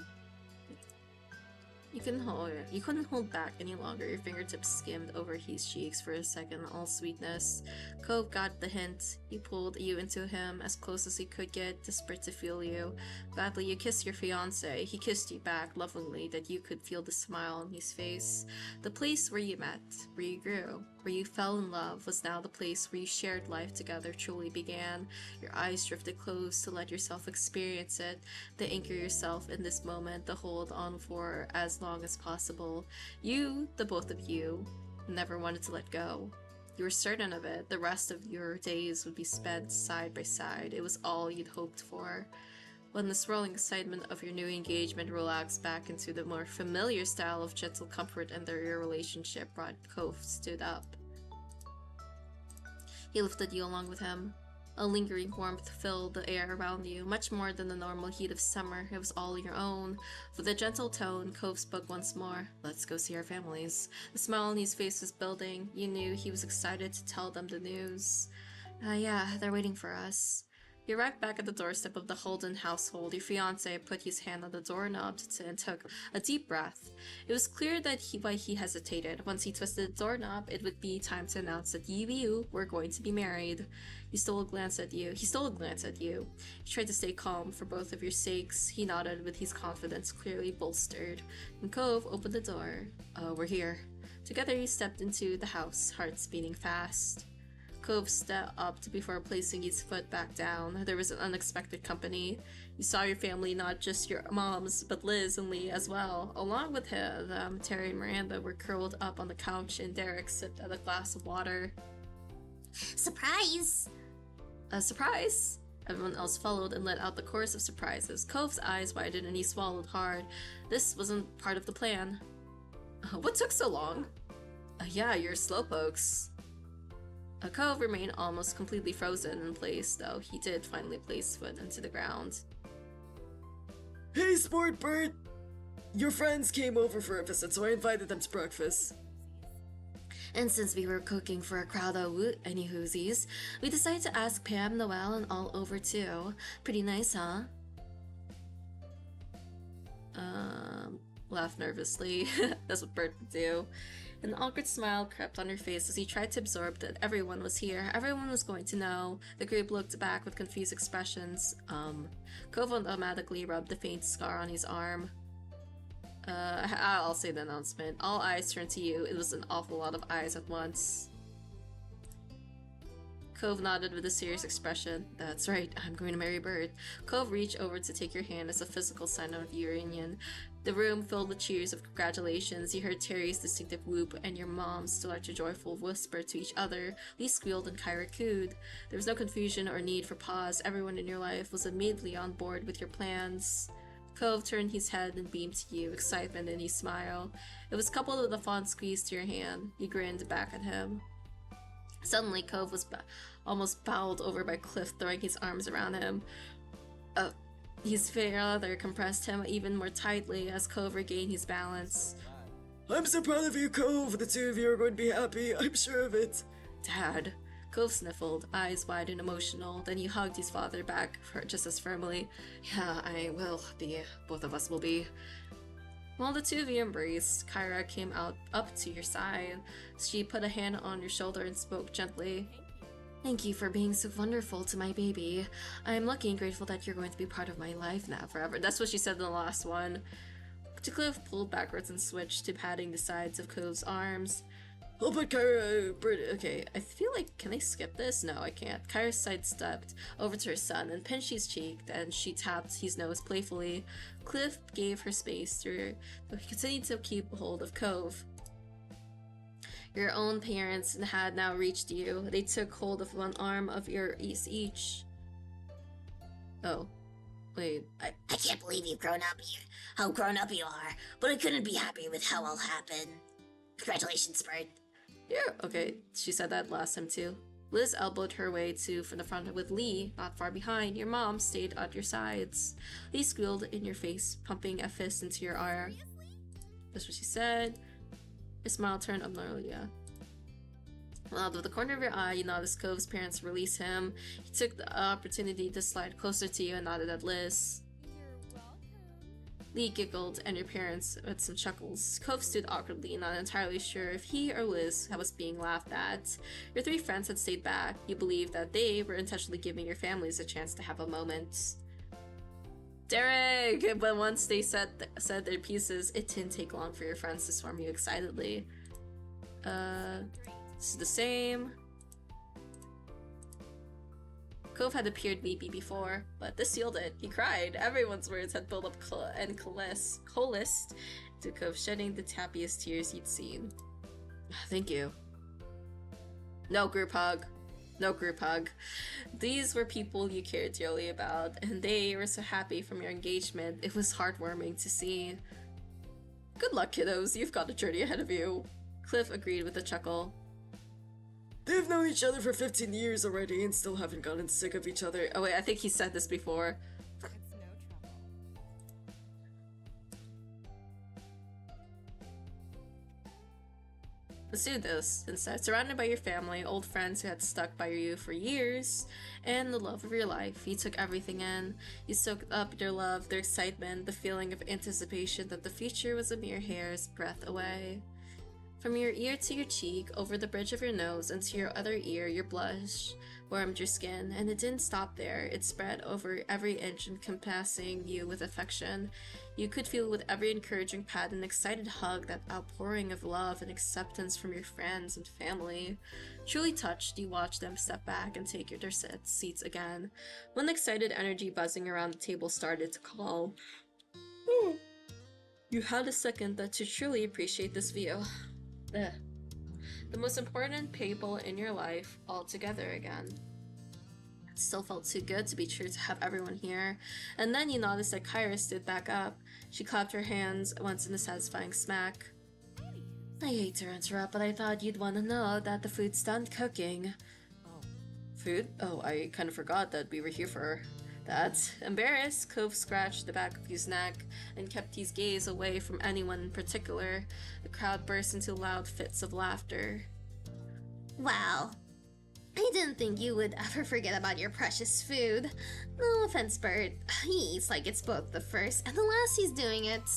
[SPEAKER 4] You couldn't hold back any longer. Your fingertips skimmed over his cheeks for a second, all sweetness. Cove got the hint. He pulled you into him as close as he could get, desperate to feel you. Gladly, you kissed your fiancé. He kissed you back, lovingly, that you could feel the smile on his face. The place where you met, where you grew, where you fell in love, was now the place where you shared life together truly began. Your eyes drifted close to let yourself experience it, to anchor yourself in this moment, to hold on for as long as possible. You, the both of you, never wanted to let go. You were certain of it. The rest of your days would be spent side by side. It was all you'd hoped for. When the swirling excitement of your new engagement relaxed back into the more familiar style of gentle comfort and their relationship, Cove stood up. He lifted you along with him. A lingering warmth filled the air around you, much more than the normal heat of summer. It was all your own. With a gentle tone, Cove spoke once more. Let's go see our families. The smile on his face was building. You knew he was excited to tell them the news. Yeah, they're waiting for us. You arrived back at the doorstep of the Holden household. Your fiancé put his hand on the doorknob and took a deep breath. It was clear that why he hesitated. Once he twisted the doorknob, it would be time to announce that you were going to be married. He stole a glance at you. He tried to stay calm for both of your sakes. He nodded with his confidence clearly bolstered. And Cove opened the door. We're here. Together you stepped into the house, hearts beating fast. Cove stepped up before placing his foot back down. There was an unexpected company. You saw your family, not just your moms, but Liz and Lee as well. Along with them, Terry and Miranda were curled up on the couch and Derek sipped at a glass of water.
[SPEAKER 2] Surprise!
[SPEAKER 4] A surprise! Everyone else followed and let out the chorus of surprises. Cove's eyes widened and he swallowed hard. This wasn't part of the plan. What took so long? Yeah, you're slowpokes. Cove remained almost completely frozen in place, though he did finally place foot into the ground.
[SPEAKER 5] Hey, Sport Bert! Your friends came over for a visit, so I invited them to breakfast.
[SPEAKER 4] And since we were cooking for a crowd of any whoosies, we decided to ask Pam, Noelle, and all over too. Pretty nice, huh? Laughed nervously. That's what Bert would do. An awkward smile crept on her face as he tried to absorb that everyone was here. Everyone was going to know. The group looked back with confused expressions. Cove automatically rubbed the faint scar on his arm. I'll say the announcement. All eyes turned to you. It was an awful lot of eyes at once. Cove nodded with a serious expression. That's right, I'm going to marry Bert. Cove reached over to take your hand as a physical sign of your union. The room filled with cheers of congratulations. You heard Terry's distinctive whoop and your mom start a joyful whisper to each other. Lee squealed and Kyra cooed. There was no confusion or need for pause. Everyone in your life was immediately on board with your plans. Cove turned his head and beamed to you, excitement in his smile. It was coupled with a fond squeeze to your hand. You grinned back at him. Suddenly, Cove was almost bowled over by Cliff, throwing his arms around him. His father compressed him even more tightly as Cove regained his balance.
[SPEAKER 5] I'm so proud of you, Cove. The two of you are going to be happy. I'm sure of it.
[SPEAKER 4] Dad. Cove sniffled, eyes wide and emotional. Then he hugged his father back just as firmly. Yeah, I will be. Both of us will be. While the two of you embraced, Kyra came up to your side. She put a hand on your shoulder and spoke gently. Thank you for being so wonderful to my baby. I am lucky and grateful that you're going to be part of my life now forever. That's what she said in the last one. Cliff pulled backwards and switched to patting the sides of Cove's arms.
[SPEAKER 5] I'll put Kyra...
[SPEAKER 4] Okay, I feel like, can I skip this? No, I can't. Kyra sidestepped over to her son and pinched his cheek, then she tapped his nose playfully. Cliff gave her space but he continued to keep hold of Cove. Your own parents had now reached you. They took hold of one arm of your each. Oh. Wait.
[SPEAKER 2] I can't believe you've grown up here. How grown up you are, but I couldn't be happy with how all happened. Congratulations, Bert.
[SPEAKER 4] Yeah, okay. She said that last time too. Liz elbowed her way from the front with Lee, not far behind. Your mom stayed at your sides. Lee squealed in your face, pumping a fist into your arm. That's what she said. Your smile turned abnormally. Out of the corner of your eye, you noticed Cove's parents release him. He took the opportunity to slide closer to you and nodded at Liz.
[SPEAKER 6] You're welcome.
[SPEAKER 4] Lee giggled, and your parents with some chuckles. Cove stood awkwardly, not entirely sure if he or Liz was being laughed at. Your three friends had stayed back. You believed that they were intentionally giving your families a chance to have a moment. Derek! But once they said their pieces, it didn't take long for your friends to swarm you excitedly. This is the same. Cove had appeared weepy before, but this sealed it. He cried. Everyone's words had built up and coalesced to Cove shedding the happiest tears he'd seen. Thank you. No group hug. No group hug. These were people you cared dearly about, and they were so happy from your engagement. It was heartwarming to see. Good luck, kiddos. You've got a journey ahead of you. Cliff agreed with a chuckle.
[SPEAKER 5] They've known each other for 15 years already and still haven't gotten sick of each other.
[SPEAKER 4] Oh wait, I think he said this before.
[SPEAKER 6] It's no trouble.
[SPEAKER 4] Let's do this instead. Surrounded by your family, old friends who had stuck by you for years, and the love of your life. You took everything in. You soaked up their love, their excitement, the feeling of anticipation that the future was a mere hair's breadth away. From your ear to your cheek, over the bridge of your nose, and to your other ear, your blush warmed your skin, and it didn't stop there. It spread over every inch, encompassing you with affection. You could feel with every encouraging pat and excited hug that outpouring of love and acceptance from your friends and family. Truly touched, you watched them step back and take their seats again. When excited energy buzzing around the table started to call, you had a second that to truly appreciate this view. Ugh. The most important people in your life all together again. It still felt too good to be true to have everyone here. And then you noticed that Kyra stood back up. She clapped her hands once in a satisfying smack. I hate to interrupt, but I thought you'd want to know that the food's done cooking. Food? Oh, I kind of forgot that we were here for that. Embarrassed, Cove scratched the back of his neck and kept his gaze away from anyone in particular. The crowd burst into loud fits of laughter.
[SPEAKER 2] Wow. I didn't think you would ever forget about your precious food. No offense, Bert. He eats like it's both the first and the last he's doing it.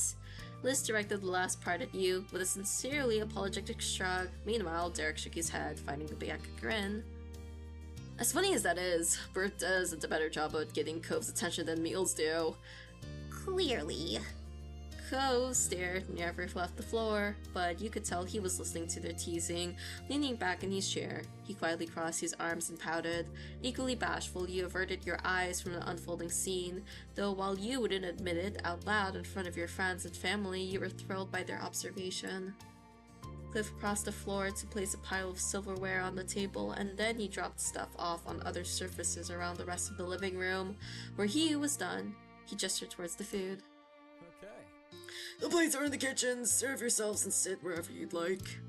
[SPEAKER 4] Liz directed the last part at you with a sincerely apologetic shrug. Meanwhile, Derek shook his head, finding the back grin. As funny as that is, Bert does a better job at getting Cove's attention than meals do.
[SPEAKER 2] Clearly.
[SPEAKER 4] Cove stared, never left the floor, but you could tell he was listening to their teasing, leaning back in his chair. He quietly crossed his arms and pouted. Equally bashful, you averted your eyes from the unfolding scene, though while you wouldn't admit it out loud in front of your friends and family, you were thrilled by their observation. Cliff crossed the floor to place a pile of silverware on the table, and then he dropped stuff off on other surfaces around the rest of the living room. Where he was done, he gestured towards the food.
[SPEAKER 3] Okay.
[SPEAKER 5] The plates are in the kitchen. Serve yourselves and sit wherever you'd like.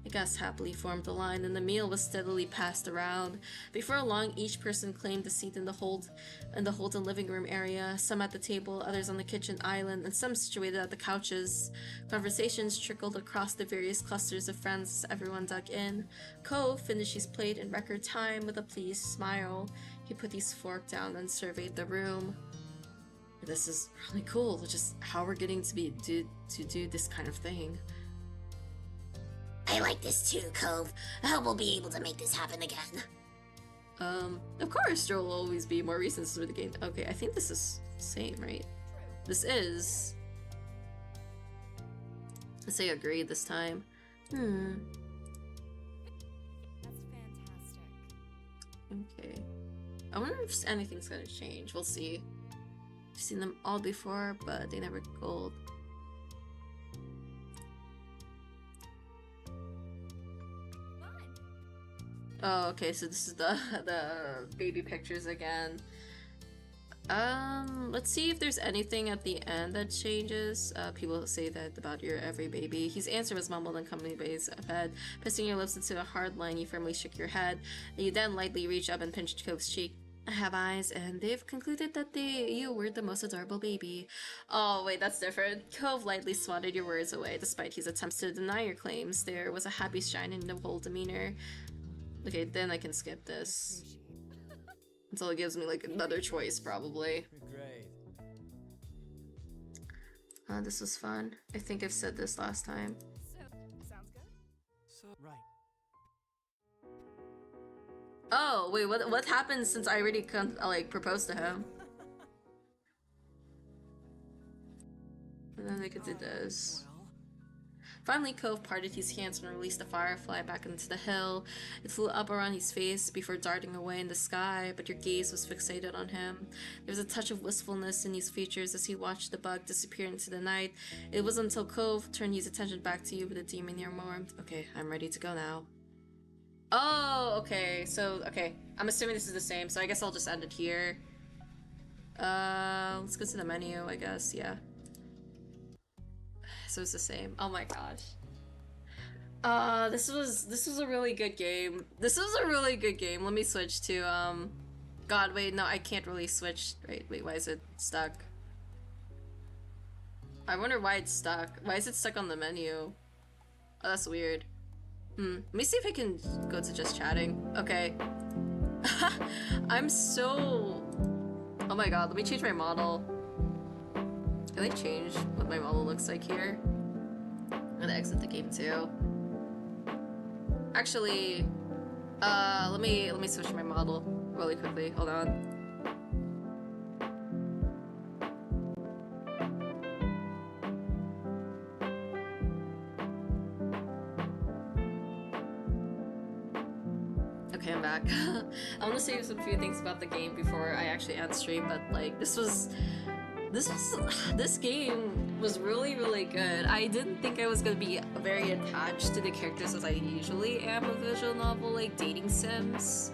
[SPEAKER 4] The guests happily formed the line, and the meal was steadily passed around. Before long, each person claimed a seat in the Holden living room area, some at the table, others on the kitchen island, and some situated at the couches. Conversations trickled across the various clusters of friends as everyone dug in. Cove finished his plate in record time with a pleased smile. He put his fork down and surveyed the room. This is really cool, just how we're getting to do this kind of thing.
[SPEAKER 2] I like this too, Cove. I hope we'll be able to make this happen again.
[SPEAKER 4] Of course, there will always be more reasons for the game. Okay, I think this is the same, right? This is... Let's say agreed this time.
[SPEAKER 6] That's fantastic.
[SPEAKER 4] Okay. I wonder if anything's gonna change. We'll see. I've seen them all before, but they never gold. Oh, okay, so this is the baby pictures again. Let's see if there's anything at the end that changes. People say that about your every baby. His answer was mumbled and company based bed. Pressing your lips into a hard line, you firmly shook your head. You then lightly reached up and pinched Cove's cheek. I have eyes, and they've concluded that you were the most adorable baby. Oh, wait, that's different. Cove lightly swatted your words away. Despite his attempts to deny your claims, there was a happy shine in the whole demeanor. Okay, then I can skip this. Until it gives me, like, another choice, probably.
[SPEAKER 3] Great.
[SPEAKER 4] This was fun. I think I've said this last time.
[SPEAKER 6] So, sounds good.
[SPEAKER 3] So right.
[SPEAKER 4] Oh, wait, what happened since I already proposed to him? And then I could do this. Finally, Cove parted his hands and released the firefly back into the hill. It flew up around his face before darting away in the sky, but your gaze was fixated on him. There was a touch of wistfulness in his features as he watched the bug disappear into the night. It wasn't until Cove turned his attention back to you with a demonier warmth. Okay, I'm ready to go now. Oh, okay, so, okay. I'm assuming this is the same, so I guess I'll just end it here. Let's go to the menu, I guess, yeah. So it's the same. Oh my gosh. This was a really good game. This was a really good game. Let me switch to God, wait, no, I can't really switch. Wait, why is it stuck? I wonder why it's stuck. Why is it stuck on the menu? Oh, that's weird. Let me see if I can go to just chatting. Okay. I'm so... Oh my god, let me change my model. Can I change what my model looks like here? I'm gonna exit the game too. Actually, let me switch my model really quickly. Hold on. Okay, I'm back. I want to say some few things about the game before I actually end stream, but like this game was really good. I didn't think I was gonna be very attached to the characters as I usually am with visual novel like dating sims.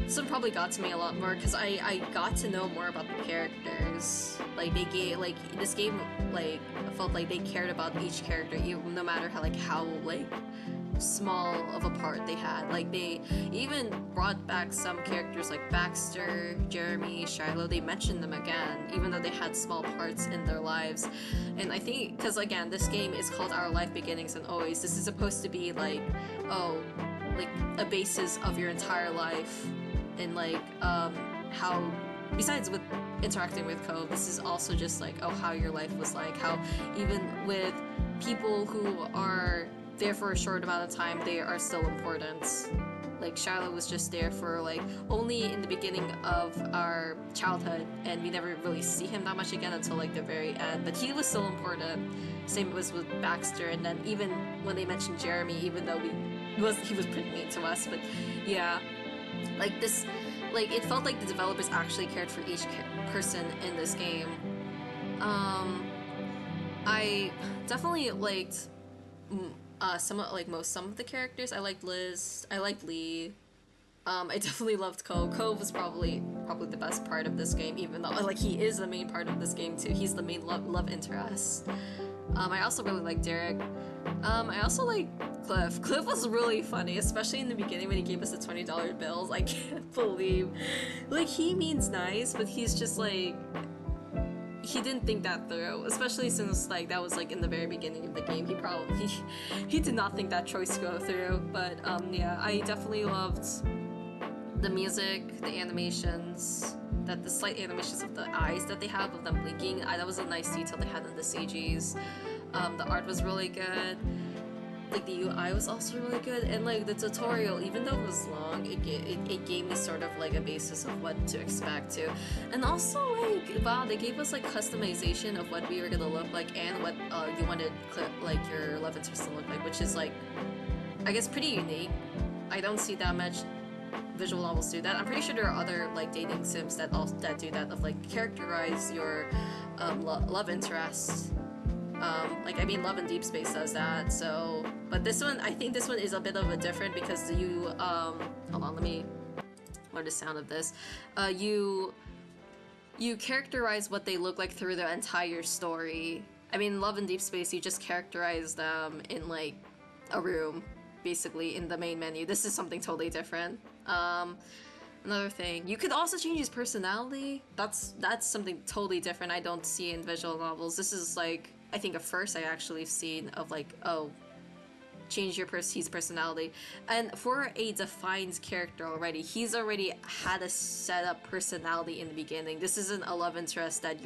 [SPEAKER 4] This one probably got to me a lot more because I got to know more about the characters. Like they gave this game like felt like they cared about each character, even no matter how small of a part they had. Like they even brought back some characters like Baxter, Jeremy, Shiloh. They mentioned them again, even though they had small parts in their lives. And I think because again, this game is called Our Life Beginnings and Always. This is supposed to be like, oh, like a basis of your entire life, and how besides with interacting with Cove, this is also just like, oh, how your life was like, how even with people who are there for a short amount of time, they are still important. Like Shiloh was just there for like only in the beginning of our childhood, and we never really see him that much again until like the very end, but he was still important. Same was with Baxter, and then even when they mentioned Jeremy, even though he was pretty mean to us, but yeah, like this, like it felt like the developers actually cared for each person in this game. I definitely liked some of the characters. I liked Liz. I liked Lee. I definitely loved Cove. Cove was probably the best part of this game, even though like he is the main part of this game too. He's the main love interest. I also really liked Derek. I also like Cliff. Cliff was really funny, especially in the beginning when he gave us the $20 bills. I can't believe, like, he means nice, but he's just like, he didn't think that through, especially since like that was like in the very beginning of the game. He did not think that choice go through. But yeah, I definitely loved the music, the animations, the slight animations of the eyes that they have of them blinking. That was a nice detail they had in the CGs. The art was really good. Like the UI was also really good, and like the tutorial, even though it was long, it gave me sort of like a basis of what to expect too. And also like, wow, they gave us like customization of what we were gonna look like and what you wanted like your love interest to look like, which is like, I guess, pretty unique. I don't see that much visual novels do that. I'm pretty sure there are other like dating sims that do that, of like characterize your love interest. Like, I mean, Love and Deep Space does that, so... But this one, I think this one is a bit of a different because you, hold on, let me learn the sound of this. You characterize what they look like through their entire story. I mean, Love and Deep Space, you just characterize them in, like, a room, basically, in the main menu. This is something totally different. Another thing, you could also change his personality. That's something totally different I don't see in visual novels. This is, like... I think a first I actually seen of like, oh, change his personality. And for a defined character already, he's already had a set up personality in the beginning. This isn't a love interest that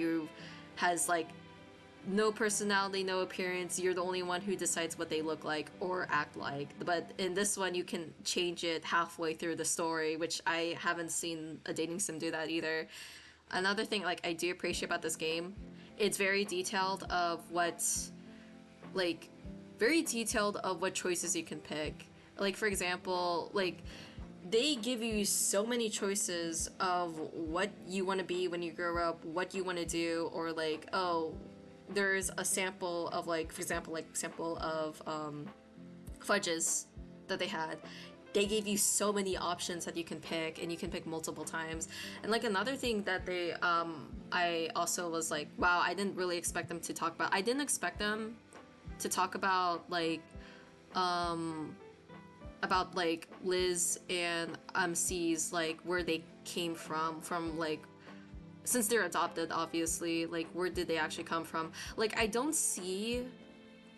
[SPEAKER 4] has like no personality, no appearance. You're the only one who decides what they look like or act like. But in this one, you can change it halfway through the story, which I haven't seen a dating sim do that either. Another thing like I do appreciate about this game, it's very detailed of what choices you can pick. Like, for example, like, they give you so many choices of what you want to be when you grow up, what you want to do, or like, oh, there's a sample of like, for example, like sample of fudges that they had. They gave you so many options that you can pick, and you can pick multiple times. And like another thing that they, I also was like, wow, I didn't really expect them to talk about. I didn't expect them to talk about like about like Liz and MC's like where they came from like since they're adopted, obviously, like where did they actually come from? Like I don't see,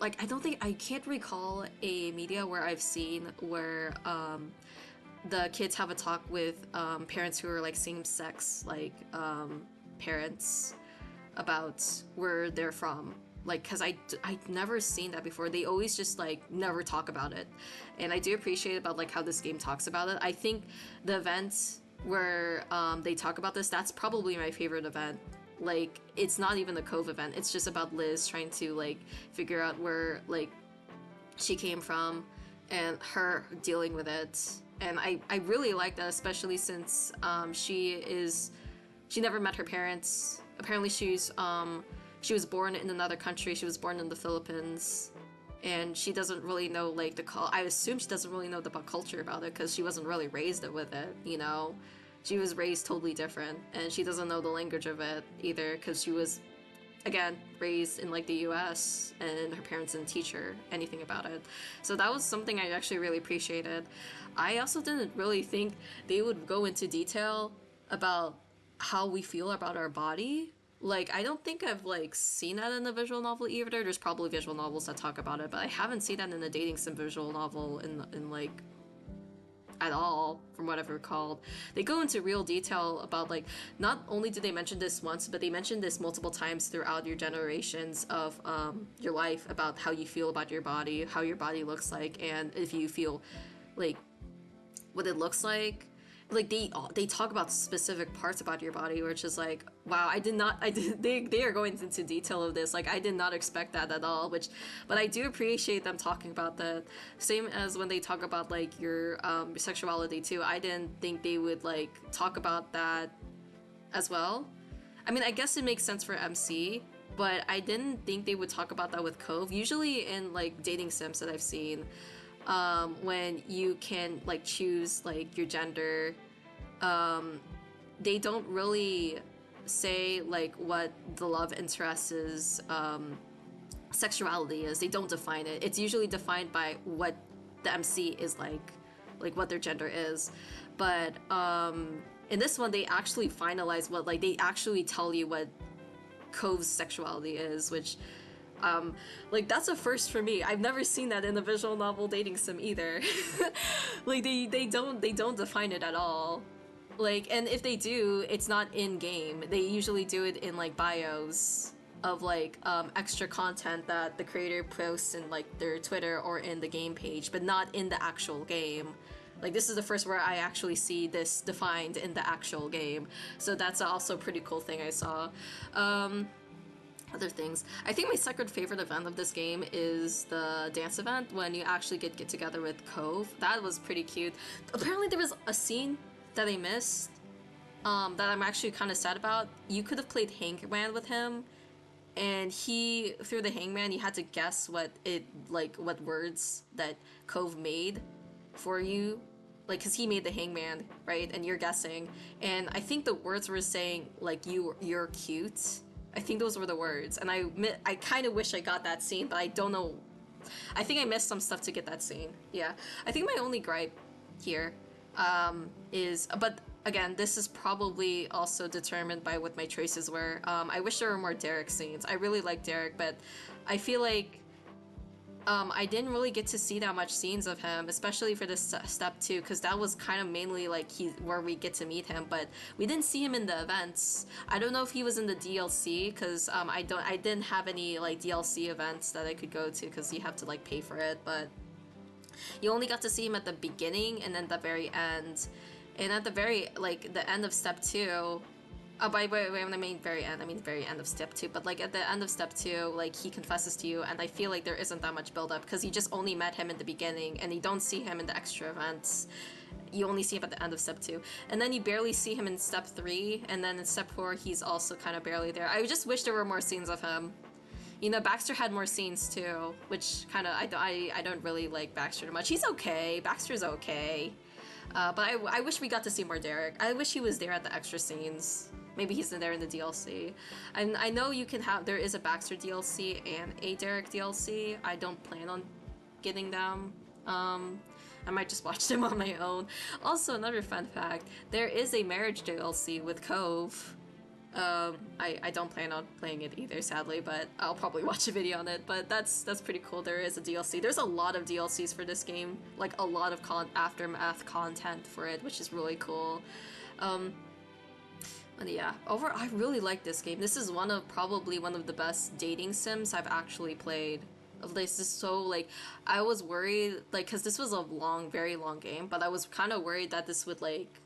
[SPEAKER 4] like I can't recall a media where I've seen where the kids have a talk with parents who are like same sex like parents about where they're from. Like, because I'd never seen that before. They always just like never talk about it, and I do appreciate about like how this game talks about it. I think the event where they talk about this, that's probably my favorite event. Like, it's not even the Cove event, it's just about Liz trying to like figure out where like she came from and her dealing with it. And I really like that, especially since she never met her parents. Apparently she was born in another country. She was born in the Philippines, and she doesn't really know like I assume she doesn't really know the culture about it because she wasn't really raised with it. You know, she was raised totally different, and she doesn't know the language of it either because she was, again, raised in like the U.S. and her parents didn't teach her anything about it. So that was something I actually really appreciated. I also didn't really think they would go into detail about how we feel about our body. Like, I don't think I've, like, seen that in a visual novel either. There's probably visual novels that talk about it, but I haven't seen that in a dating sim visual novel in like, at all, from what I've recalled. They go into real detail about, like, not only do they mention this once, but they mention this multiple times throughout your generations of your life about how you feel about your body, how your body looks like, and if you feel, like, what it looks like. Like they talk about specific parts about your body, which is like, wow, they are going into detail of this. Like, I did not expect that at all, but I do appreciate them talking about that. Same as when they talk about like your sexuality too. I didn't think they would like talk about that as well. I mean, I guess it makes sense for MC, but I didn't think they would talk about that with Cove. Usually in like dating sims that I've seen, when you can like choose like your gender, they don't really say like what the love interest is, sexuality is. They don't define it. It's usually defined by what the MC is like what their gender is. But in this one, they actually finalize what, like, they actually tell you what Cove's sexuality is, which like, that's a first for me. I've never seen that in a visual novel dating sim either. Like, they don't define it at all. Like, and if they do, it's not in game. They usually do it in like bios of like extra content that the creator posts in like their Twitter or in the game page, but not in the actual game. Like, this is the first where I actually see this defined in the actual game. So that's also a pretty cool thing I saw. Other things. I think my second favorite event of this game is the dance event when you actually get together with Cove. That was pretty cute. Apparently there was a scene that I missed that I'm actually kind of sad about. You could have played Hangman with him, and he, through the Hangman, you had to guess what words that Cove made for you. Like, because he made the Hangman, right? And you're guessing. And I think the words were saying, like, you're cute. I think those were the words, and I kind of wish I got that scene, but I don't know. I think I missed some stuff to get that scene. Yeah, I think my only gripe here is, but again, this is probably also determined by what my choices were. I wish there were more Derek scenes. I really like Derek, but I feel like I didn't really get to see that much scenes of him, especially for this step 2, because that was kind of mainly like where we get to meet him, but we didn't see him in the events. I don't know if he was in the DLC, because I didn't have any like DLC events that I could go to, because you have to like pay for it, but you only got to see him at the beginning and then the very end. And at the very, like, the end of step 2, by the way, when I mean very end, I mean very end of step 2, but like at the end of step 2, like, he confesses to you, and I feel like there isn't that much build up because you just only met him in the beginning and you don't see him in the extra events. You only see him at the end of step 2, and then you barely see him in step 3, and then in step 4 he's also kind of barely there. I just wish there were more scenes of him. You know, Baxter had more scenes too, which kind of, I don't really like Baxter too much. He's okay, Baxter's okay, but I wish we got to see more Derek. I wish he was there at the extra scenes. Maybe he's in there in the DLC. And I know you can have, there is a Baxter DLC and a Derek DLC. I don't plan on getting them. I might just watch them on my own. Also, another fun fact, there is a marriage DLC with Cove. I don't plan on playing it either, sadly, but I'll probably watch a video on it. But that's pretty cool. There is a DLC. There's a lot of DLCs for this game, like a lot of aftermath content for it, which is really cool. But yeah, I really like this game. This is probably one of the best dating sims I've actually played. This is so, like, I was worried, like, because this was a very long game, but I was kind of worried that this would, like,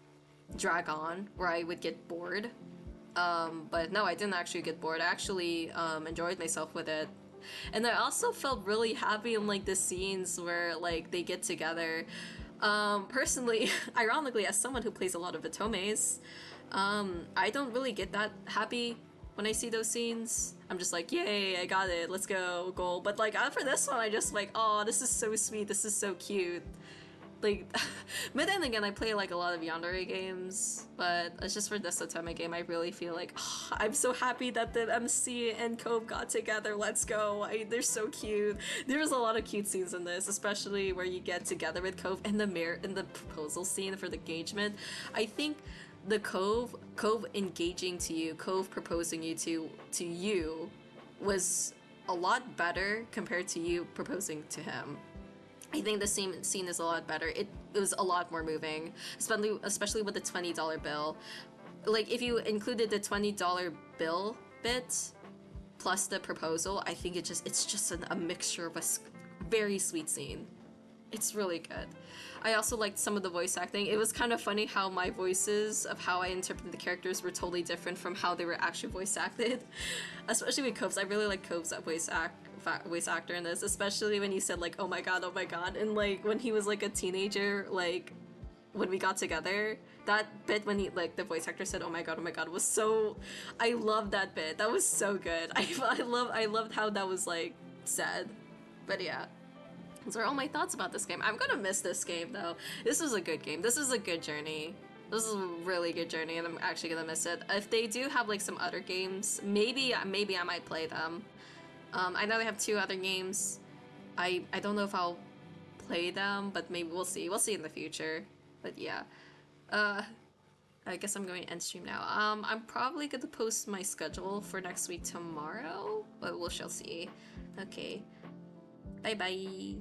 [SPEAKER 4] drag on, where I would get bored. But no, I didn't actually get bored. I actually enjoyed myself with it. And I also felt really happy in, like, the scenes where, like, they get together. Personally, ironically, as someone who plays a lot of Otomes, I don't really get that happy when I see those scenes. I'm just like, yay, I got it, let's go, goal. But like, for this one, I just like, oh, this is so sweet, this is so cute. Like, but then again, I play like a lot of yandere games, but it's just for this Otome game, I really feel like, oh, I'm so happy that the MC and Cove got together, let's go. They're so cute. There's a lot of cute scenes in this, especially where you get together with Cove in the proposal scene for the engagement. I think the Cove engaging to you, Cove proposing you to you, was a lot better compared to you proposing to him. I think the scene is a lot better. It was a lot more moving, especially with the $20 bill. Like, if you included the $20 bill bit plus the proposal, I think it's just a mixture of a very sweet scene. It's really good. I also liked some of the voice acting. It was kind of funny how my voices of how I interpreted the characters were totally different from how they were actually voice acted. Especially with Cove's. I really like Cove's voice actor in this, especially when he said like, oh my god, and like when he was like a teenager, like when we got together, that bit when he, like, the voice actor said oh my god, was so, I loved that bit. That was so good. I loved how that was like said. But yeah, those are all my thoughts about this game. I'm gonna miss this game though. This was a good game. This is a good journey. This is a really good journey, and I'm actually gonna miss it. If they do have like some other games, maybe I might play them. I know they have 2 other games. I don't know if I'll play them, but maybe we'll see. We'll see in the future. But yeah. I guess I'm going to end stream now. I'm probably gonna post my schedule for next week tomorrow, but we shall see. Okay. Bye bye.